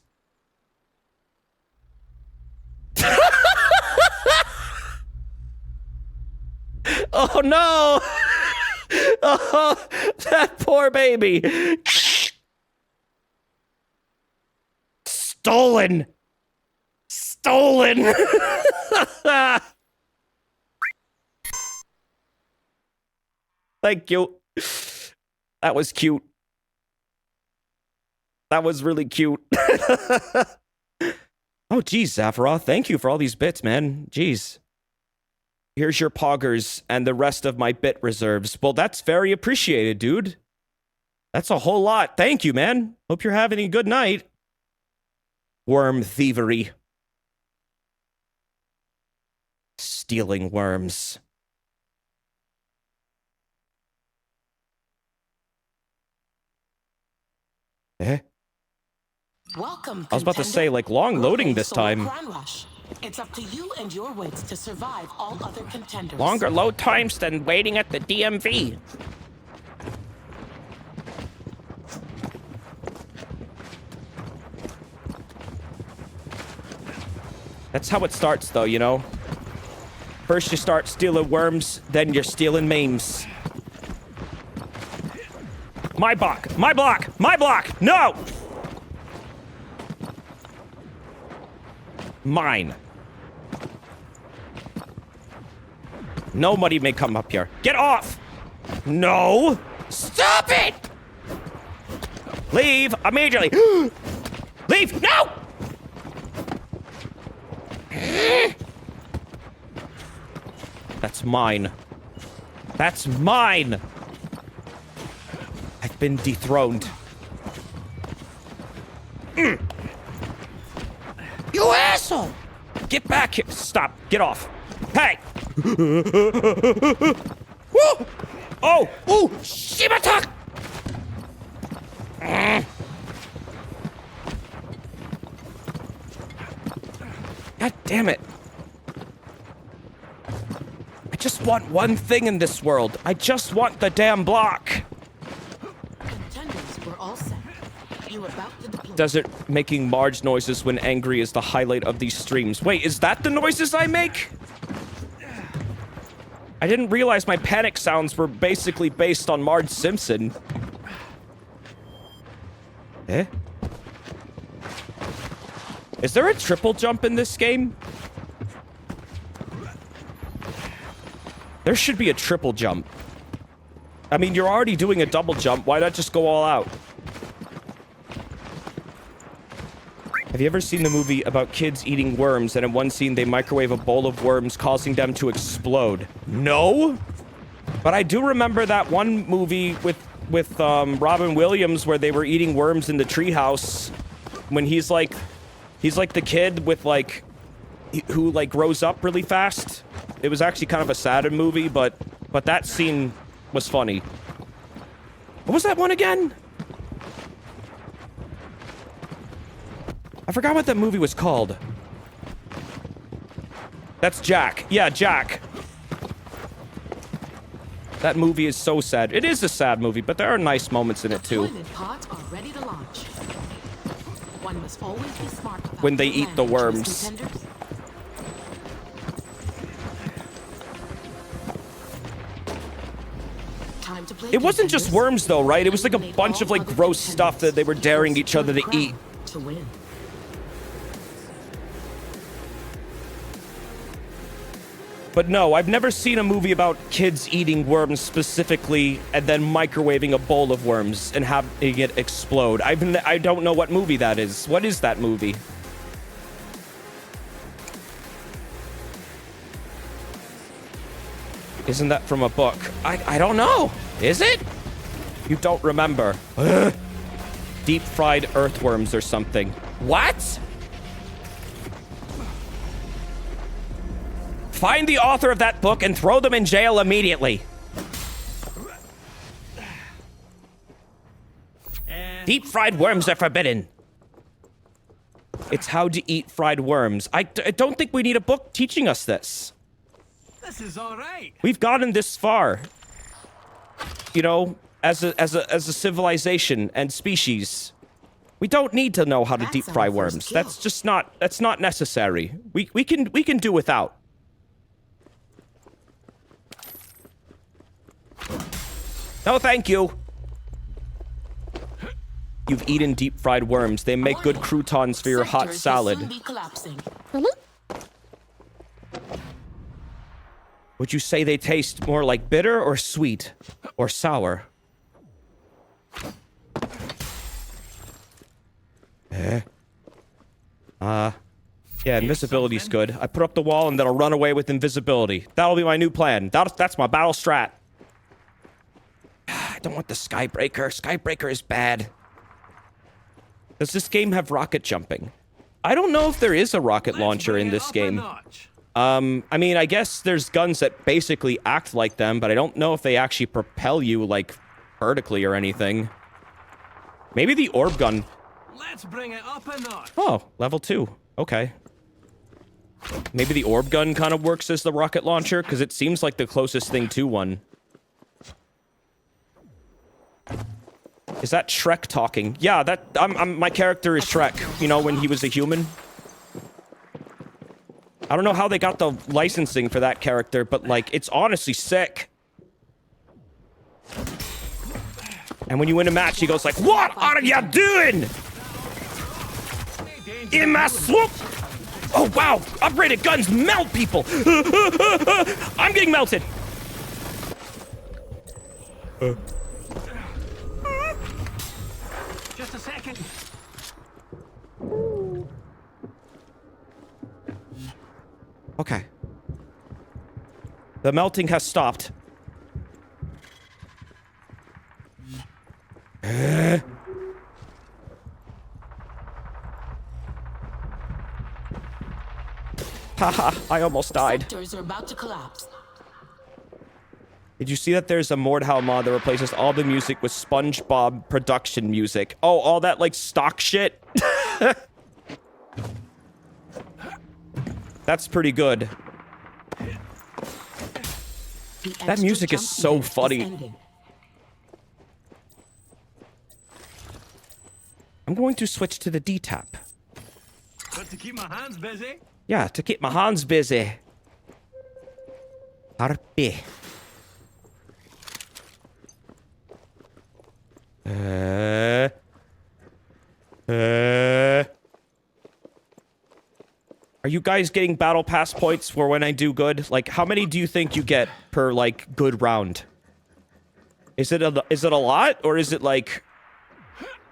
Oh no! Oh, that poor baby. Stolen. Stolen. Thank you. That was cute. That was really cute. Oh, geez, Zaphiroth. Thank you for all these bits, man. Jeez. Here's your poggers and the rest of my bit reserves. Well, that's very appreciated, dude. That's a whole lot. Thank you, man. Hope you're having a good night. Worm thievery. Stealing worms. Eh? Welcome. I was about to say, contender. like, long loading this Solar time. Crown Rush. It's up to you and your wits to survive all other contenders. Longer load times than waiting at the DMV. That's how it starts, though, you know? First you start stealing worms, then you're stealing memes. My block! My block! My block! No! Mine. Nobody may come up here. Get off! No! Stop it! Leave immediately! Leave! No! That's mine. That's mine! I've been dethroned. You asshole! Get back here! Stop! Get off! Hey! Woo! Oh! Ooh! Shibatak! God damn it. I just want one thing in this world. I just want the damn block. Contenders were all set. You're about to deploy. Desert making Marge noises when angry is the highlight of these streams. Wait, is that the noises I make? I didn't realize my panic sounds were basically based on Marge Simpson. Eh? Is there a triple jump in this game? There should be a triple jump. I mean, you're already doing a double jump. Why not just go all out? Have you ever seen the movie about kids eating worms and in one scene they microwave a bowl of worms causing them to explode? No? But I do remember that one movie with Robin Williams where they were eating worms in the treehouse when he's like the kid with like who like grows up really fast. It was actually kind of a sad movie, but that scene was funny. What was that one again? I forgot what that movie was called. That's Jack. Yeah, Jack. That movie is so sad. It is a sad movie, but there are nice moments in it too. Toilet pods are ready to launch. One must always be smart about When they your eat the landing choice worms. contenders. Time to play It wasn't just contenders. worms though, right? It was like a Eliminate bunch of all like other gross stuff that they were daring contenders each other to equals eat. ground to win. But no, I've never seen a movie about kids eating worms specifically and then microwaving a bowl of worms and having it explode. I don't know what movie that is. What is that movie? Isn't that from a book? I don't know. Is it? You don't remember. Ugh. Deep fried earthworms or something. What? Find the author of that book and throw them in jail immediately. Deep fried worms are forbidden. It's how to eat fried worms. I don't think we need a book teaching us this. This is all right. We've gotten this far. You know, as a civilization and species. We don't need to know how to That's deep our fry first worms. kill. That's not necessary. We can do without. No, thank you. You've eaten deep fried worms. They make good croutons for your hot Sectors will salad. soon be collapsing. Would you say they taste more like bitter or sweet or sour? Yeah, invisibility's good. I put up the wall and then I'll run away with invisibility. That'll be my new plan. That's my battle strat. I don't want the Skybreaker. Skybreaker is bad. Does this game have rocket jumping? I don't know if there is a rocket launcher in this game. I mean, I guess there's guns that basically act like them, but I don't know if they actually propel you, like, vertically or anything. Maybe the orb gun. Let's bring it up a notch. Oh, level 2. Okay. Maybe the orb gun kind of works as the rocket launcher, because it seems like the closest thing to one. Is that Shrek talking? Yeah, my character is Shrek, you know, when he was a human. I don't know how they got the licensing for that character, but, like, it's honestly sick. And when you win a match, he goes like, "What are ya doing? In my swoop!" Oh, wow! Upgraded guns melt people! I'm getting melted! Just a second. Okay. The melting has stopped. Haha, I almost died. Sectors are about to collapse. Did you see that there's a Mordhau mod that replaces all the music with SpongeBob production music? Oh, all that, like, stock shit? That's pretty good. The That extra music is jump so event funny. ending. I'm going to switch to the D-tap. Got to keep my hands busy. Yeah, to keep my hands busy. Harpy. Are you guys getting battle pass points for when I do good? Like, how many do you think you get per, like, good round? Is it a lot, or is it, like,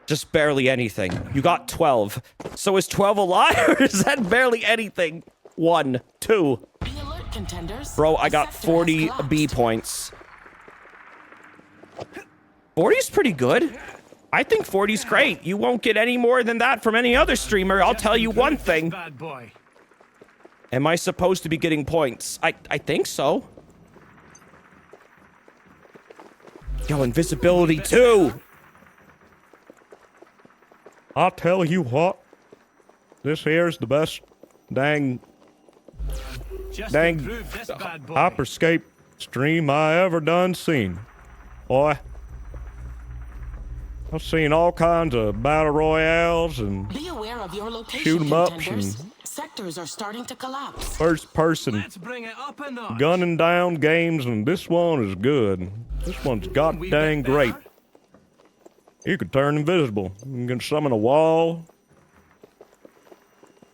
just barely anything? You got 12. So is 12 a lot, or is that barely anything? 1, 2. Be alert, contenders. Bro, I The got sector has 40 collapsed. B points. 40's pretty good. I think 40's great. You won't get any more than that from any other streamer. I'll tell you one thing. Bad boy. Am I supposed to be getting points? I think so. Yo, invisibility too. I'll tell you what. This here's the best dang Just improve this bad boy. Hyperscape stream I ever done seen. Boy, I've seen all kinds of battle royales and Be aware of your location, shoot 'em ups contenders. and Sectors are starting to collapse. first person Let's bring it up a notch. gunning down games, and this one is good. This one's god Wee dang bit great. better. You can turn invisible. You can summon a wall.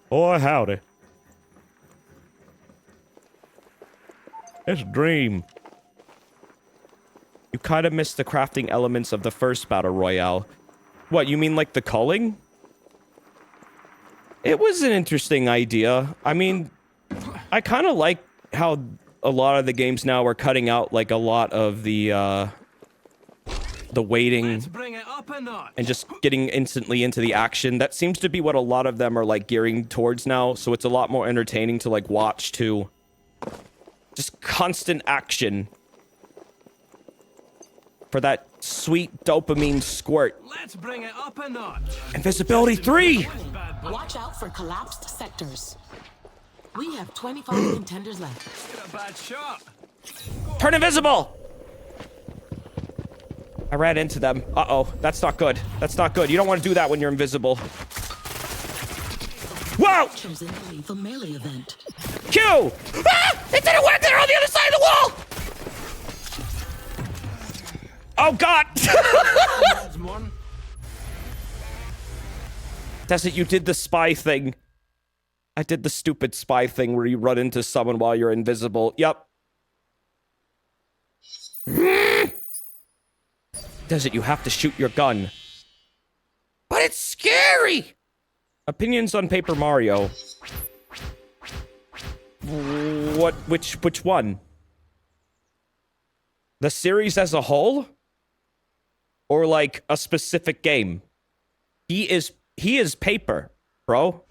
Boy, howdy. It's a dream. You kind of missed the crafting elements of the first battle royale. What, you mean like the culling? It was an interesting idea. I mean, I kind of like how a lot of the games now are cutting out like a lot of the waiting Let's bring it up a notch. and just getting instantly into the action. That seems to be what a lot of them are like gearing towards now, so it's a lot more entertaining to like watch too. Just constant action. For that sweet dopamine squirt. Let's bring it up a notch. Invisibility 3! Watch out for collapsed sectors. We have 25 contenders left. Get a bad shot. Turn invisible! I ran into them. Uh-oh, that's not good. That's not good. You don't want to do that when you're invisible. Whoa! Chosen to leave a melee event. Q! Ah! It didn't work! They're on the other side of the wall! Oh, God! That's one. Desert, you did the spy thing. I did the stupid spy thing where you run into someone while you're invisible. Yep. Desert, you have to shoot your gun. But it's scary! Opinions on Paper Mario. Which one? The series as a whole? Or like a specific game? He is Paper, bro.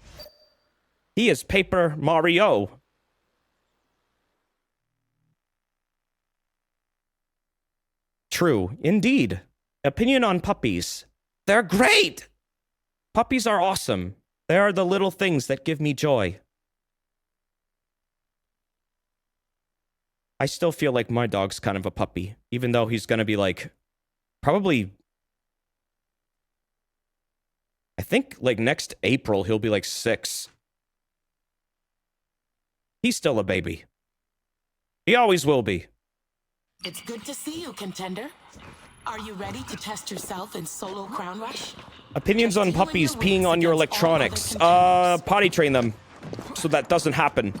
He is Paper Mario. True, indeed. Opinion on puppies. They're great! Puppies are awesome. They are the little things that give me joy. I still feel like my dog's kind of a puppy, even though he's gonna be like, probably, I think like next April he'll be like 6. He's still a baby. He always will be. It's good to see you, contender. Are you ready to test yourself in solo crown rush? Opinions on puppies peeing on your electronics. Potty train them so that doesn't happen.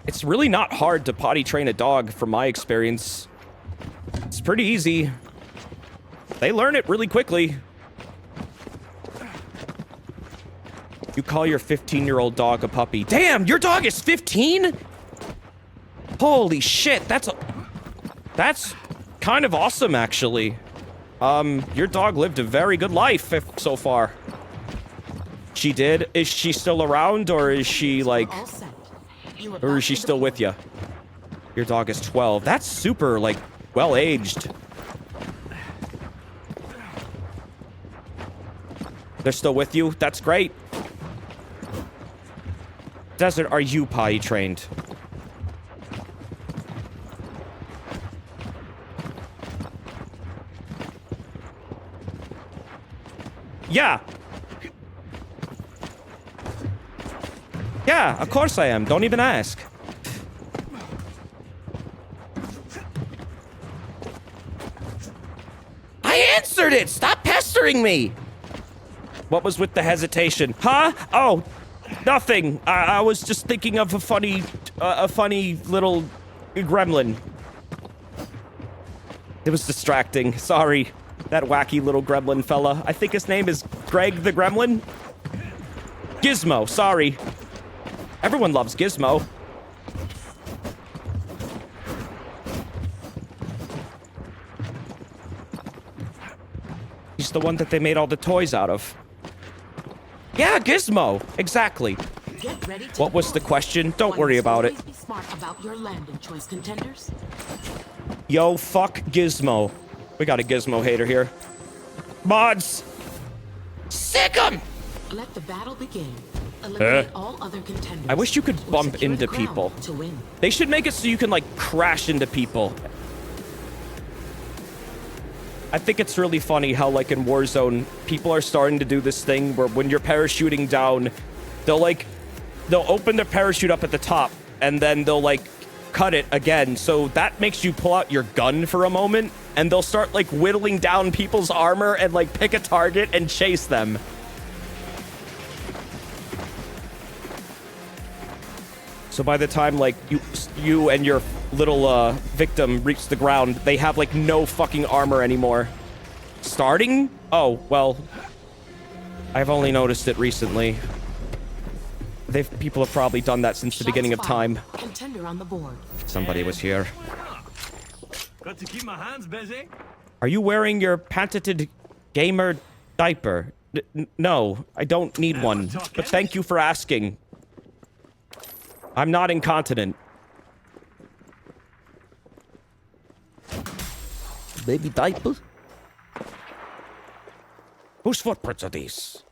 It's really not hard to potty train a dog from my experience. It's pretty easy. They learn it really quickly. You call your 15-year-old dog a puppy. Damn, your dog is 15? Holy shit, that's kind of awesome, actually. Your dog lived a very good life so far. She did? Is she still around, or is she, like... All set. You're Or about is she to still begin. with you? Your dog is 12. That's super, like, well-aged. They're still with you? That's great. Desert, are you potty trained? Yeah. Yeah, of course I am. Don't even ask. I answered it! Stop pestering me! What was with the hesitation? Huh? Oh, nothing. I was just thinking of a funny little gremlin. It was distracting. Sorry. That wacky little gremlin fella. I think his name is Greg the Gremlin. Gizmo, sorry. Everyone loves Gizmo. He's the one that they made all the toys out of. Yeah, Gizmo. Exactly. Get ready to What was the question? Don't One worry must about it. always Be smart about your landing choice, contenders. Yo, fuck Gizmo. We got a Gizmo hater here. Mods! Sick 'em! Let the battle begin. Eliminate all other contenders. I wish you could or bump secure the into crown people. To win. They should make it so you can, like, crash into people. I think it's really funny how, like, in Warzone, people are starting to do this thing where when you're parachuting down, they'll open their parachute up at the top, and then they'll, like, cut it again. So that makes you pull out your gun for a moment, and they'll start, like, whittling down people's armor and, like, pick a target and chase them. So by the time, like, you and your little, victim reach the ground, they have, like, no fucking armor anymore. Starting? Oh, well, I've only noticed it recently. People have probably done that since the beginning of time. Contender on the board. Somebody was here. Got to keep my hands busy. Are you wearing your patented gamer diaper? No, I don't need one, but thank you for asking. I'm not incontinent. Baby diapers? Whose footprints are these?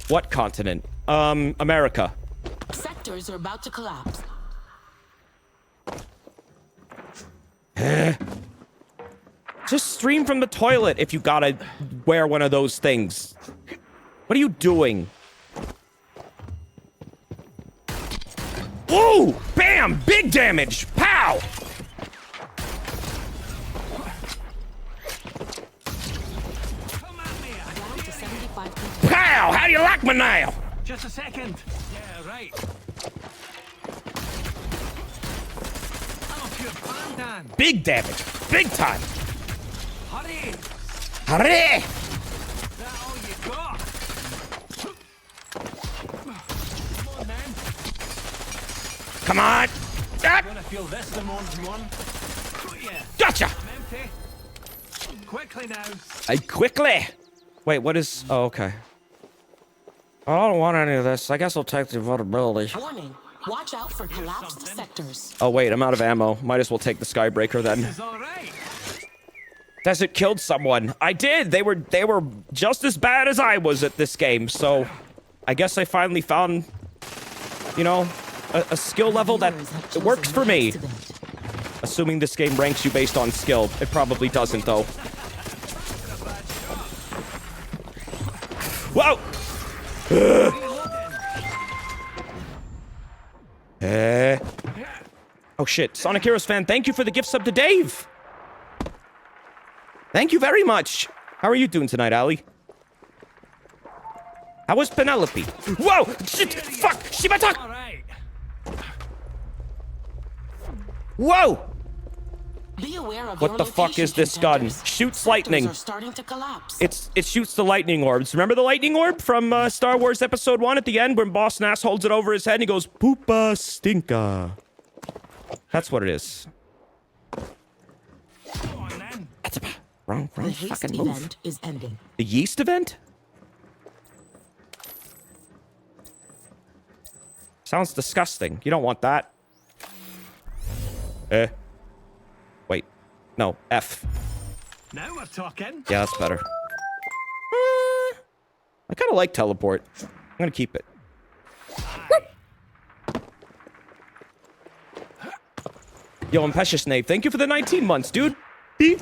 What continent? America. Sectors are about to collapse. Just stream from the toilet if you gotta wear one of those things. What are you doing? Whoa! Bam! Big damage! Pow! Come at me. Down to 75 contenders. Pow! How do you like me now? Just a second. Yeah, right. I'm a pure pandan. Big damage. Big time. Hurry. Hurry! Is that all you got? Come on, then. Come on! Ah, Gonna feel this the moment you won. Yeah. gotcha! I'm empty. Quickly now. Quickly! Wait, what is... Oh, okay. I don't want any of this. I guess I'll take the vulnerability. Warning. Watch out for collapsed sectors. Oh, wait, I'm out of ammo. Might as well take the Skybreaker then. It's all right. Desert killed someone. I did! They were just as bad as I was at this game, so... I guess I finally found... You know... A skill level that works for me. Assuming this game ranks you based on skill. It probably doesn't, though. Whoa! Oh, shit. Sonic Heroes fan, thank you for the gift sub to Dave! Thank you very much! How are you doing tonight, Allie? How was Penelope? Whoa! Shit! Fuck! Shibata! All right. Whoa! Be aware of What your the fuck location, is this gun? contenders. Shoots Sectors lightning. are starting to collapse. It shoots the lightning orbs. Remember the lightning orb from Star Wars Episode 1 at the end when Boss Nass holds it over his head and he goes, Poopa Stinka. That's what it is. Come on, then. That's a wrong the haste fucking move. event is ending. The yeast event? Sounds disgusting. You don't want that. Wait. No, F. Now we're talking. Yeah, that's better. I kind of like teleport. I'm gonna keep it. Yo, Impetious Nave, thank you for the 19 months, dude. Beep.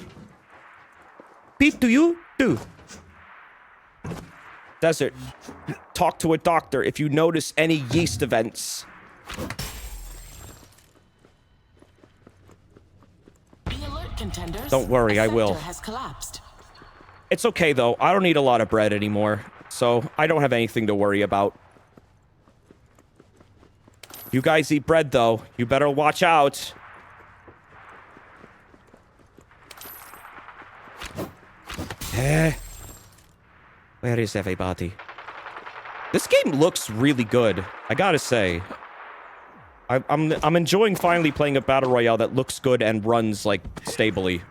Beep to you, too. Desert, talk to a doctor if you notice any yeast events. Be alert, contenders. Don't worry, A I will. sector has collapsed. It's okay, though. I don't need a lot of bread anymore, so I don't have anything to worry about. You guys eat bread, though. You better watch out. Where is everybody? This game looks really good, I gotta say. I'm enjoying finally playing a battle royale that looks good and runs, like, stably.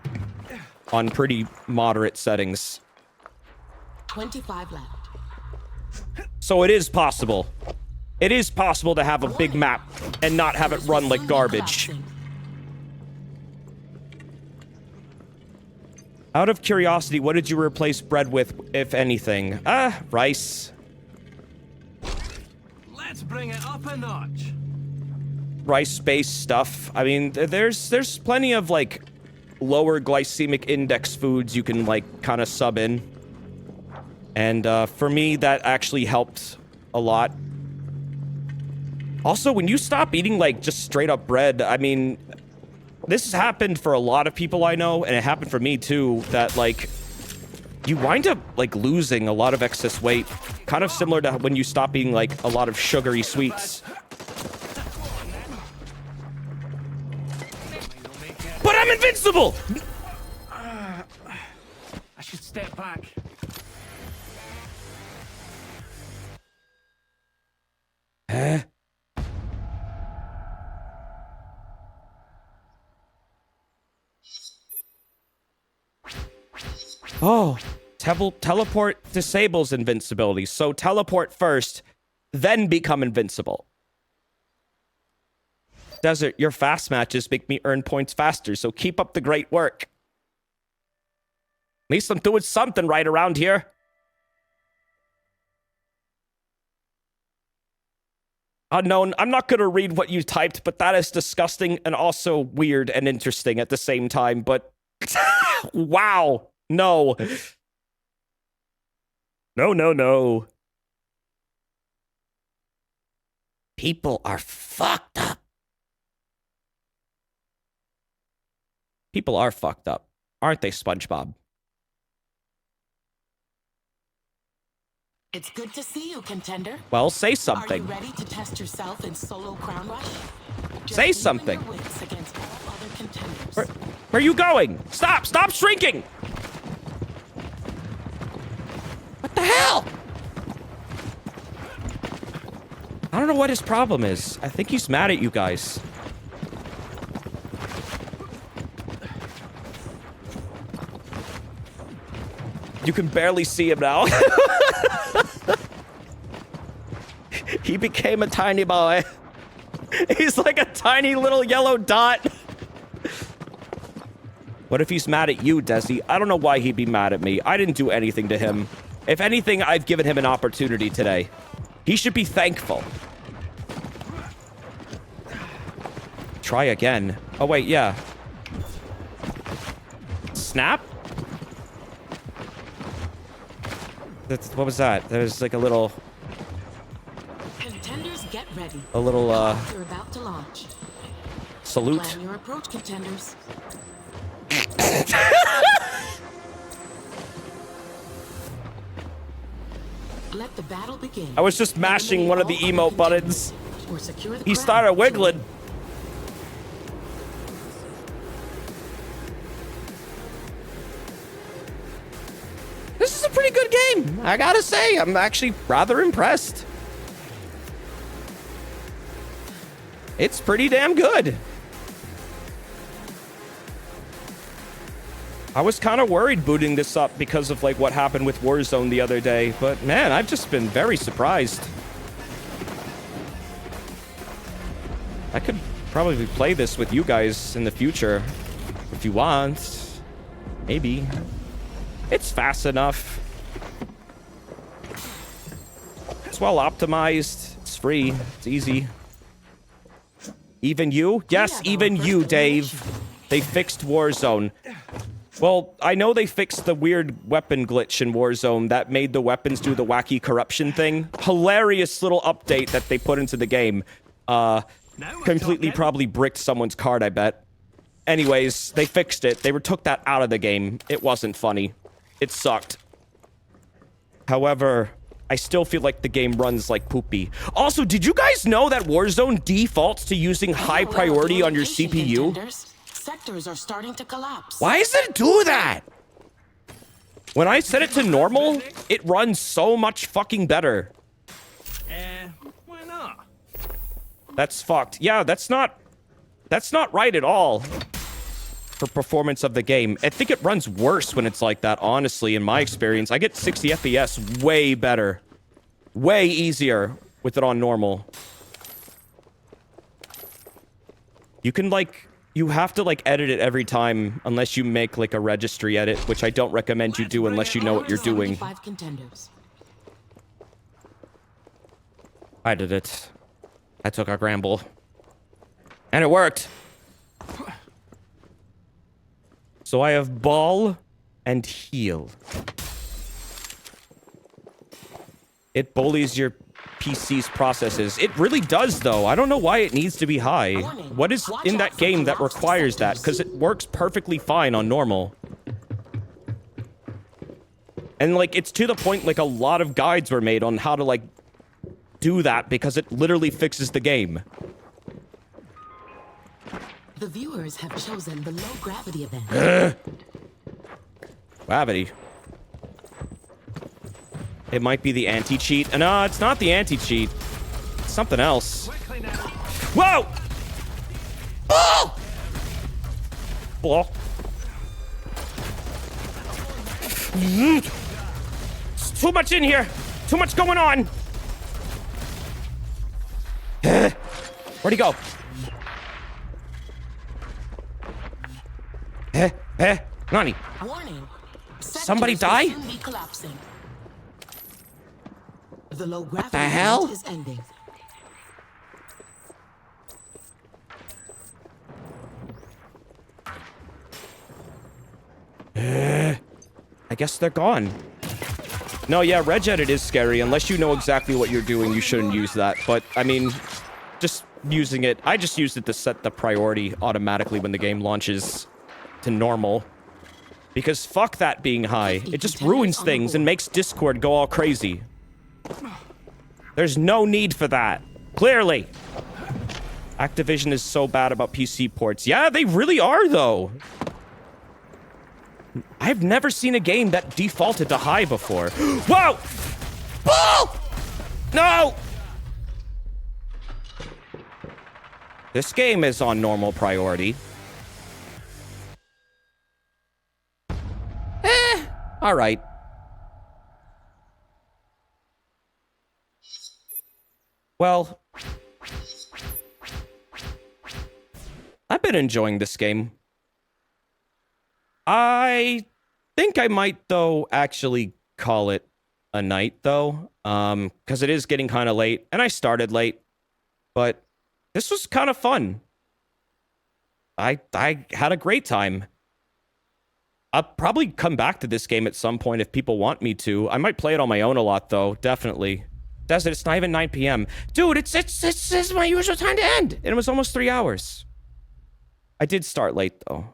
On pretty moderate settings. 25 left. So it is possible. It is possible to have a big map and not have it run like garbage. Out of curiosity, what did you replace bread with, if anything? Rice. Let's bring it up a notch. Rice-based stuff. I mean, there's plenty of, like, lower glycemic index foods you can, like, kind of sub in. And, for me, that actually helped a lot. Also, when you stop eating, like, just straight-up bread, I mean, this has happened for a lot of people I know, and it happened for me, too, that, like, you wind up, like, losing a lot of excess weight. Kind of similar to when you stop eating, like, a lot of sugary sweets. But I'm invincible! I should step back. Huh? Oh, teleport disables invincibility. So teleport first, then become invincible. Desert, your fast matches make me earn points faster, so keep up the great work. At least I'm doing something right around here. Unknown, I'm not going to read what you typed, but that is disgusting and also weird and interesting at the same time, but... wow. No. No, no, no. People are fucked up. People are fucked up, aren't they, SpongeBob? It's good to see you, contender. Well, say Are you something. ready to test yourself in solo crown rush? Just Say even something. your wits against all other contenders. Where are you going? Stop! Stop shrinking! What the hell? I don't know what his problem is. I think he's mad at you guys. You can barely see him now. He became a tiny boy. He's like a tiny little yellow dot. What if he's mad at you, Desi? I don't know why he'd be mad at me. I didn't do anything to him. If anything, I've given him an opportunity today. He should be thankful. Try again. Oh, wait, yeah. Snap? What was that? There was like a little... Contenders, get ready. A little, You're about to launch. salute. Plan your approach, contenders. Let the battle begin. I was just mashing one of the Eliminate all emote other buttons. contenders, or secure the He crown. started wiggling. This is a pretty good game. I gotta say, I'm actually rather impressed. It's pretty damn good. I was kind of worried booting this up because of like what happened with Warzone the other day, but man, I've just been very surprised. I could probably play this with you guys in the future if you want. Maybe. It's fast enough. It's well optimized. It's free. It's easy. Even you? Yes, even you, Dave. They fixed Warzone. Well, I know they fixed the weird weapon glitch in Warzone that made the weapons do the wacky corruption thing. Hilarious little update that they put into the game. Completely probably bricked someone's card, I bet. Anyways, they fixed it. They took that out of the game. It wasn't funny. It sucked. However, I still feel like the game runs like poopy. Also, did you guys know that Warzone defaults to using high priority on your CPU? Contenders. Sectors are starting to collapse. Why does it do that? When I set it to normal, it runs so much fucking better. Why not? That's fucked. Yeah, that's not right at all for performance of the game. I think it runs worse when it's like that, honestly, in my experience. I get 60 FPS way better. Way easier with it on normal. You can, like, you have to like edit it every time unless you make like a registry edit, which I don't recommend you do unless you know what you're doing. 75 contenders. I did it. I took a gamble. And it worked. So I have ball and heal. It bullies your PC's processes. It really does, though. I don't know why it needs to be high. What is in that game that requires that? Because it works perfectly fine on normal. And, like, it's to the point, like, a lot of guides were made on how to, like, do that because it literally fixes the game. The viewers have chosen the low gravity event. Gravity. It might be the anti-cheat. No, it's not the anti-cheat. It's something else. Whoa! Oh! Ball. It's too much in here. Too much going on. Where'd he go? Nani? Warning. Somebody Sectors die? will soon be collapsing. The low gravity the hell? event is ending. I guess they're gone. No, yeah, reg edit is scary. Unless you know exactly what you're doing, you shouldn't use that. But, I mean, just using it... I just used it to set the priority automatically when the game launches to normal. Because fuck that being high. It just ruins things and makes Discord go all crazy. There's no need for that. Clearly. Activision is so bad about PC ports. Yeah, they really are, though. I've never seen a game that defaulted to high before. Whoa! Oh! No! This game is on normal priority. All right. Well, I've been enjoying this game. I think I might, though, actually call it a night, though. Because it is getting kind of late, and I started late. But this was kind of fun. I had a great time. I'll probably come back to this game at some point if people want me to. I might play it on my own a lot, though. Definitely. Does it? It's not even 9 p.m. Dude, it's my usual time to end. And it was almost 3 hours. I did start late, though.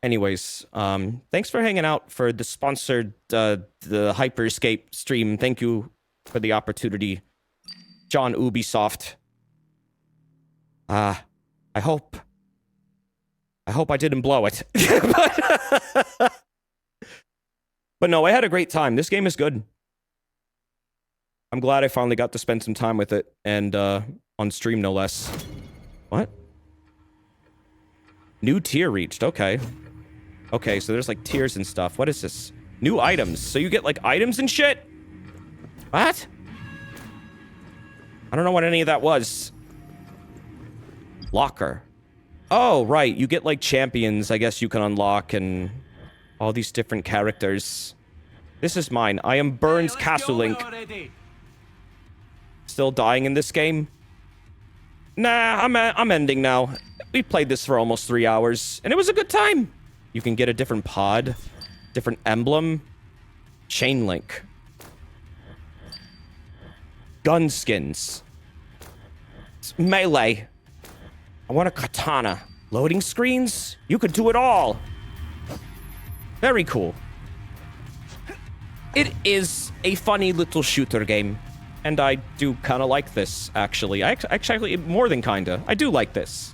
Anyways, thanks for hanging out for the sponsored, the Hyperscape stream. Thank you for the opportunity, John Ubisoft. I hope I didn't blow it. But no, I had a great time. This game is good. I'm glad I finally got to spend some time with it, and on stream no less. What? New tier reached. Okay. Okay, so there's like tiers and stuff. What is this? New items. So you get like items and shit? What? I don't know what any of that was. Locker. Oh, right. You get like champions, I guess you can unlock, and all these different characters. This is mine. I am Burns Castle Link. Still dying in this game? Nah, I'm ending now. We played this for almost 3 hours, and it was a good time. You can get a different pod, different emblem, chain link, gun skins, melee. I want a katana. Loading screens? You could do it all. Very cool. It is a funny little shooter game. And I do kind of like this, actually. Actually, more than kinda. I do like this.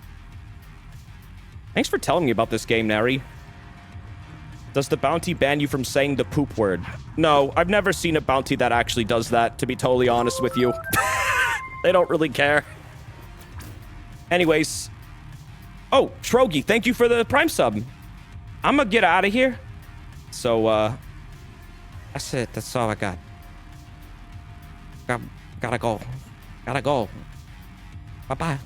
Thanks for telling me about this game, Nary. Does the bounty ban you from saying the poop word? No, I've never seen a bounty that actually does that, to be totally honest with you. They don't really care. Anyways. Oh, Trogi, thank you for the Prime sub. I'm gonna get out of here. So, that's it. That's all I got. Gotta go. Gotta go. Bye-bye.